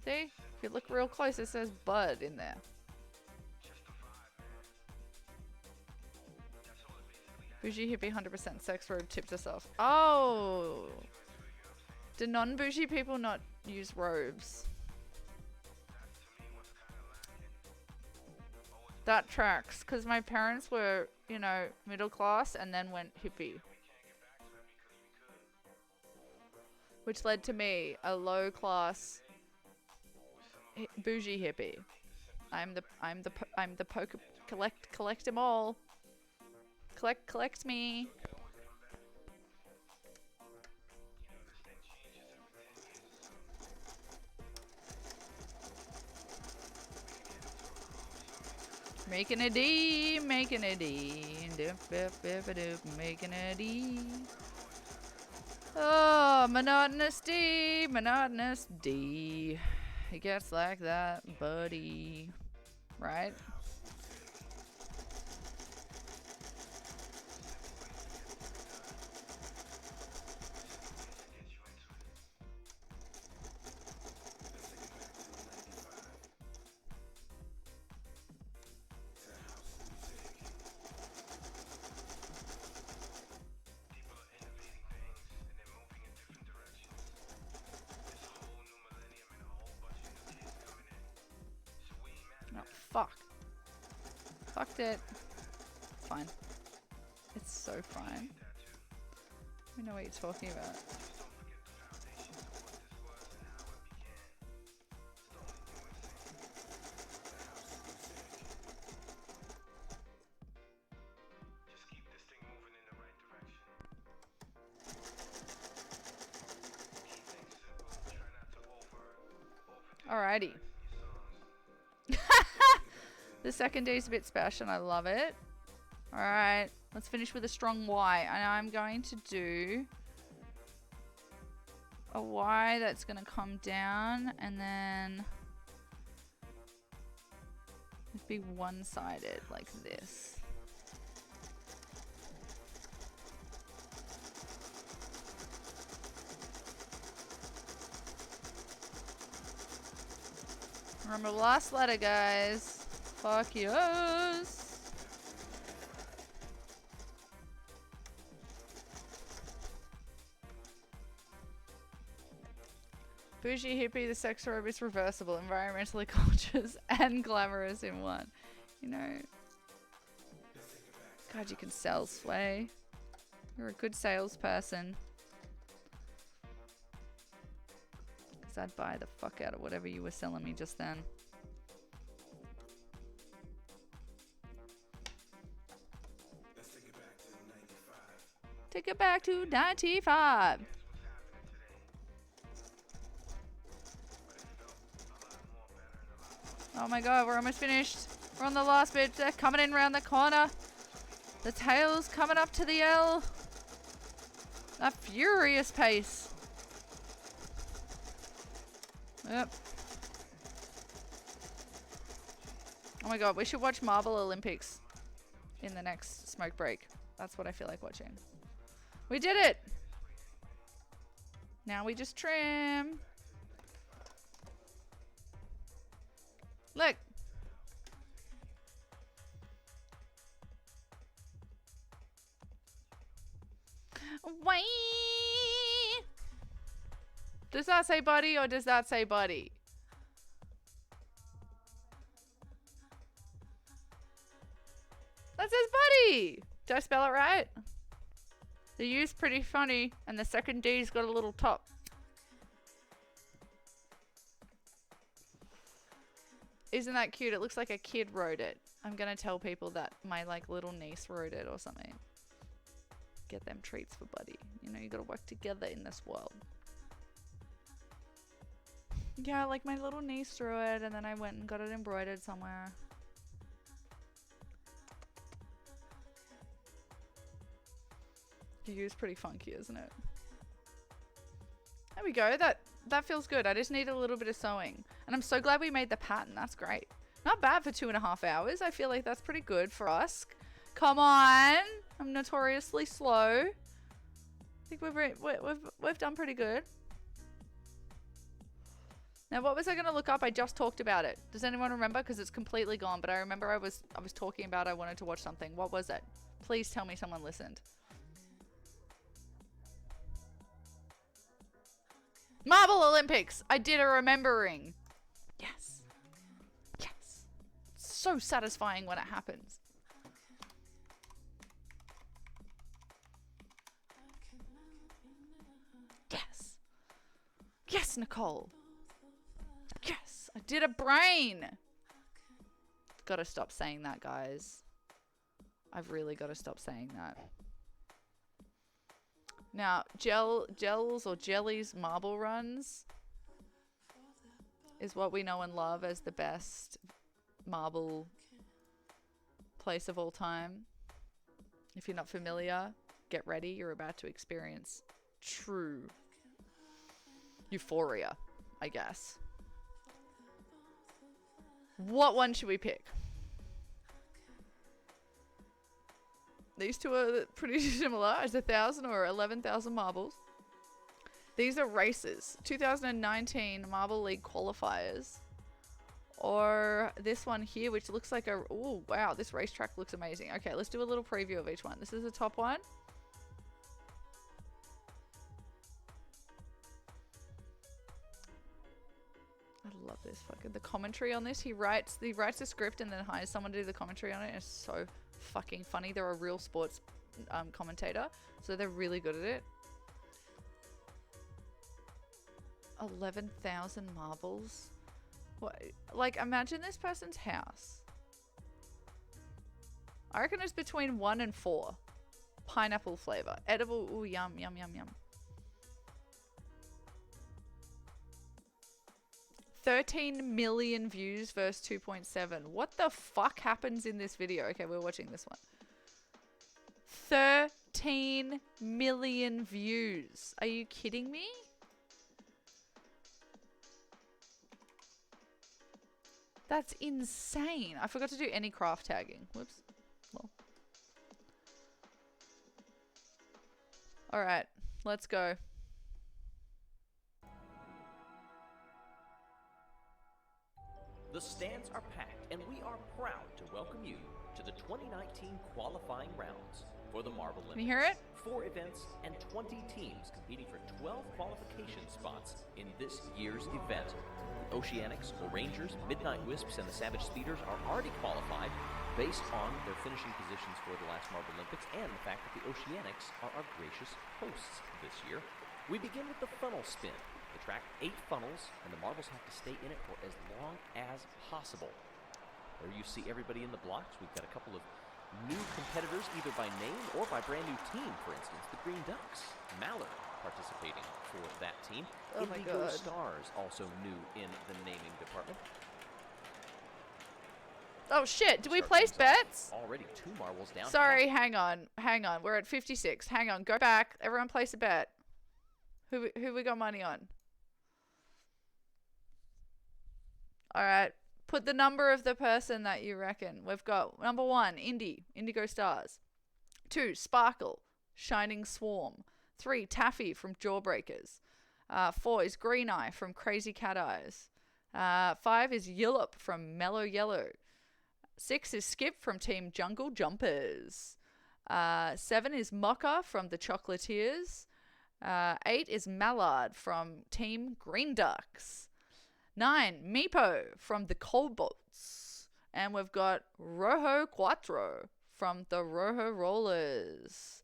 See? If you look real close, it says Bud in there. Bougie hippie 100% sex robe tipped us off. Oh! Do non-bougie people not use robes? That tracks, because my parents were, you know, middle class and then went hippie. Which led to me, a low class bougie hippie. I'm the poker collect them all. Collect me. Making a D, making a D, making a D. Oh, monotonous D, monotonous D. It gets like that, buddy. Right? Oh, fuck. Fucked it. It's fine. It's so fine. I know what you're talking about. Alrighty. The second day is a bit special and I love it. Alright, let's finish with a strong Y. And I'm going to do a Y that's going to come down and then it'd be one-sided like this. Remember the last letter, guys. Fuck yes. Bougie hippie, the sex robe is reversible, environmentally conscious and glamorous in one. You know. God, you can sell sway. You're a good salesperson. Because I'd buy the fuck out of whatever you were selling me just then. Take it back to 95. Oh my god, we're almost finished. We're on the last bit. They're coming in around the corner. The tail's coming up to the L. A furious pace. Yep. Oh my god, we should watch Marble Olympics in the next smoke break. That's what I feel like watching. We did it! Now we just trim. Look. Wait. Does that say buddy or does that say buddy? That says buddy. Did I spell it right? The U's pretty funny and the second D's got a little top. Isn't that cute? It looks like a kid wrote it. I'm gonna tell people that my like little niece wrote it or something. Get them treats for buddy. You know, you gotta work together in this world. Yeah, like my little niece drew it and then I went and got it embroidered somewhere. The U's pretty funky, isn't it? There we go. That feels good. I just need a little bit of sewing. And I'm so glad we made the pattern. That's great. Not bad for 2.5 hours. I feel like that's pretty good for us. Come on. I'm notoriously slow. I think we've done pretty good. Now, what was I going to look up? I just talked about it. Does anyone remember? Because it's completely gone. But I remember I was talking about I wanted to watch something. What was it? Please tell me someone listened. Marble Olympics. I did a remembering. Yes. Yes. so satisfying when it happens. Yes. Yes, Nicole. Yes, I did a brain. Gotta stop saying that, guys. I've really got to stop saying that. Now, gels or jellies marble runs is what we know and love as the best marble place of all time. If you're not familiar, get ready. You're about to experience true euphoria, I guess. What one should we pick? These two are pretty similar. It's 1,000 or 11,000 marbles. These are races. 2019 Marble League qualifiers. Or this one here, which looks like a... Oh, wow. This racetrack looks amazing. Okay, let's do a little preview of each one. This is the top one. I love this fucking... The commentary on this. He writes the script and then hires someone to do the commentary on it. It's so fucking funny. They're a real sports commentator, so they're really good at it. 11,000 marbles. What? Like, imagine this person's house. I reckon it's between 1 and 4. Pineapple flavor. Edible. Ooh, yum, yum, yum, yum. 13 million views versus 2.7. What the fuck happens in this video? Okay, we're watching this one. 13 million views. Are you kidding me? That's insane. I forgot to do any craft tagging. Whoops. Well. Alright, let's go. The stands are packed, and we are proud to welcome you to the 2019 qualifying rounds for the Marble Olympics. Can you hear it? 4 events and 20 teams competing for 12 qualification spots in this year's event. The Oceanics, Rangers, Midnight Wisps, and the Savage Speeders are already qualified based on their finishing positions for the last Marble Olympics and the fact that the Oceanics are our gracious hosts this year. We begin with the funnel spin. The track 8 funnels, and the marbles have to stay in it for as long as possible. There you see everybody in the blocks. We've got a couple of new competitors, either by name or by brand new team. For instance, the Green Ducks, Mallard, participating for that team. Oh my Indigo God. Stars, also new in the naming department. Oh shit, do we place bets? Already 2 marbles down. Sorry, hang on. We're at 56. Hang on, go back. Everyone place a bet. Who we got money on? Alright, put the number of the person that you reckon. We've got number 1, Indigo Stars. 2, Sparkle, Shining Swarm. 3, Taffy from Jawbreakers. 4 is Green Eye from Crazy Cat Eyes. 5 is Yillop from Mellow Yellow. 6 is Skip from Team Jungle Jumpers. 7 is Mocha from the Chocolatiers. 8 is Mallard from Team Green Ducks. 9, Meepo from the Cobalts. And we've got Rojo Cuatro from the Rojo Rollers.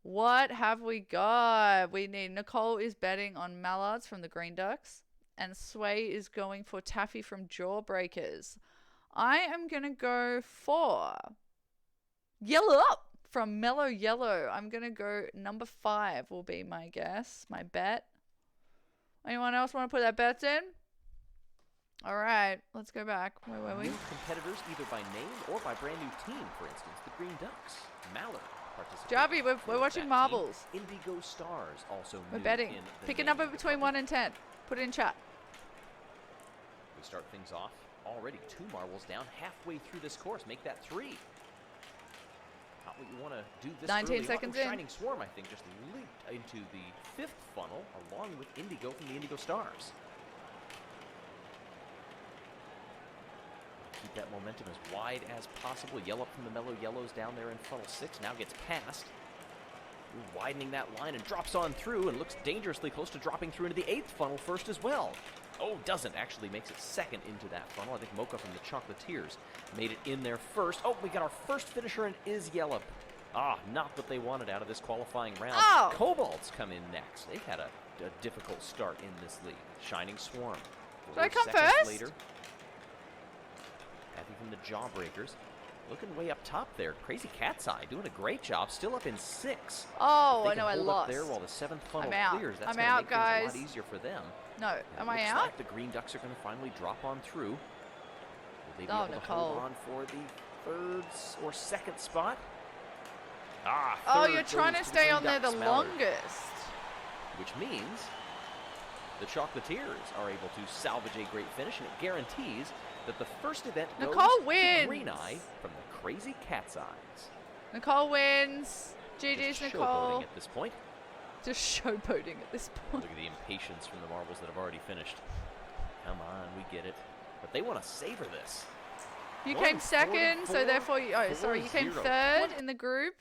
What have we got? We need Nicole is betting on Mallards from the Green Ducks. And Sway is going for Taffy from Jawbreakers. I am going to go for Yellow Up from Mellow Yellow. I'm going to go number 5 will be my guess, my bet. Anyone else want to put their bets in? All right, let's go back. Where were we? New competitors, either by name or by brand new team. For instance, the Green Ducks, Mallard, participating. Jarby, we're watching marbles. Team. Indigo Stars, also We're new betting. in the Pick a number naming between 1 and 10. Put it in chat. We start things off already 2 marbles down halfway through this course. Make that 3. Not what you want to do this 19 early. seconds in. Shining Swarm, I think, just leaped into the 5th funnel along with Indigo from the Indigo Stars. Keep that momentum as wide as possible. Yellow from the Mellow Yellows down there in funnel 6 now gets past. widening that line and drops on through and looks dangerously close to dropping through into the 8th funnel first as well. Oh, doesn't. Actually makes it second into that funnel. I think Mocha from the Chocolatiers made it in there first. Oh, we got our first finisher and is Yellow. Ah, not what they wanted out of this qualifying round. Oh. Cobalts come in next. They've had a difficult start in this league. Shining Swarm. Did I come 4 seconds first? later. Happy from the Jawbreakers. Looking way up top there. Crazy Cat's Eye doing a great job. Still up in 6. Oh, They I can know I hold up lost. there while the 7th funnel I'm out. clears. That's I'm gonna out, make things guys. a lot easier for them. No, am I Looks out? like the Green Ducks are going to finally drop on through. Will they be Oh, able to Nicole. hold on for the 3rd or 2nd spot? Ah, Oh, 3rd you're trying goes to the stay Green on there the Ducks. Mallard. longest. Which means the Chocolatiers are able to salvage a great finish, and it guarantees that the first event Nicole goes wins. to Green Eye from the Crazy Cat's Eyes. Nicole wins. GG's, Just Nicole. showboating at this point. Just showboating at this point. Look at the impatience from the marbles that have already finished. Come on, we get it. But they want to savor this. You came second, so 144, therefore you... Oh, sorry, you came 40. third in the group.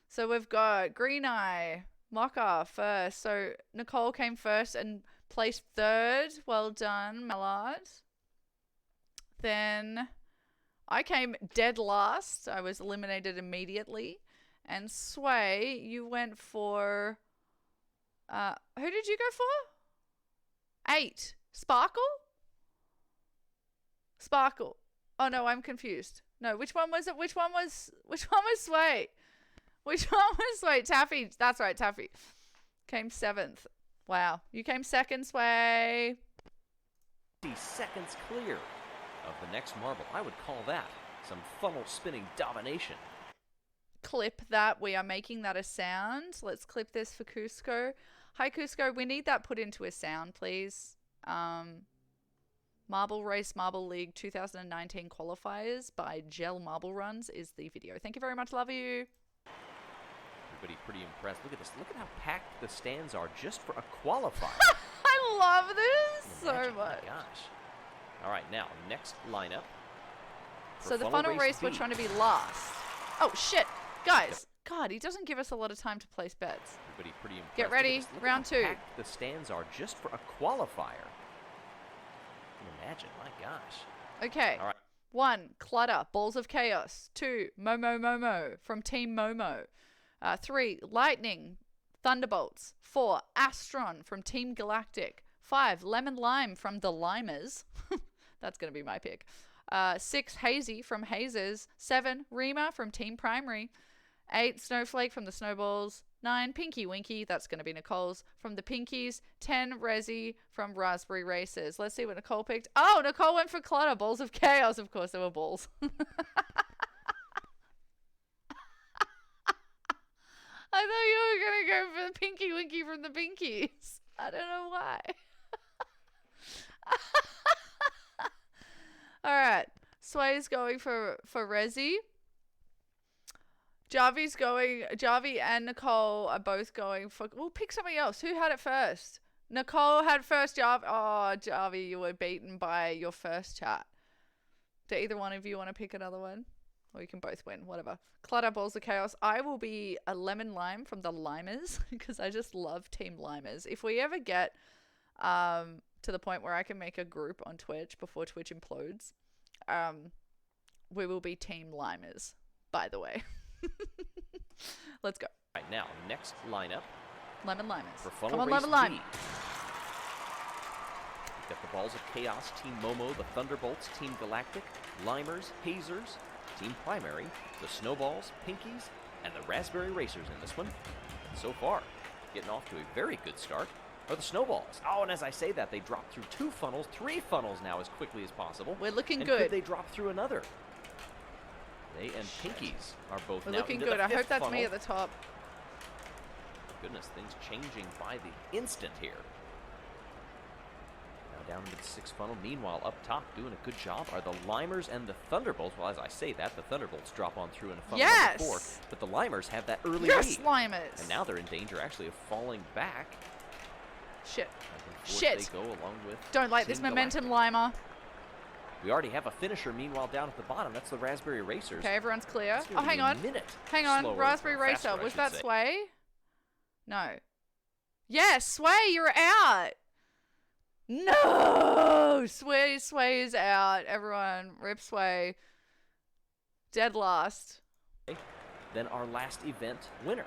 So we've got Green Eye, Mocha first. So Nicole came first and placed 3rd. Well done, Mallard. Then I came dead last. I was eliminated immediately. And Sway, you went for... who did you go for? 8. Sparkle? Sparkle. Oh no, I'm confused. No, which one was it? Which one was Sway? Which one was Sway? Taffy. That's right, Taffy. Came 7th. Wow. You came 2nd, Sway. 50 seconds clear of the next marble. I would call that some funnel spinning domination. Clip that. We are making that a sound. Let's clip this for Cusco. Hi, Cusco. We need that put into a sound, please. Marble Race Marble League 2019 qualifiers by Gel Marble Runs is the video. Thank you very much. Love you. Everybody pretty impressed. Look at this. Look at how packed the stands are just for a qualifier. I love this Imagine, so much. My gosh. All right, now, next lineup. So the funnel race, we're trying to be last. Oh, shit. Guys. God, he doesn't give us a lot of time to place bets. Everybody pretty impressed. Get ready. Look at Round how 2. packed the stands are just for a qualifier. Imagine, my gosh. Okay. All right. 1, Clutter, Balls of Chaos. 2, Momo from Team Momo. 3, Lightning, Thunderbolts. 4, Astron from Team Galactic. 5, Lemon Lime from the Limers. That's going to be my pick. 6, Hazy from Hazers. 7, Rima from Team Primary. 8, Snowflake from the Snowballs. 9, Pinky Winky, that's going to be Nicole's, from the Pinkies. 10, Resi from Raspberry Racers. Let's see what Nicole picked. Oh, Nicole went for Clutter, Balls of Chaos. Of course, there were balls. I thought you were going to go for the Pinky Winky from the Pinkies. I don't know why. All right. Sway's going for Resi. Javi and Nicole are both going for... We'll pick somebody else. Who had it first? Nicole had first. Javi, you were beaten by your first chat. Do either one of you want to pick another one? Or you can both win, whatever. Clutter, Balls of Chaos. I will be a Lemon Lime from the Limers because I just love Team Limers. If we ever get to the point where I can make a group on Twitch before Twitch implodes, we will be Team Limers, by the way. Let's go. Right now, next lineup. Lemon Limers. For Funnel Come on, Race Lemon Lime. B. We've got the Balls of Chaos, Team Momo, the Thunderbolts, Team Galactic, Limers, Hazers, Team Primary, the Snowballs, Pinkies, and the Raspberry Racers in this one. And so far, getting off to a very good start are the Snowballs. Oh, and as I say that, they drop through 2 funnels, 3 funnels now as quickly as possible. We're looking and good. Could they drop through another? They and Pinkies are both We're now looking into good. the I hope 5th that's funnel. me at the top. Goodness, things changing by the instant here. Now down into the 6th funnel. Meanwhile, up top, doing a good job are the Limers and the Thunderbolts. Well, as I say that, the Thunderbolts drop on through in a funnel Yes! number 4. But the Limers have that early Yes, lead. Limers! And now they're in danger, actually, of falling back. Shit. Shit! They go along with Don't like Team this momentum, Galactic. Limer. We already have a finisher, meanwhile, down at the bottom. That's the Raspberry Racers. Okay, everyone's clear. It's gonna Oh, be hang a on. minute Hang on. slower, Raspberry or faster, Racer. I Was should that say. Sway? No. Yes, Sway, you're out. No! Sway is out. Everyone, rip Sway. Dead last. Then our last event winner.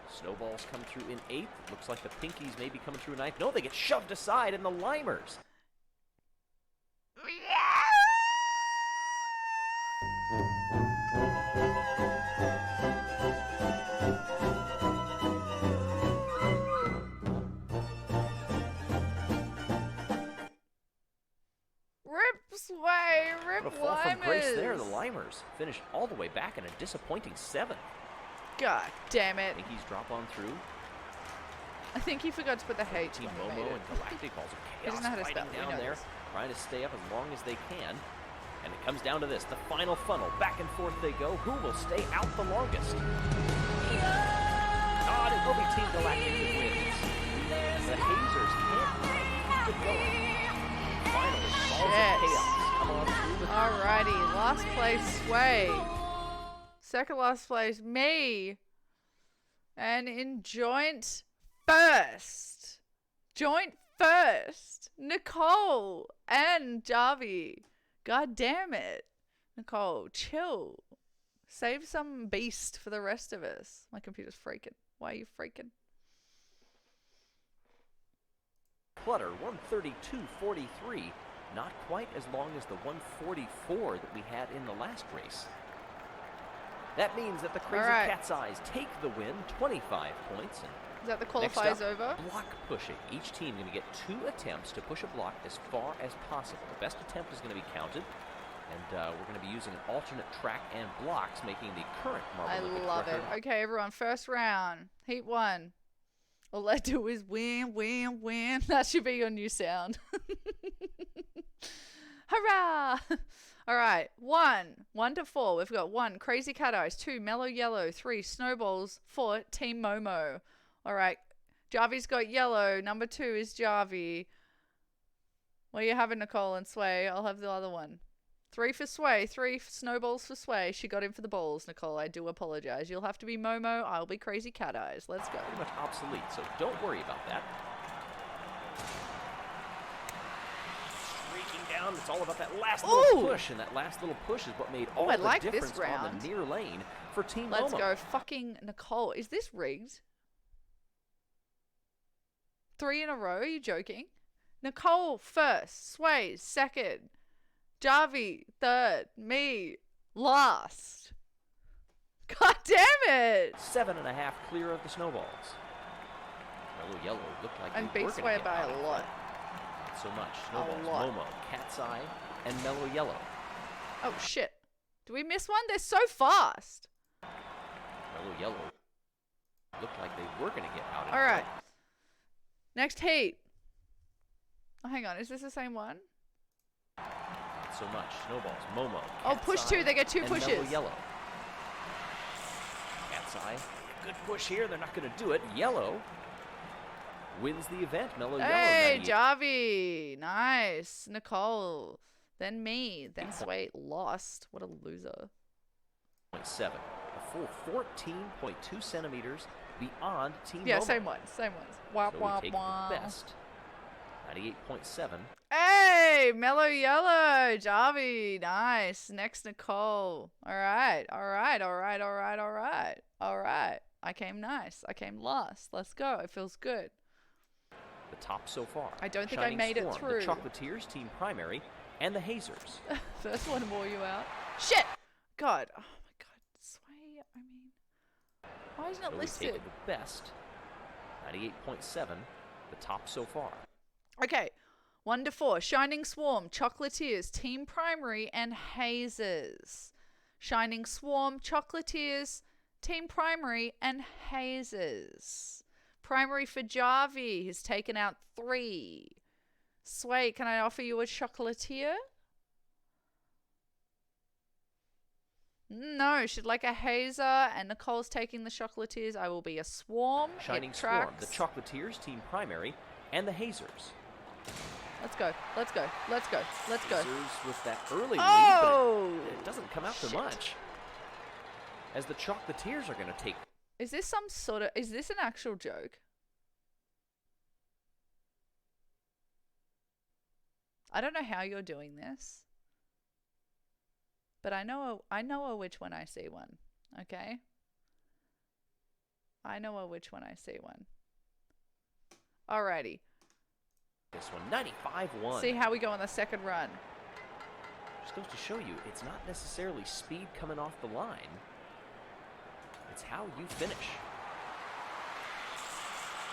Snowballs come through in 8th. Looks like the Pinkies may be coming through in 9th. No, they get shoved aside in the Limers. Sway, rip What a fall from grace there. The Limers. Limers finished all the way back in a disappointing 7th. God damn it. Pinkies drop on through. I think he forgot to put the H Team when he Momo made and it. Galactic also He doesn't chaos know how to fighting spell. We down know there, this. trying to stay up as long as they can. And it comes down to this, the final funnel. Back and forth they go. Who will stay out the longest? God, it will be Team Galactic that wins. The Hazers can't keep it going. Finally, balls of chaos come on through. Alrighty, last place Sway. Second last place me. And in joint first, Nicole and Jarvie. God damn it. Nicole, chill. Save some beast for the rest of us. My computer's freaking. Why are you freaking? Clutter, 132.43. Not quite as long as the 144 that we had in the last race. That means that the Crazy Cat's Eyes take the win, 25 points. And is that the next qualifiers up, over? Block pushing. Each team going to get 2 attempts to push a block as far as possible. The best attempt is going to be counted. And we're going to be using an alternate track and blocks, making the current Marble I Olympic love record. it. Okay, everyone, first round. Heat 1. All I do is win, win, win. That should be your new sound. Hurrah! All right, 1 to 4. We've got 1, Crazy Cat Eyes. 2, Mellow Yellow. 3, Snowballs. 4, Team Momo. All right, Jarvie's got yellow. Number 2 is Jarvie. What are you having, Nicole and Sway? I'll have the other one. 3 for Sway. 3 Snowballs for Sway. She got him for the balls, Nicole. I do apologize. You'll have to be Momo. I'll be Crazy Cat Eyes. Let's go. Pretty much obsolete, so don't worry about that. Down. It's all about that last little push, and that last little push is what made all the difference on the near lane for Team Let's Momo. go. Fucking Nicole. Is this rigged? 3 in a row? Are you joking? Nicole first. Sway second. Jarvie third. Me last. God damn it. 7.5 clear of the Snowballs. Mellow Yellow looked like And they were beat gonna Sway get by out a of lot. front. So much. Snowballs, lot. Momo, Cat's Eye, and Mellow Yellow. Oh shit. Do we miss one? They're so fast. Mellow Yellow looked like they were going to get out. All right. Next heat. Oh, hang on. Is this the same one? Not so much. Snowballs, Momo. Oh, Cat's push 2. Eye, They get 2 and pushes. Mellow Yellow. Cat's Eye. Good push here. They're not going to do it. Yellow wins the event. Mellow Hey, Yellow. Jarvie. Nice. Nicole. Then me. Then Sway lost. What a loser. 7. A full 14.2 centimeters beyond Team Yeah, Momo. same ones. Same ones. Wah, So wah, we take wah. the best. 98.7. Hey, Mellow Yellow. Jarvie. Nice. Next, Nicole. All right. I came nice. I came last. Let's go. It feels good. The top so far. I don't think Shining I made it Swarm, through. The Chocolatiers, Team Primary, and the Hazers. First one wore you out. Shit. God. Oh, my God. Sway. I mean, why isn't it So listed? we take the best. 98.7. The top so far. Okay. 1 to 4. Shining Swarm, Chocolatiers, Team Primary, and Hazers. Shining Swarm, Chocolatiers, Team Primary, and Hazers. Primary for Jarvie. He's taken out 3. Sway, can I offer you a chocolatier? No, she'd like a hazer, and Nicole's taking the chocolatiers. I will be a swarm. Shining It Swarm, tracks. the Chocolatiers, Team Primary, and the Hazers. Let's go. Let's go. Let's go. Let's go. Hazers with that early Oh! lead, but it doesn't come out to Shit. much. As the Chocolatiers are going to take Is this some sort of... Is this an actual joke? I don't know how you're doing this. But I know a witch when I see one. Okay? I know a witch when I see one. Alrighty. This one, 95-1. See how we go on the second run. Just goes to show you, it's not necessarily speed coming off the line. It's how you finish.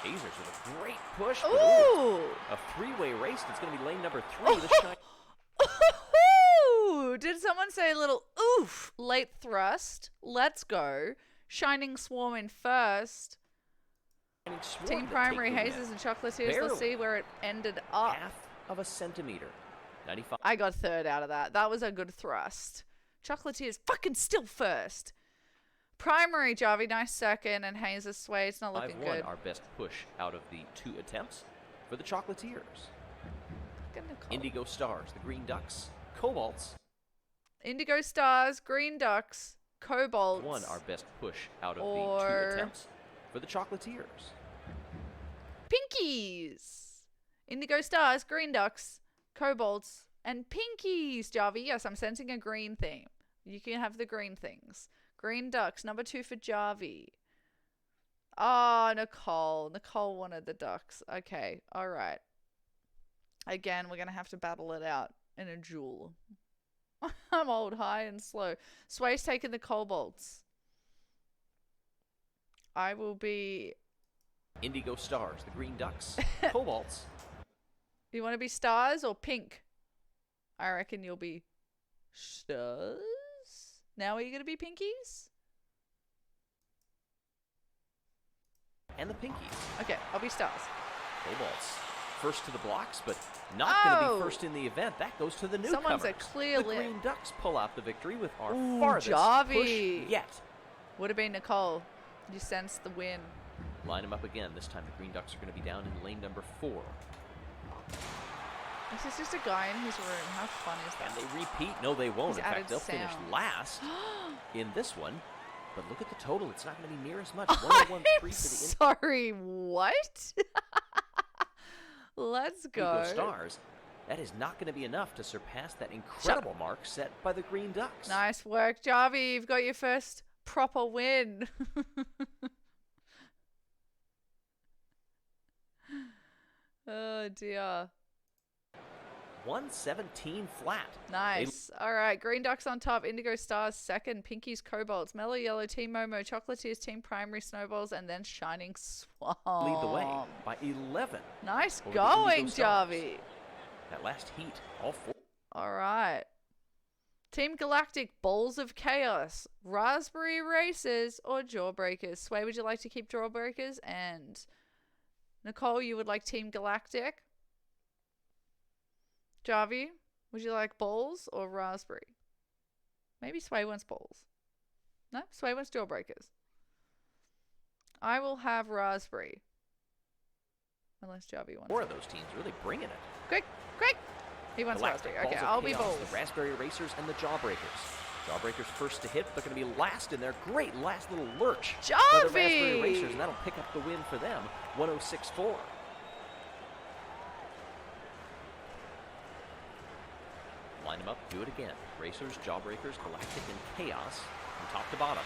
Hazers with a great push. But Ooh! A three-way race. It's going to be lane number 3. The shine. Ooh! Did someone say a little oof? Late thrust. Let's go. Shining Swarm in first. Team Primary, Hazers and Chocolatiers. Let's see where it ended up. Half of a centimeter. 95. I got third out of that. That was a good thrust. Chocolatiers fucking still first. Primary, Javi, nice second. And Hazers Sway, it's not looking good. Our best push out of the 2 attempts for the Chocolatiers. Indigo Stars, the Green Ducks, Cobalts. Indigo Stars, Green Ducks, Cobalts. Our best push out of the 2 attempts for the Chocolatiers. Pinkies. Indigo Stars, Green Ducks, Cobalts, and Pinkies, Javi. Yes, I'm sensing a green theme. You can have the green things. Green Ducks, number 2 for Javi. Oh, Nicole. Nicole wanted the ducks. Okay, all right. Again, we're going to have to battle it out in a duel. I'm old, high, and slow. Sway's taking the Cobalts. I will be... Indigo Stars, the Green Ducks, Cobalts. You want to be stars or pink? I reckon you'll be stars. Now are you going to be pinkies? And the Pinkies. Okay, I'll be stars. Cobalts. First to the blocks, but not going to be first in the event. That goes to the newcomers. Someone's a clear The Green Ducks pull out the victory with our Ooh, farthest Javi. push yet. Would have been Nicole. You sensed the win. Line them up again. This time the Green Ducks are going to be down in lane number 4. This is just a guy in his room. How fun is that? And they repeat. No, they won't. He's In fact, added they'll finish sound. last in this one. But look at the total. It's not going to be near as much. 101.3 for the Sorry, what? Let's go. Indigo Stars. That is not going to be enough to surpass that incredible mark set by the Green Ducks. Nice work, Javi. You've got your first proper win. Oh, dear. 117 flat. Nice. All right. Green Ducks on top. Indigo Stars second. Pinkies Cobalts. Mellow Yellow Team Momo. Chocolatiers Team Primary Snowballs. And then Shining Swarm. Lead the way by 11. Nice over the going, Indigo Stars. Javi. That last heat, all 4. All right. Team Galactic, Balls of Chaos, Raspberry Racers, or Jawbreakers. Sway, would you like to keep Jawbreakers? And Nicole, you would like Team Galactic? Javi, would you like balls or raspberry? Maybe Sway wants balls. No? Sway wants Jawbreakers. I will have raspberry. Unless Javi wants 4 of those teams really bringing it. Quick, quick! He wants Galactic, raspberry. Okay, Balls of I'll be Chaos, balls. The Raspberry Racers and the Jawbreakers. Jawbreakers first to hit. They're going to be last in their great last little lurch. By the Raspberry Racers, and that'll pick up the win for them. 106.4. Line them up, do it again. Racers, Jawbreakers, Galactic, and Chaos from top to bottom.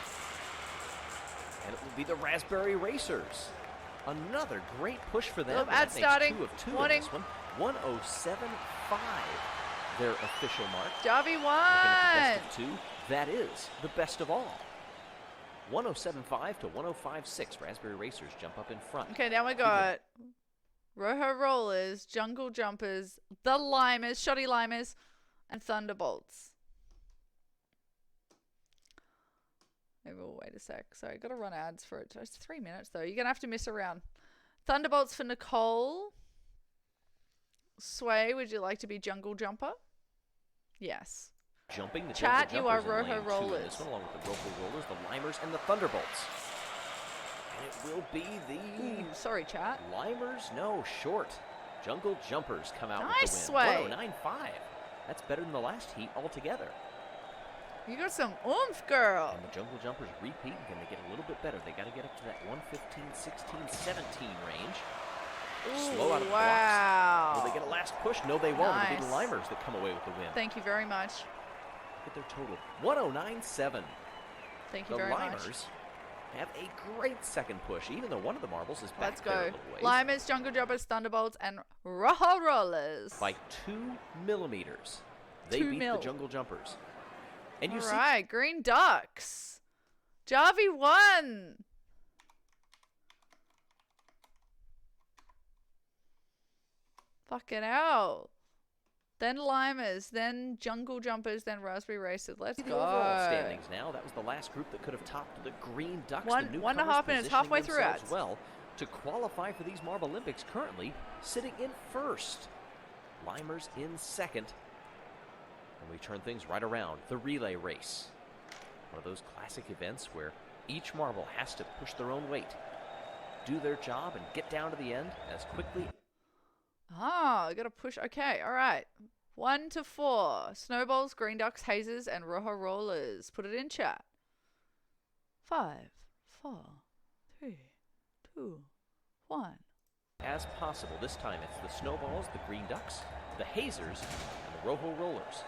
And it will be the Raspberry Racers. Another great push for them. Little That ad makes starting. 2 of 2 Warning. in this one. 107.5. Their official mark. Javi Looking won! at the best of 2, that is the best of all. 107.5 to 105.6. Raspberry Racers jump up in front. Okay, now we got Rojo Rollers, Jungle Jumpers, the Limers, Shoddy Limers, and Thunderbolts. Maybe we'll wait a sec. Sorry, got to run ads for it. It's 3 minutes, though. You're going to have to miss around. Thunderbolts for Nicole. Sway, would you like to be Jungle Jumper? Yes. Jumping the Chat, Jungle you are Jumpers in Rojo lane 2 in Rollers. This one, along with the Rojo Rollers, the Limers, and the Thunderbolts. And it will be the... Ooh, sorry, chat. Limers, no, short. Jungle Jumpers come out Nice with the win. Sway. 109.5. That's better than the last heat altogether. You got some oomph, girl. And the Jungle Jumpers repeat. Can they get a little bit better? They got to get up to that 115, 16, 17 range. Ooh, Slow out of the wow. blocks. Will they get a last push? No, they won't. It'll be the Nice. Limers that come away with the win. Thank you very much. Look at their total. 109.7. Thank you The very much. Limers have a great second push, even though one of the marbles is back Let's there a go. little ways. Limers, Jungle Jumpers, Thunderbolts, and Rojo Rollers. By 2 millimeters. They 2 beat mil. the Jungle Jumpers. And you All see right, Green Ducks. Jarvie won. Fucking hell. Then Limers, then Jungle Jumpers, then Raspberry Racers. Let's the go. overall standings now. That was the last group that could have topped the Green Ducks. One the and a newcomers half minutes, positioning halfway through themselves ads. well to qualify for these Marble Olympics, currently sitting in first. Limers in second. And we turn things right around. The relay race. One of those classic events where each marble has to push their own weight, do their job, and get down to the end as quickly. Ah, I gotta push. Okay, all right. 1 to 4. Snowballs, Green Ducks, Hazers, and Rojo Rollers. Put it in chat. 5, 4, 3, 2, 1. As possible. This time it's the Snowballs, the Green Ducks, the Hazers, and the Rojo Rollers.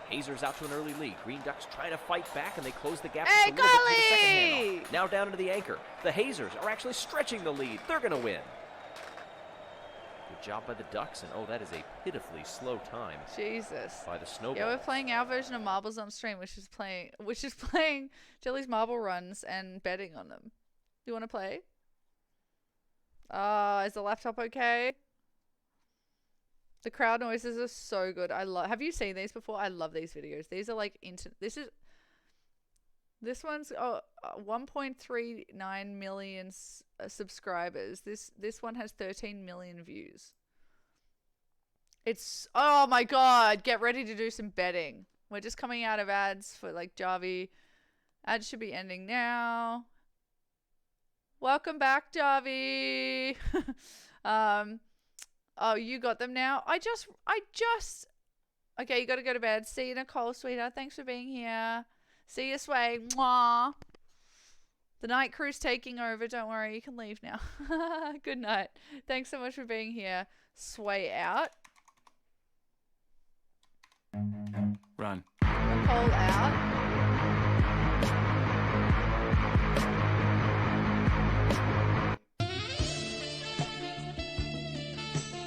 Hazers out to an early lead. Green Ducks trying to fight back, and they close the gap Hey, just a little bit to the second Golly! handoff. Now down into the anchor. The Hazers are actually stretching the lead. They're going to win. Good job by the Ducks, and oh, that is a pitifully slow time Jesus. by the Snowballs. Yeah, we're playing our version of Marbles on stream, which is playing Jelly's Marble Runs and betting on them. Do you want to play? Is the laptop okay? The crowd noises are so good. Have you seen these before? I love these videos. These are like this one's 1.39 million subscribers. This one has 13 million views. It's, oh my god, get ready to do some betting. We're just coming out of ads for like Jarvie. Ads should be ending now. Welcome back, Jarvie. Oh, you got them now? I just okay, you gotta go to bed. See you, Nicole, sweetheart. Thanks for being here. See you, Sway. Mwah. The night crew's taking over. Don't worry, you can leave now. Good night. Thanks so much for being here. Sway out. Run. Nicole out.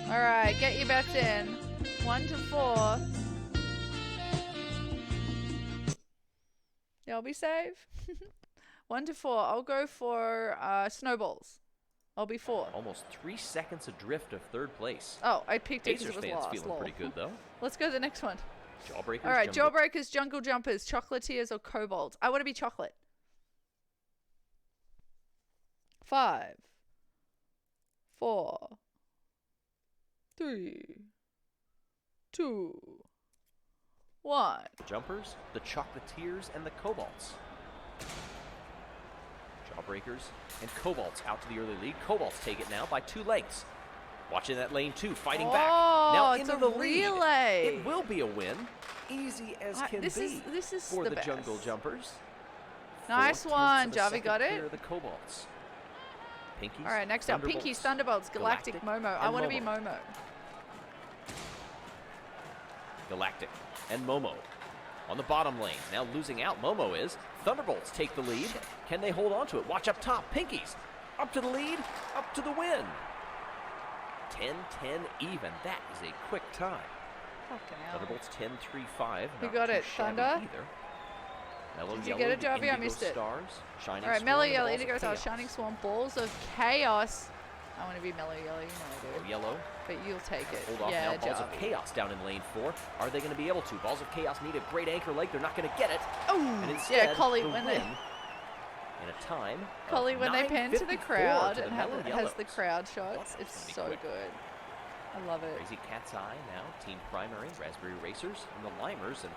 All right, get your bets in. 1 to 4. Y'all be safe. 1 to 4. I'll go for Snowballs. I'll be 4. Almost 3 seconds adrift of third place. Oh, I picked it because Hazers it was fans last. feeling Lol. pretty good, though. Let's go to the next one. Jawbreakers. All right, Jawbreakers, Jungle Jumpers, Chocolatiers, or Kobolds. I want to be chocolate. 5, 4, 3, 2, 1. The Jumpers, the Chocolatiers, and the Cobalts. Jawbreakers and Cobalts out to the early lead. Cobalts take it now by 2 lengths. Watching that lane 2, fighting back. Now it's into a the lead. relay. It will be a win. Easy as can this be is for the the Jungle best. Jumpers. Nice 4/10 one, of a Javi second got clear it. of the Cobalts. Pinkies. All right, next up, Thunderbolts, Pinkies, Thunderbolts, Galactic, Momo. I and want to be Momo. Galactic and Momo on the bottom lane. Now losing out, Momo is. Thunderbolts take the lead. Can they hold on to it? Watch up top. Pinkies up to the lead, up to the win. 10-10 even. That is a quick time. Fucking hell. Thunderbolts 10-3-5. Who Not got too it? shabby Thunder? Either. Mellow Did you Yellow, get it, the Jarvie? I Indigo missed it. Stars, Shining All right, Swarm, Mellow and the Yellow, Balls of Indigo Stars, Chaos. Shining Swarm, Balls of Chaos. I want to be Mellow Yellow, you know I Mellow do. Yellow. But you'll take it. Hold off Yeah, now. Balls of Jarvie. Chaos down in lane 4. Are they going to be able to? Balls of Chaos need a great anchor leg. They're not going to get it. Oh, And instead, yeah, Collie, the when win they in a time Collie, when they pan to the 9:54 crowd to the and Mellow has Yellows. the crowd shots, That's it's gonna be so quick. good. I love it. Crazy Cat's Eye now. Team Primary, Raspberry Racers, and the Limers. And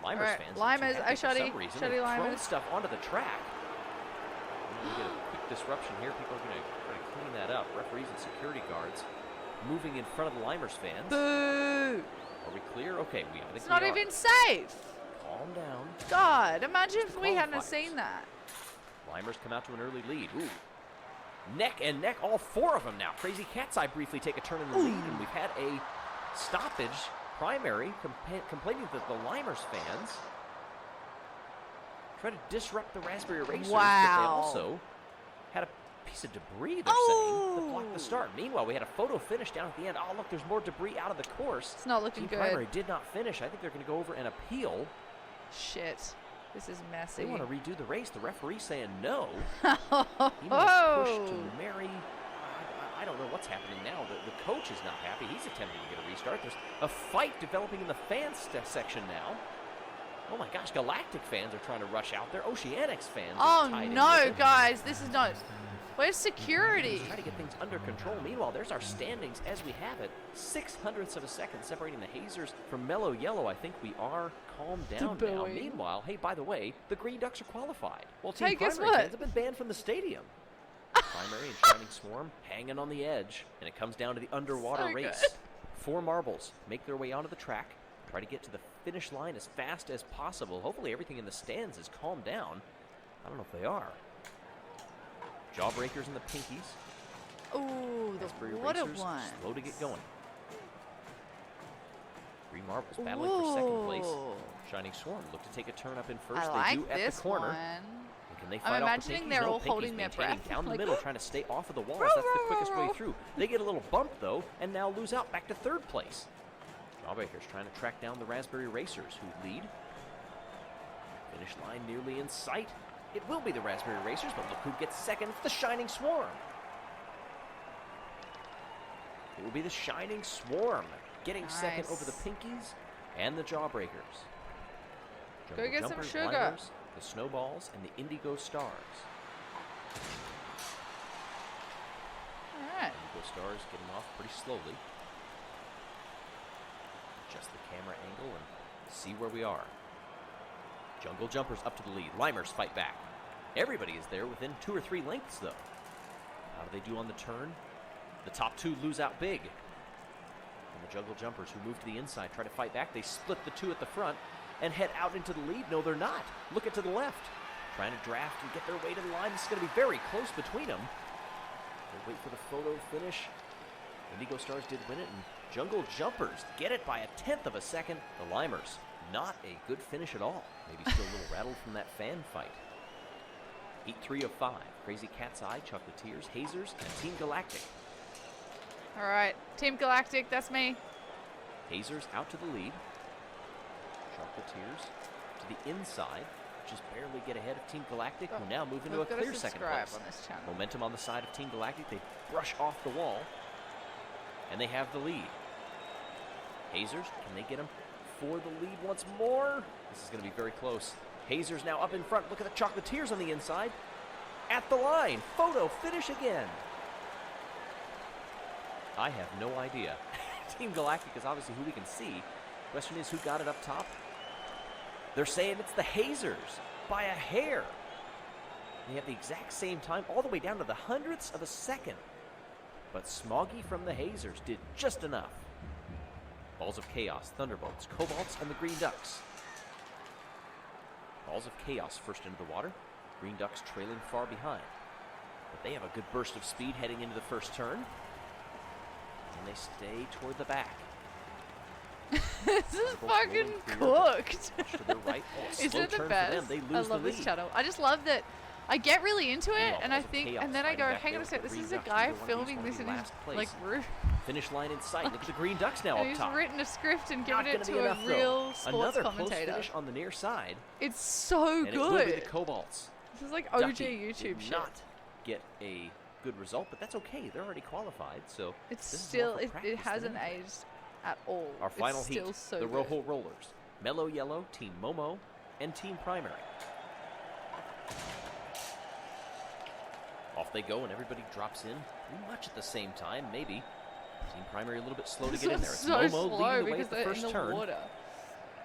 Limers All right, fans Limers, are too I happy for shotty- some reason. shotty They've thrown Limers. stuff onto the track. We're going to get a quick disruption here. People are going to try to clean that up. Referees and security guards moving in front of the Limers fans. Boo! Are we clear? Okay, we are. It's not even safe. Calm calm down. God, imagine if we hadn't seen that. Limers come out to an early lead. Ooh. Neck and neck, all four of them now. Crazy Cat's Eye briefly take a turn in the lead, and we've had a stoppage. Primary complaining that the Limers fans try to disrupt the Raspberry Racers, but they also had a piece of debris, they're saying, that blocked the start. Meanwhile, we had a photo finish down at the end. Oh, look, there's more debris out of the course. It's not looking Team good. Primary did not finish. I think they're going to go over and appeal. Shit. This is messy. They want to redo the race. The referee saying no. He was pushed to Mary. I don't know what's happening now. The coach is not happy. He's attempting to get a restart. There's a fight developing in the fans section now. Oh my gosh, Galactic fans are trying to rush out there. Oceanics fans are tied in with it. Guys, this is not... Where's security? Trying to get things under control. Meanwhile, there's our standings as we have it. 0.06 of a second separating the Hazers from Mellow Yellow. I think we are calmed down now. Meanwhile, hey, by the way, the Green Ducks are qualified. Well, Team Primary fans have been banned from the stadium. Primary and Shining Swarm hanging on the edge, and it comes down to the underwater race. 4 marbles make their way onto the track, try to get to the finish line as fast as possible. Hopefully everything in the stands is calmed down. I don't know if they are. Jawbreakers and the Pinkies. Ooh, Raspberry what a Racers one. slow to get going. 3 marbles battling for second place. Shining Swarm look to take a turn up in first. I they do like at this the corner. one. Can they fight I'm off imagining the Pinkies? they're No, all Pinkies holding their maintaining breath. down the Like, middle, trying to stay off of the walls. That's the quickest way through. They get a little bump, though, and now lose out back to third place. Jawbreakers trying to track down the Raspberry Racers, who lead. Finish line nearly in sight. It will be the Raspberry Racers, but look who gets second. It's the Shining Swarm. It will be the Shining Swarm getting second over the Pinkies and the Jawbreakers. Go get some Jumpers, sugar. Liners, the Snowballs, and the Indigo Stars. All right. Indigo Stars getting off pretty slowly. Adjust the camera angle and see where we are. Jungle Jumpers up to the lead. Limers fight back. Everybody is there within 2 or 3 lengths, though. How do they do on the turn? The top 2 lose out big. And the Jungle Jumpers, who move to the inside, try to fight back. They split the 2 at the front and head out into the lead. No, they're not. Look at to the left. Trying to draft and get their way to the line. This is going to be very close between them. They wait for the photo finish. Indigo Stars did win it, and Jungle Jumpers get it by 1/10 of a second. The Limers, not a good finish at all. Maybe still a little rattled from that fan fight. 8-3 of 5. Crazy Cat's Eye, Chocolatiers, Hazers, and Team Galactic. All right, Team Galactic, that's me. Hazers out to the lead. Chocolatiers to the inside. Just barely get ahead of Team Galactic, who now move into a clear second place. On this channel. Momentum on the side of Team Galactic. They brush off the wall, and they have the lead. Hazers, can they get them for the lead once more? This is going to be very close. Hazers now up in front. Look at the Chocolatiers on the inside. At the line. Photo finish again. I have no idea. Team Galactic is obviously who we can see. Question is, who got it up top? They're saying it's the Hazers by a hair. They have the exact same time, all the way down to the 100ths of a second. But Smoggy from the Hazers did just enough. Balls of Chaos, Thunderbolts, Cobalts, and the Green Ducks. Balls of Chaos first into the water. Green Ducks trailing far behind. But they have a good burst of speed heading into the first turn. And they stay toward the back. This is fucking cooked. To their right. Isn't it the best? They I lose love the this lead. channel. I just love that I get really into it, and I Balls of think, Chaos and then I go, fighting back hang on there a sec, with this the is Green a Ducks. guy Neither one of these filming wanna this be in his, last place. like, room. Finish line in sight. Look at the Green Ducks now And up he's top. written a script and Not given it gonna be to a enough, though. real sports Another commentator. close finish on the near side. It's so And it will be the good. Cobalts. This is like OG Ducky YouTube did shit. not get a good result, but that's okay. They're already qualified, so It's this is still, more for it practice than hasn't anything. aged at all. Our final it's heat, still so the good. Rojo Rollers, Mellow Yellow, Team Momo, and Team Primary. Off they go, and everybody drops in pretty much at the same time, maybe. Team Primary a little bit slow to This get in one's there. It's so Momo slow leading the way because at the they're first in the turn. water.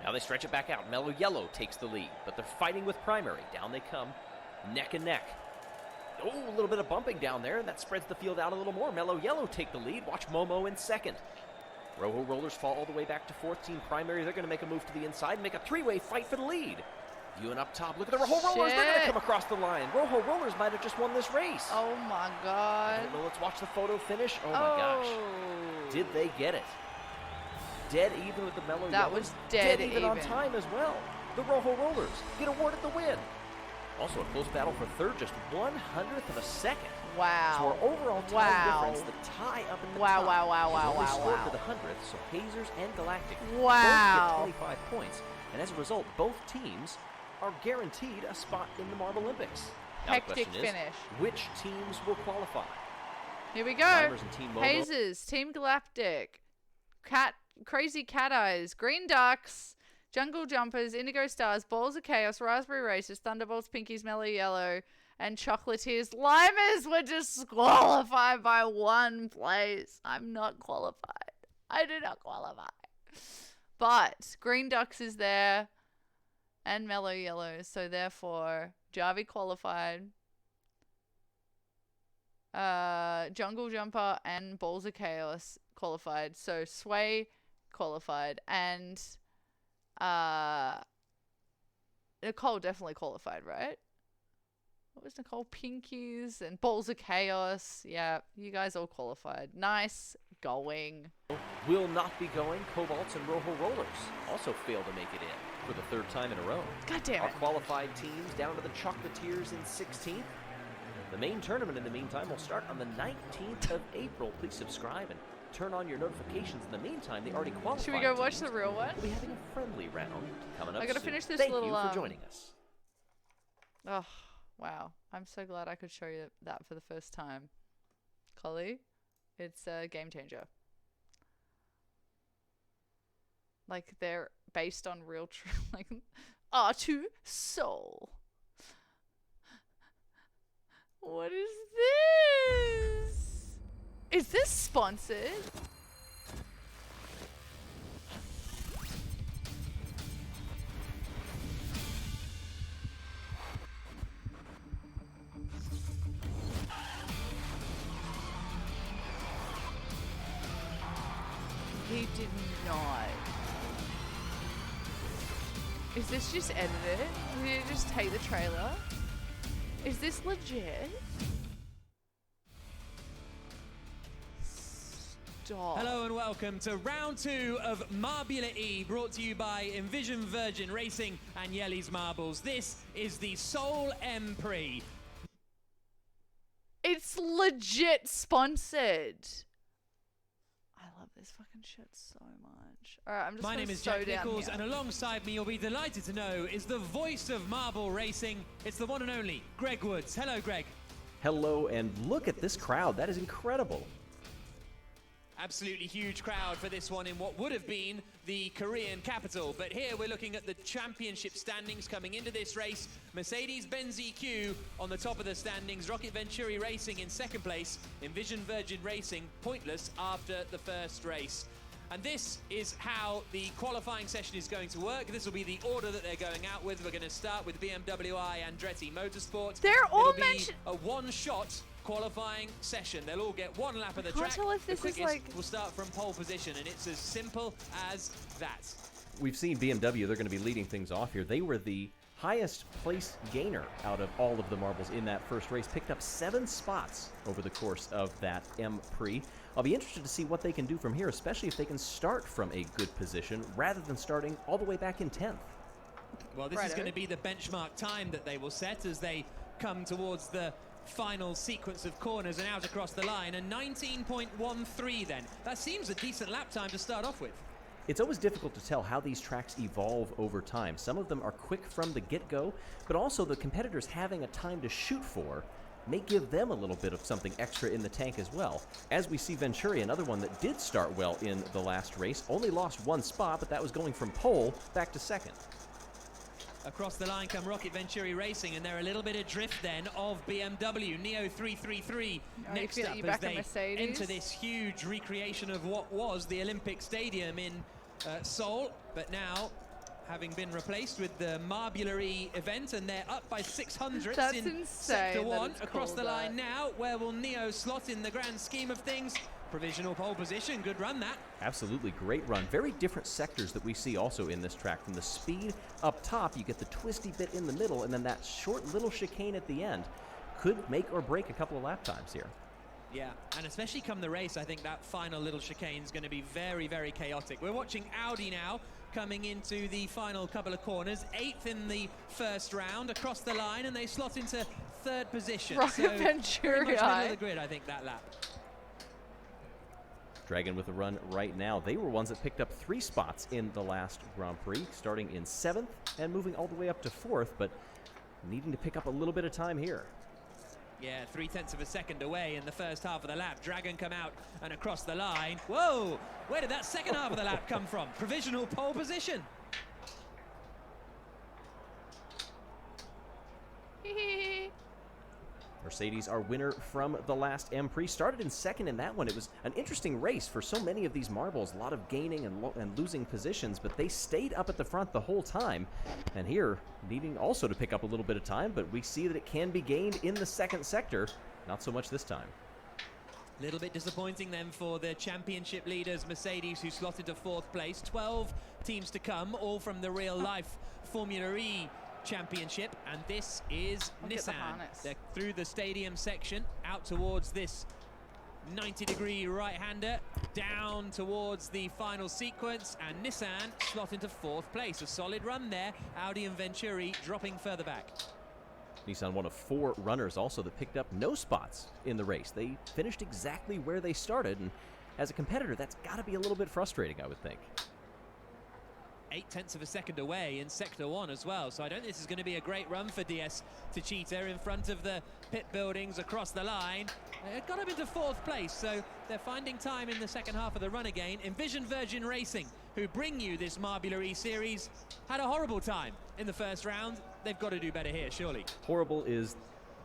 Now they stretch it back out. Mellow Yellow takes the lead, but they're fighting with Primary. Down they come, neck and neck. Oh, a little bit of bumping down there, and that spreads the field out a little more. Mellow Yellow take the lead. Watch Momo in second. Rojo Rollers fall all the way back to fourth. Team Primary, they're going to make a move to the inside and make a three-way fight for the lead. Viewing up top, look at the Rojo Rollers. They're going to come across the line. Rojo Rollers might have just won this race. Oh my god. I don't know, let's watch the photo finish. Oh my gosh. Did they get it? Dead even with the Mellow That Yellows. was dead even on time as well. The Rojo Rollers get awarded the win. Also a close battle for third, just 1/100th of a second. Wow. So our overall tie difference, the tie up at the top, is only scored to the 100th, so Hazers and Galactic both get 25 points. And as a result, both teams are guaranteed a spot in the Marble Olympics. Now Hectic the question finish. is, which teams will qualify? Here we go. Climbers and Team Momo. Hazers, Team Galactic, Crazy Cat Eyes, Green Ducks, Jungle Jumpers, Indigo Stars, Balls of Chaos, Raspberry Racers, Thunderbolts, Pinkies, Mellow Yellow, and Chocolatiers. Limers were disqualified by 1 place. I'm not qualified. I do not qualify. But Green Ducks is there and Mellow Yellow, so therefore Jarvie qualified. Jungle Jumper and Balls of Chaos qualified. So Sway qualified, and Nicole definitely qualified, right? What was Nicole? Pinkies and Balls of Chaos. Yeah, you guys all qualified. Nice going. Will not be going. Cobalts and Rojo Rollers also failed to make it in for the 3rd time in a row. God damn it. Our qualified teams down to the Chocolatiers in 16th. The main tournament, in the meantime, will start on the 19th of April. Please subscribe and turn on your notifications. In the meantime, they already qualified. Should we go watch the real one? We'll be having a friendly round coming up I gotta soon. finish this Thank little, you for joining us. Oh, wow. I'm so glad I could show you that for the first time. Collie, it's a game changer. Like, they're based on real like R2 Soul. What is this? Is this sponsored? He did not. Is this just edited? Did you just take the trailer? Is this legit? Stop. Hello and welcome to round 2 of Marbula E, brought to you by Envision Virgin Racing and Yelly's Marbles. This is the Seoul M Prix. It's legit sponsored. I love this fucking shit so much. Alright, I'm just My gonna name is sew Jack down Nichols, here. and alongside me, you'll be delighted to know, is the voice of marble racing. It's the one and only Greg Woods. Hello, Greg. Hello, and look at this crowd. That is incredible. Absolutely huge crowd for this one in what would have been the Korean capital. But here we're looking at the championship standings coming into this race. Mercedes-Benz EQ on the top of the standings. Rocket Venturi Racing in 2nd place. Envision Virgin Racing pointless after the first race. And this is how the qualifying session is going to work. This will be the order that they're going out with. We're going to start with BMW I Andretti Motorsport. They're all It'll be mentioned. a one-shot qualifying session. They'll all get 1 lap of the Can't track. tell if this The is quickest like- will start from pole position, and it's as simple as that. We've seen BMW. They're going to be leading things off here. They were the highest place gainer out of all of the marbles in that first race. Picked up 7 spots over the course of that M Prix. I'll be interested to see what they can do from here, especially if they can start from a good position rather than starting all the way back in 10th. Well, this is going to be the benchmark time that they will set as they come towards the final sequence of corners and out across the line. And 19.13 then. That seems a decent lap time to start off with. It's always difficult to tell how these tracks evolve over time. Some of them are quick from the get-go, but also the competitors having a time to shoot for may give them a little bit of something extra in the tank as well. As we see Venturi, another one that did start well in the last race, only lost 1 spot, but that was going from pole back to 2nd. Across the line come Rocket Venturi Racing, and they're a little bit adrift then of BMW. Neo 333 next up as they enter this huge recreation of what was the Olympic Stadium in Seoul. But now having been replaced with the Marbulary event, and they're up by 600 That's in insane Sector that 1. it's Across called the line that. now. Where will Neo slot in the grand scheme of things? Provisional pole position. Good run, that. Absolutely great run. Very different sectors that we see also in this track. From the speed up top, you get the twisty bit in the middle, and then that short little chicane at the end could make or break a couple of lap times here. Yeah, and especially come the race, I think that final little chicane is going to be very, very chaotic. We're watching Audi now coming into the final couple of corners. 8th in the first round across the line, and they slot into 3rd position. Ryan So very much Venturi. middle of the grid, I think, that lap. Dragon with a run right now. They were ones that picked up 3 spots in the last Grand Prix, starting in 7th and moving all the way up to 4th, but needing to pick up a little bit of time here. Yeah, 0.3 of a second away in the first half of the lap. Dragon come out and across the line. Whoa! Where did that second half of the lap come from? Provisional pole position. Mercedes, our winner from the last Prix, started in 2nd in that one. It was an interesting race for so many of these marbles. A lot of gaining and losing positions, but they stayed up at the front the whole time. And here, needing also to pick up a little bit of time, but we see that it can be gained in the 2nd sector. Not so much this time. A little bit disappointing then for the championship leaders, Mercedes, who slotted to 4th place. 12 teams to come, all from the real-life Formula E Championship, and this is Nissan. They're through the stadium section, out towards this 90-degree right-hander, down towards the final sequence, and Nissan slot into 4th place. A solid run there. Audi and Venturi dropping further back. Nissan, one of 4 runners also that picked up no spots in the race. They finished exactly where they started, and as a competitor, that's got to be a little bit frustrating, I would think. 0.8 of a second away in Sector 1 as well, so I don't think this is going to be a great run for DS Techeetah in front of the pit buildings across the line. It got him into 4th place, so they're finding time in the second half of the run again. Envision Virgin Racing, who bring you this Marbulary series, had a horrible time in the first round. They've got to do better here, surely. Horrible is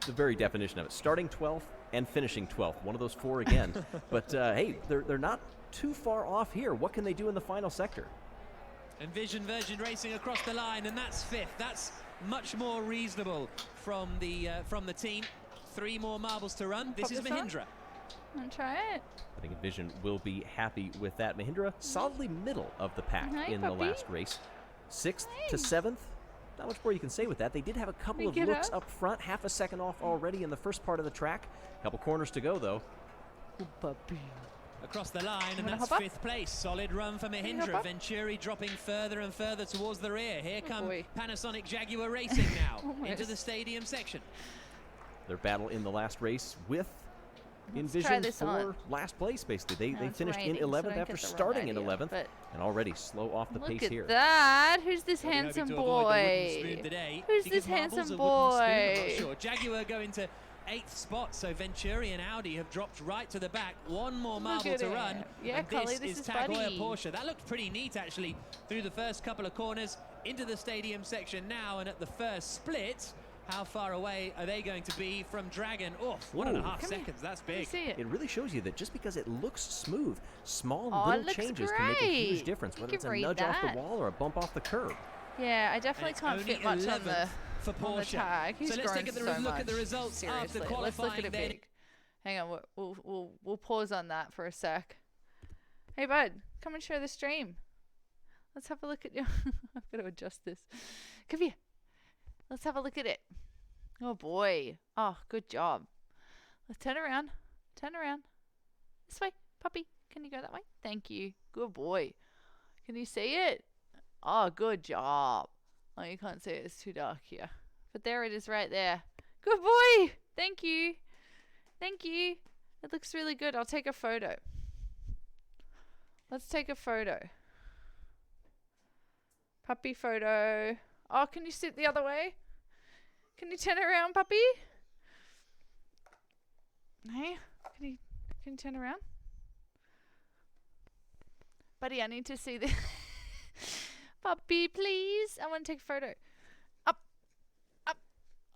the very definition of it. Starting 12th and finishing 12th, one of those 4 again. But hey, they're not too far off here. What can they do in the final sector? Envision Virgin Racing across the line, and that's 5th. That's much more reasonable from the team. 3 more marbles to run. This is Mahindra. I'll try it. I think Envision will be happy with that. Mahindra solidly middle of the pack in the last race. 6th to 7th. Not much more you can say with that. They did have a couple of looks up front, half a second off already in the first part of the track. A couple corners to go, though. Across the line, and that's 5th place. Solid run for Mahindra. Venturi dropping further and further towards the rear. Here come Panasonic Jaguar Racing now into the stadium section. Their battle in the last race with Envision for last place, basically. They finished in 11th after starting in 11th, and already slow off the pace here. Look at that! Who's this handsome boy? Who's this handsome boy? Sure. Jaguar going to 8th spot, so Venturi and Audi have dropped right to the back. 1 more marble to run. Yeah, and Cully, this is Tag Heuer Porsche. That looked pretty neat, actually, through the first couple of corners, into the stadium section now, and at the first split, how far away are they going to be from Dragon? Oh, 1.5 seconds, that's big. It really shows you that just because it looks smooth, small little changes can make a huge difference, whether it's a nudge off the wall or a bump off the curb. Yeah, I definitely can't fit much on the for Porsche. Tag. He's so let's take a look at the results Seriously, after qualifying. Let's look at it big. Hang on, we'll pause on that for a sec. Hey bud, come and share the stream. Let's have a look at your I've got to adjust this. Come here. Let's have a look at it. Oh boy. Oh, good job. Let's turn around. Turn around. This way, puppy. Can you go that way? Thank you. Good boy. Can you see it? Oh, good job. Oh, you can't see it. It's too dark here. But there it is right there. Good boy. Thank you. Thank you. It looks really good. I'll take a photo. Let's take a photo. Puppy photo. Oh, can you sit the other way? Can you turn around, puppy? Hey, can you turn around? Buddy, I need to see the puppy, please. I want to take a photo. Up. Up.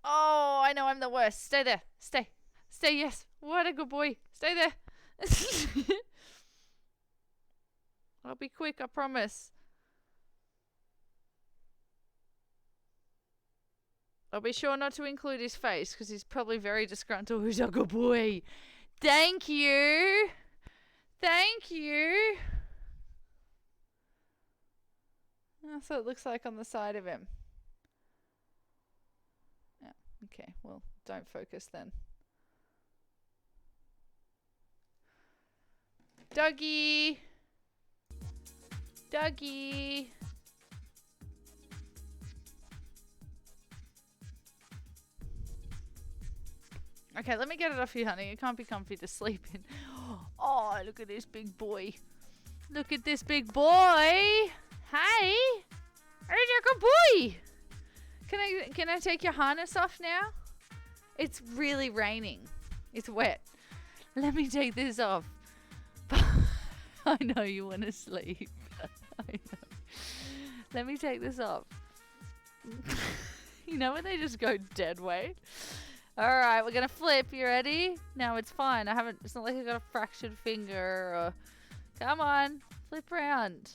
Oh, I know I'm the worst. Stay there. Stay. Stay, yes. What a good boy. Stay there. I'll be quick, I promise. I'll be sure not to include his face because he's probably very disgruntled. He's a good boy. Thank you. Thank you. That's what it looks like on the side of him. Yeah, okay, well, don't focus then. Doggy! Doggy! Okay, let me get it off you, honey. It can't be comfy to sleep in. Oh, look at this big boy. Look at this big boy! Hey! Here's your good boy! Can I take your harness off now? It's really raining. It's wet. Let me take this off. I know you want to sleep. I know. Let me take this off. You know when they just go dead weight? Alright, we're gonna flip. You ready? No, it's fine. It's not like I got a fractured finger or... Come on. Flip around.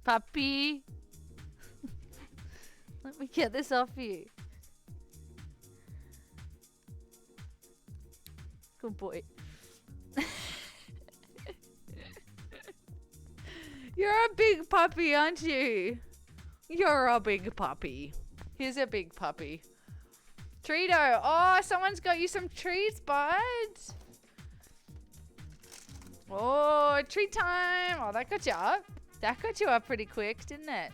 Puppy. Let me get this off you. Good boy. You're a big puppy, aren't you? You're a big puppy. Here's a big puppy. Treato. Oh, someone's got you some treats, bud. Oh, treat time. Oh, that got you up. That got you up pretty quick, didn't it?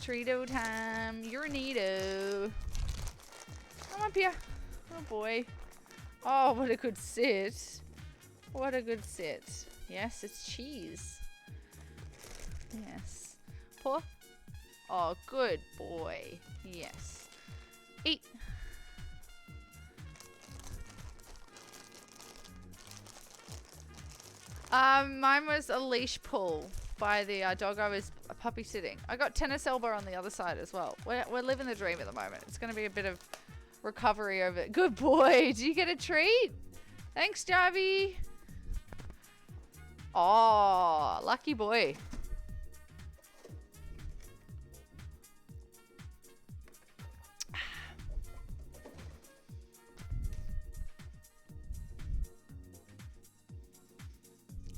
Treato time. You're neato. Come up here. Oh, boy. Oh, what a good sit. What a good sit. Yes, it's cheese. Yes. Pour. Oh, good boy. Yes. Eat. Mine was a leash pull by the dog I was puppy sitting. I got tennis elbow on the other side as well. We're living the dream at the moment. It's going to be a bit of recovery over it. Good boy. Did you get a treat? Thanks, Jarvie. Oh, lucky boy.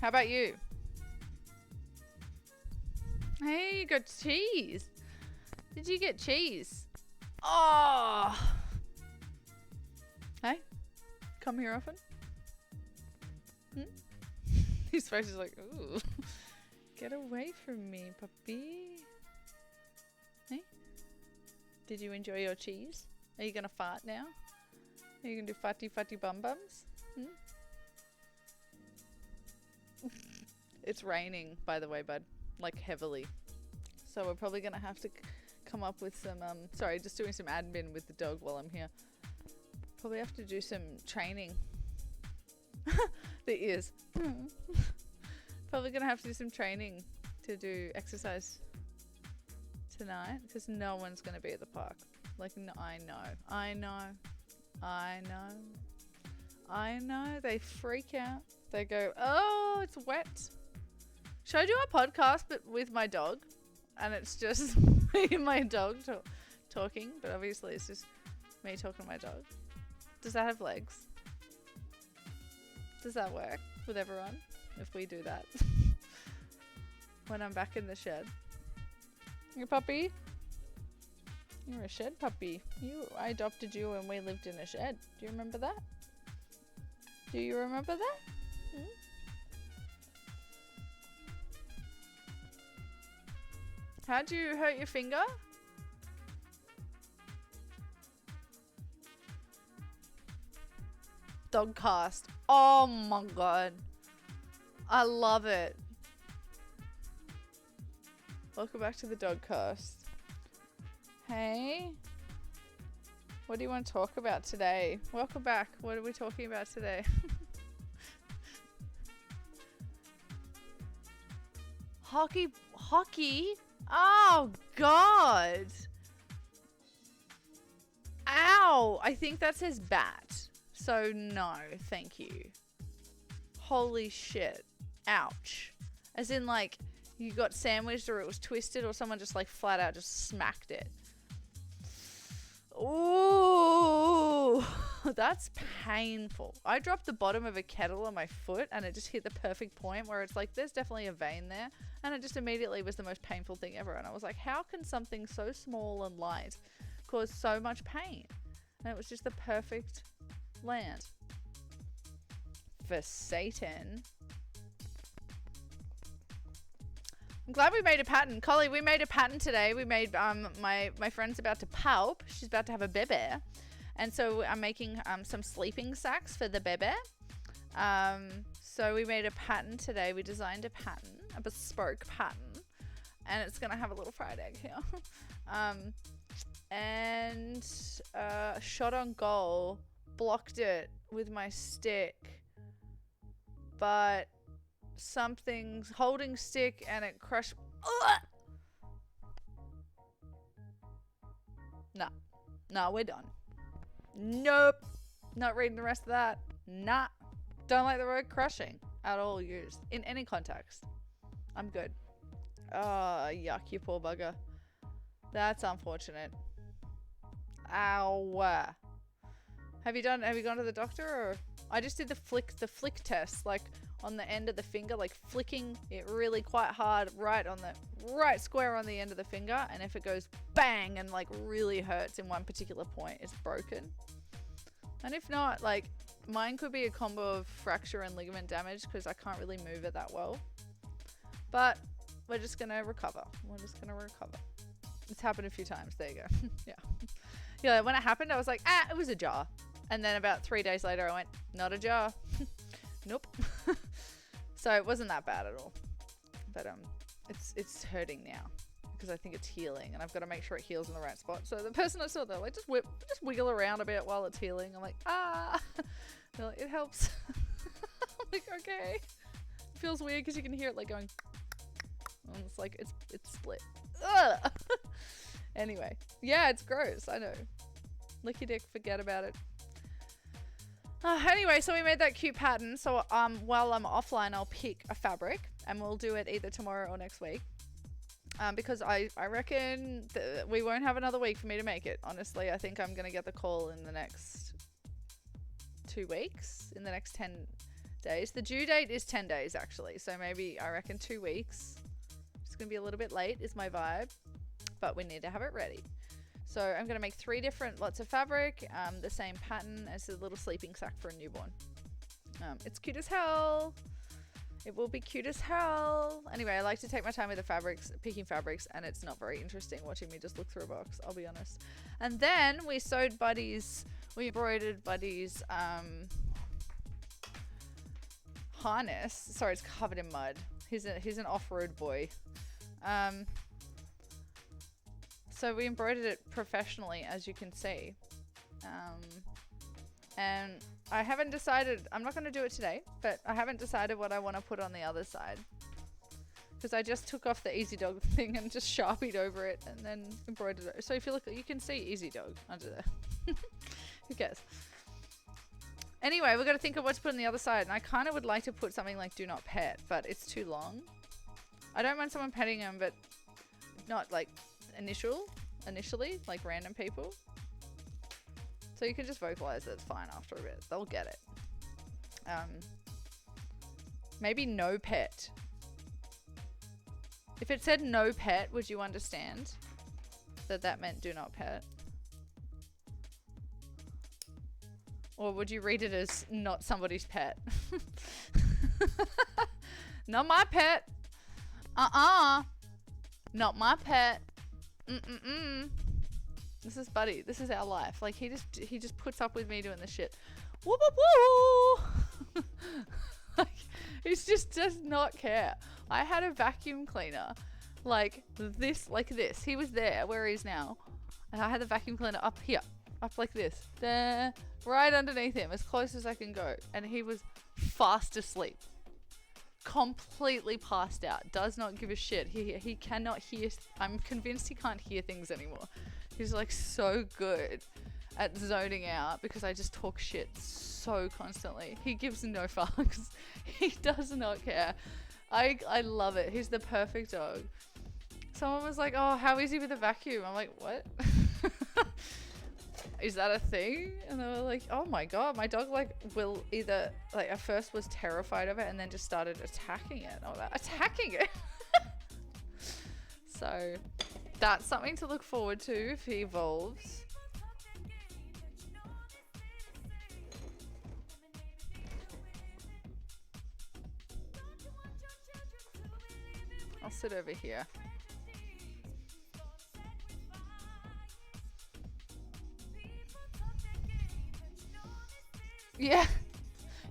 How about you? Hey, you got cheese. Did you get cheese? Oh. Hey, come here often? His face is like, ooh. Get away from me, puppy. Hey? Did you enjoy your cheese? Are you gonna fart now? Are you gonna do farty bum bums? It's raining, by the way, bud. Like, heavily. So we're probably gonna have to come up with some, sorry, just doing some admin with the dog while I'm here. Probably have to do some training. The ears. Probably gonna have to do some training to do exercise tonight because no one's gonna be at the park. Like, no, I know. They freak out. They go, oh, it's wet. Should I do a podcast but with my dog? And it's just me and my dog talking, but obviously it's just me talking to my dog. Does that have legs? Does that work with everyone if we do that? When I'm back in the shed. You're a puppy? You're a shed puppy. I adopted you when we lived in a shed. Do you remember that? Do you remember that? How'd you hurt your finger? Dogcast. Oh my god. I love it. Welcome back to the Dogcast. Hey. What do you want to talk about today? Welcome back. What are we talking about today? Hockey? Oh god. Ow. I think that says bat. So no, thank you. holy shit. Ouch. As in, like, you got sandwiched or it was twisted or someone just, like, flat out just smacked it. Ooh, that's painful. I dropped the bottom of a kettle on my foot and it just hit the perfect point where it's like, there's definitely a vein there. And it just immediately was the most painful thing ever. And I was like, how can something so small and light cause so much pain? And it was just the perfect land. For Satan. I'm glad we made a pattern. Collie, we made a pattern today. We made, my friend's about to pout. She's about to have a bebe. And so I'm making some sleeping sacks for the bebe. So we made a pattern today. We designed a pattern, a bespoke pattern. And it's going to have a little fried egg here. And shot on goal. Blocked it with my stick. But something's holding stick and it crushed. Nah, we're done. Nope. Not reading the rest of that. Nah. Don't like the word crushing at all used in any context. I'm good. Oh, yuck, you poor bugger. That's unfortunate. Ow. Have you gone to the doctor or? I just did the flick test, like on the end of the finger, like flicking it really quite hard right square on the end of the finger. And if it goes bang and like really hurts in one particular point, it's broken. And if not, like mine could be a combo of fracture and ligament damage because I can't really move it that well. But we're just gonna recover. It's happened a few times. There you go. Yeah, when it happened, I was like, it was a jar. And then about 3 days later, I went, not a jar. Nope. So it wasn't that bad at all. But it's hurting now because I think it's healing, and I've got to make sure it heals in the right spot. So the person I saw, they're like, just wiggle around a bit while it's healing. I'm like, They're like, it helps. I'm like, okay. It feels weird because you can hear it like going. And it's like it's split. Ugh. Anyway, yeah, it's gross. I know. Lick your dick, forget about it. Anyway, so we made that cute pattern. So while I'm offline, I'll pick a fabric and we'll do it either tomorrow or next week. Because I reckon we won't have another week for me to make it. Honestly, I think I'm going to get the call in the next 2 weeks, in the next 10 days. The due date is 10 days actually. So maybe I reckon 2 weeks. It's going to be a little bit late is my vibe, but we need to have it ready. So I'm going to make 3 different lots of fabric, the same pattern as a little sleeping sack for a newborn. It's cute as hell. It will be cute as hell. Anyway, I like to take my time with the fabrics, picking fabrics, and it's not very interesting watching me just look through a box, I'll be honest. And then we sewed Buddy's, we embroidered Buddy's harness. Sorry, it's covered in mud. He's an off-road boy. So we embroidered it professionally, as you can see. And I haven't decided, I'm not going to do it today, but I haven't decided what I want to put on the other side. Because I just took off the Easy Dog thing and just Sharpied over it and then embroidered it. So if you look, you can see Easy Dog under there. Who cares? Anyway, we've got to think of what to put on the other side. And I kind of would like to put something like Do Not Pet, but it's too long. I don't mind someone petting him, but not like initially, like random people. So you can just vocalize it, it's fine after a bit. They'll get it. Maybe no pet. If it said no pet, would you understand that meant do not pet? Or would you read it as not somebody's pet? Not my pet. Not my pet. This is Buddy. This is our life. Like he just puts up with me doing this shit. Woo woo woo. Like he just does not care. I had a vacuum cleaner like this. He was there where he is now. And I had the vacuum cleaner up here. Up like this. There. Right underneath him. As close as I can go. And he was fast asleep. Completely passed out. Does not give a shit. He cannot hear. I'm convinced he can't hear things anymore. He's like so good at zoning out because I just talk shit so constantly. He gives no fucks. He does not care. I love it. He's the perfect dog. Someone was like, oh, how is he with a vacuum? I'm like, what? Is that a thing? And they were like, oh my god, my dog like will either like at first was terrified of it and then just started attacking it. Oh, attacking it. So that's something to look forward to if he evolves. I'll sit over here. Yeah,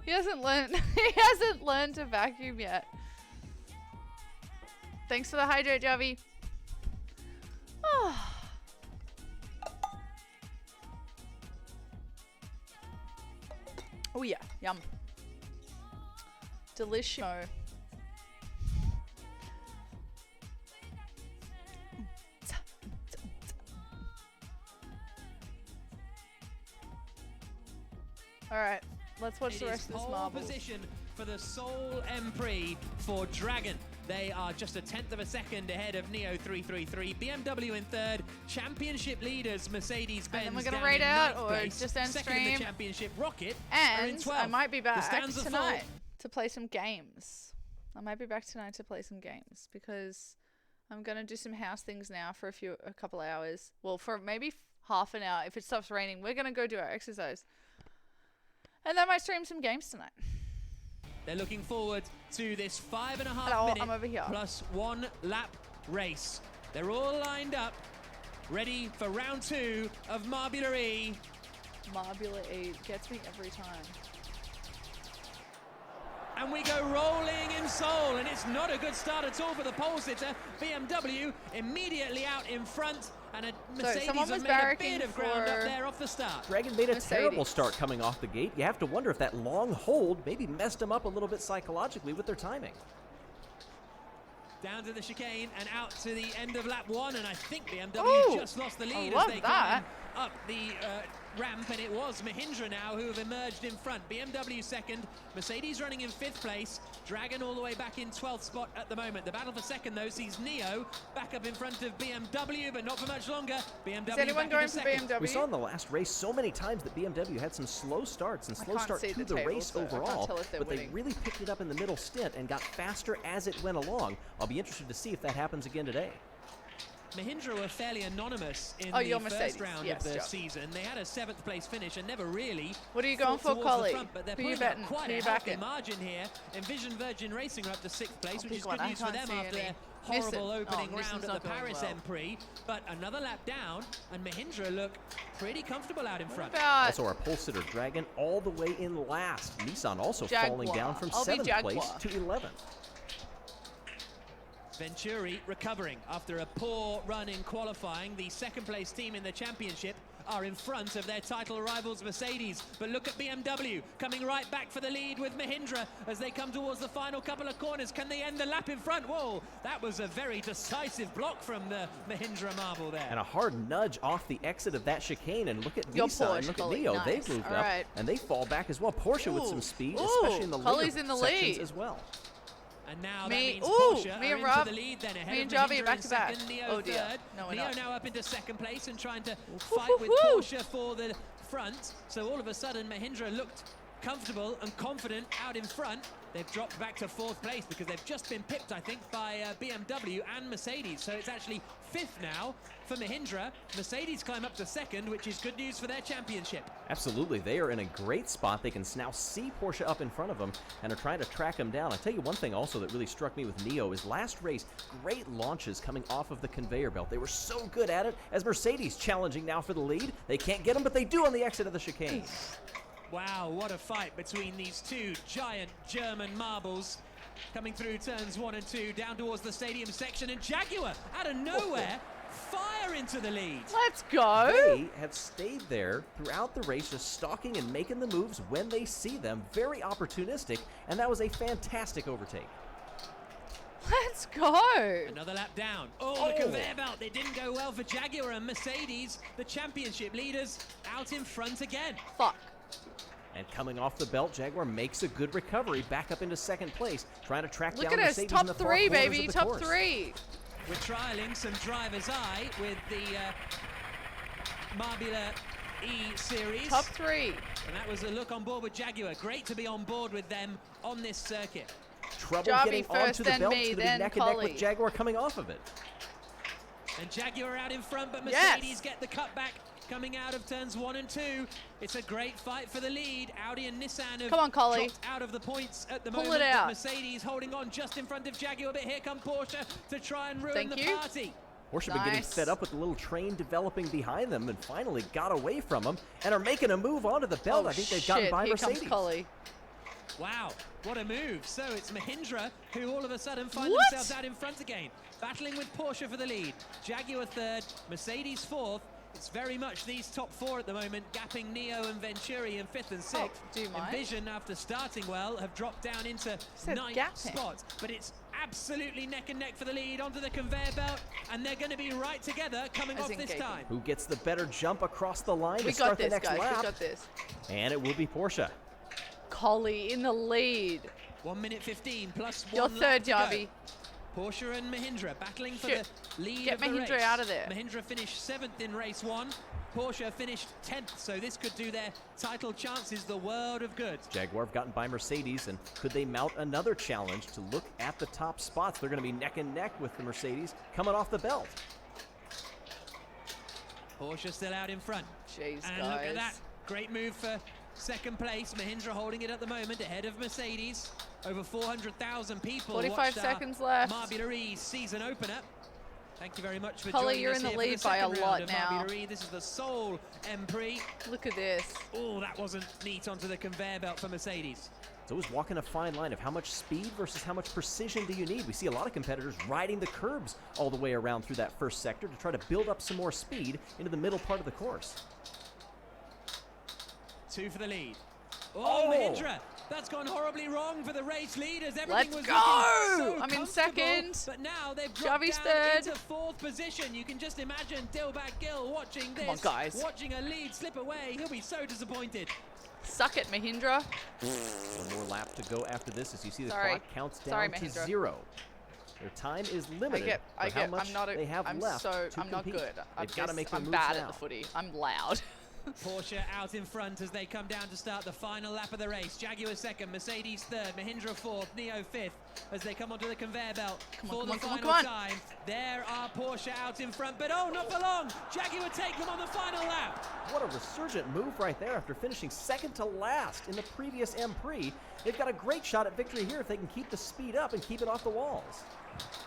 he hasn't learned. He hasn't learned to vacuum yet. Thanks for the hydrate, Javi. Oh. Oh yeah, yum. Delicious. All right, let's watch the rest of this marble. Position for the Seoul Empri for Dragon. They are just a 1/10 of a second ahead of Neo 333. BMW in third. Championship leaders Mercedes-Benz. And then we're gonna rate out or place. just end Second stream. in the championship, Rocket. are in And 12th. I might be back The stands are tonight full. to play some games. I might be back tonight to play some games because I'm gonna do some house things now for a couple hours. Well, for maybe half an hour. If it stops raining, we're gonna go do our exercise. And then I might stream some games tonight. They're looking forward to this 5.5 Hello, minute I'm over here. plus 1 lap race. They're all lined up, ready for round 2 of Marbula E. Marbula E gets me every time. And we go rolling in Seoul, and it's not a good start at all for the pole sitter. BMW immediately out in front, and a Mercedes someone was have made a barracking bit of ground up for there off the start. Dragon made a Mercedes. terrible start coming off the gate. You have to wonder if that long hold maybe messed them up a little bit psychologically with their timing. Down to the chicane and out to the end of lap 1, and I think BMW Ooh, just lost the I lead as love they that. climb up the ramp, and it was Mahindra now who have emerged in front. BMW second, Mercedes running in 5th place, Dragon all the way back in 12th spot at the moment. The battle for second though sees Neo back up in front of BMW, but not for much longer. BMW Is anyone back going into for second. BMW? We saw in the last race so many times that BMW had some slow starts and slow can't start see to the the table, race so I can't overall, tell if they're but they winning. really picked it up in the middle stint and got faster as it went along. I'll be interested to see if that happens again today. Mahindra were fairly anonymous in Oh, the you're first Mercedes. round Yes, of the Joe. season. They had a 7th place finish and never really What are you going fought for, towards the Collie? front, but they're Who you putting up betting? quite Who a you healthy backing? margin here. Envision Virgin Racing are up to 6th place, which pick is one. good I news for can't them see after any. their horrible Nissan. opening Oh, round Nissan's at not the going Paris well. Prix. But another lap down, and Mahindra look pretty comfortable out in What front. about Also, our pole sitter Dragon all the way in last. Nissan also falling Jaguar? down from I'll be 7th place Jaguar. to 11th. Venturi recovering after a poor run in qualifying. The 2nd place team in the championship are in front of their title rivals Mercedes. But look at BMW coming right back for the lead with Mahindra as they come towards the final couple of corners. Can they end the lap in front? Whoa, that was a very decisive block from the Mahindra marble there. And a hard nudge off the exit of that chicane. And look at Your Nissan and Porsche, look at Collie. Neo. Nice. They've moved All up right. and they fall back as well. Porsche with some Ooh. speed, Ooh. especially in the Collie's later in the sections lead. as well. And now Me- that means ooh, Porsche me are and into Rob- the lead then ahead me of and Javi Mahindra back in to back. second, Neo Oh dear. third. No, we're Neo not. now up into 2nd place and trying to Woo, fight with woo, woo. Porsche for the front. So all of a sudden Mahindra looked comfortable and confident out in front. They've dropped back to 4th place because they've just been pipped, I think, by BMW and Mercedes. So it's actually 5th now for Mahindra. Mercedes climb up to 2nd, which is good news for their championship. Absolutely, they are in a great spot. They can now see Porsche up in front of them and are trying to track him down. I'll tell you one thing also that really struck me with Neo is last race, great launches coming off of the conveyor belt. They were so good at it as Mercedes challenging now for the lead. They can't get him, but they do on the exit of the chicane. Wow, what a fight between these two giant German marbles. Coming through turns 1 and 2, down towards the stadium section, and Jaguar, out of nowhere, fire into the lead. Let's go. They have stayed there throughout the race, just stalking and making the moves when they see them. Very opportunistic, and that was a fantastic overtake. Let's go. Another lap down. Oh, the conveyor belt. It didn't go well for Jaguar and Mercedes, the championship leaders, out in front again. Fuck. And coming off the belt, Jaguar makes a good recovery back up into second place, trying to track Look down at us, Mercedes top in the far 3, corners baby, of the top course. 3. We're trialing some driver's eye with the Marbula E series. Top 3. And that was a look on board with Jaguar. Great to be on board with them on this circuit. Trouble Jarvie getting first, onto the then belt. me, It's going to then be neck and neck Collie. with Jaguar coming off of it. And Jaguar out in front, but Yes. Mercedes get the cutback coming out of turns 1 and 2. It's a great fight for the lead. Audi and Nissan have Come on, Collie. dropped out of the points at the Pull moment. it out. But Mercedes holding on just in front of Jaguar, but here come Porsche to try and ruin Thank the you. party. Porsche have been getting Nice. fed up with the little train developing behind them and finally got away from them and are making a move onto the belt. Oh, I think they've gotten shit. by Here Mercedes. comes Collie. Wow, what a move. So it's Mahindra who all of a sudden find What? themselves out in front again. Battling with Porsche for the lead. Jaguar third, Mercedes fourth. It's very much these top 4 at the moment, gapping Neo and Venturi in 5th and 6th. do you mind? Envision, after starting well, have dropped down into Said 9th gapping. spot. But it's absolutely neck and neck for the lead onto the conveyor belt, and they're going to be right together coming As off in this gaping. time. Who gets the better jump across the line We to start got the this, next guys. lap? We got this. And it will be Porsche. Collie in the lead. 1 minute 15 plus 1 You're lap third, to go. Jarvie. Porsche and Mahindra battling for Shit. the lead Get of the Mahindra race. out of there. Mahindra finished 7th in race 1. Porsche finished 10th, so this could do their title chances the world of good. Jaguar have gotten by Mercedes, and could they mount another challenge to look at the top spots? They're going to be neck and neck with the Mercedes coming off the belt. Porsche still out in front. Jeez, And guys. look at that. Great move for second place. Mahindra holding it at the moment ahead of Mercedes. Over 400,000 people 45 watched our seconds left. Marbula E season opener. Thank you very much for Collie, joining you're us in the here for lead by a second round lot of now. Marbula E. This is the Seoul Prix. Look at this. Oh, that wasn't neat onto the conveyor belt for Mercedes. It's always walking a fine line of how much speed versus how much precision do you need. We see a lot of competitors riding the curbs all the way around through that first sector to try to build up some more speed into the middle part of the course. 2 for the lead. Oh, Mahindra. That's gone horribly wrong for the race leaders. Everything Let's was go! looking so I'm in comfortable, second. But now they've dropped Jarvie's down third. into 4th position. You can just imagine Dilbag Gill watching this. Come on, guys. Watching a lead slip away. He'll be so disappointed. Suck it, Mahindra. One more lap to go after this as you see the Sorry. clock counts down Sorry, to Mahindra. 0. Their time is limited for how much they have left to I'm not compete. good. They've got to make their I'm moves bad now. at the footy. I'm loud. Porsche out in front as they come down to start the final lap of the race. Jaguar second, Mercedes third, Mahindra fourth, Neo fifth as they come onto the conveyor belt for the final time. There are Porsche out in front, but oh, not for long. Jaguar take them on the final lap. What a resurgent move right there after finishing second to last in the previous M Prix. They've got a great shot at victory here if they can keep the speed up and keep it off the walls.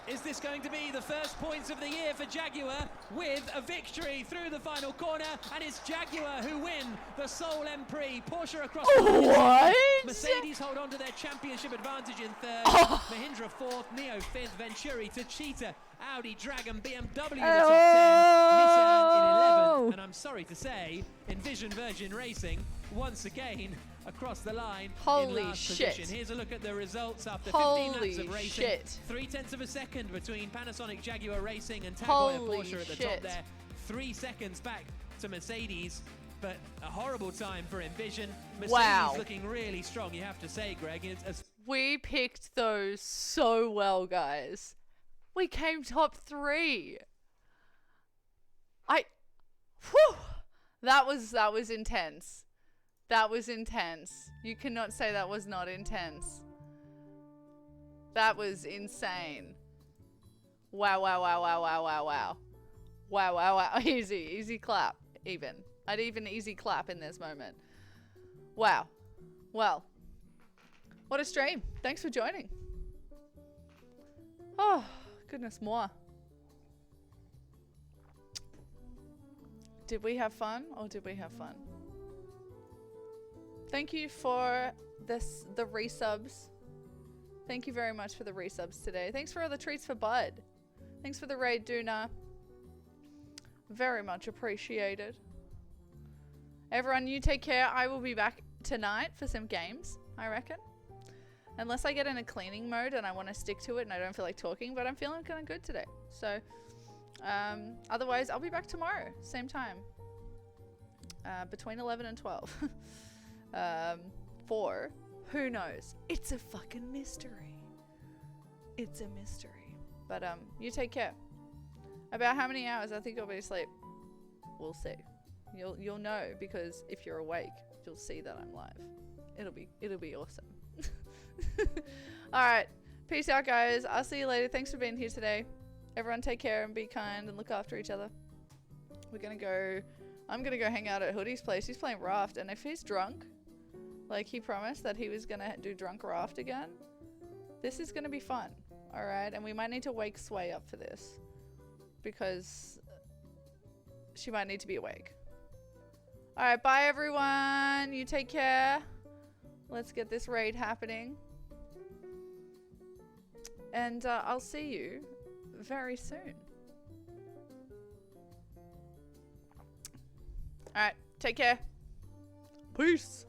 Is this going to be the first points of the year for Jaguar with a victory through the final corner? And it's Jaguar who win the Seoul Prix. Porsche across the line. What? Mercedes hold on to their championship advantage in third. Mahindra fourth, Neo fifth, Venturi to Cheetah, Audi, Dragon, BMW the top 10, Nissan in 11th. And I'm sorry to say, Envision Virgin Racing once again across the line Holy in last shit. position. Here's a look at the results after 15 laps of Holy racing. shit. 0.3 of a second between Panasonic Jaguar Racing and Tag Heuer Holy Porsche at the top shit. there. 3 seconds back to Mercedes, but a horrible time for Envision. Mercedes Wow. looking really strong, you have to say, Greg. It's as We picked those so well, guys. We came top 3. Whew, that was intense. That was intense. You cannot say that was not intense. That was insane. Wow, wow, wow, wow, wow, wow, wow. Wow, wow, wow. Easy clap, even. I'd even easy clap in this moment. Wow. Well, what a stream. Thanks for joining. Oh, goodness moi. Did we have fun or did we have fun? Thank you for the resubs. Thank you very much for the resubs today. Thanks for all the treats for Bud. Thanks for the raid, Duna. Very much appreciated. Everyone, you take care. I will be back tonight for some games, I reckon. Unless I get in a cleaning mode and I want to stick to it and I don't feel like talking, but I'm feeling kind of good today. So, otherwise, I'll be back tomorrow, same time. Between 11 and 12. For, who knows? It's a fucking mystery. It's a mystery. But, you take care. About how many hours I think I'll be asleep? We'll see. You'll know, because if you're awake, you'll see that I'm live. It'll be awesome. Alright, peace out guys. I'll see you later. Thanks for being here today. Everyone take care and be kind and look after each other. I'm gonna go hang out at Hoodie's place. He's playing Raft, and if he's drunk, like he promised that he was gonna do drunk Raft again, this is gonna be fun. Alright, and we might need to wake Sway up for this, because she might need to be awake. Alright, bye everyone. You take care. Let's get this raid happening. And I'll see you very soon. Alright, take care. Peace.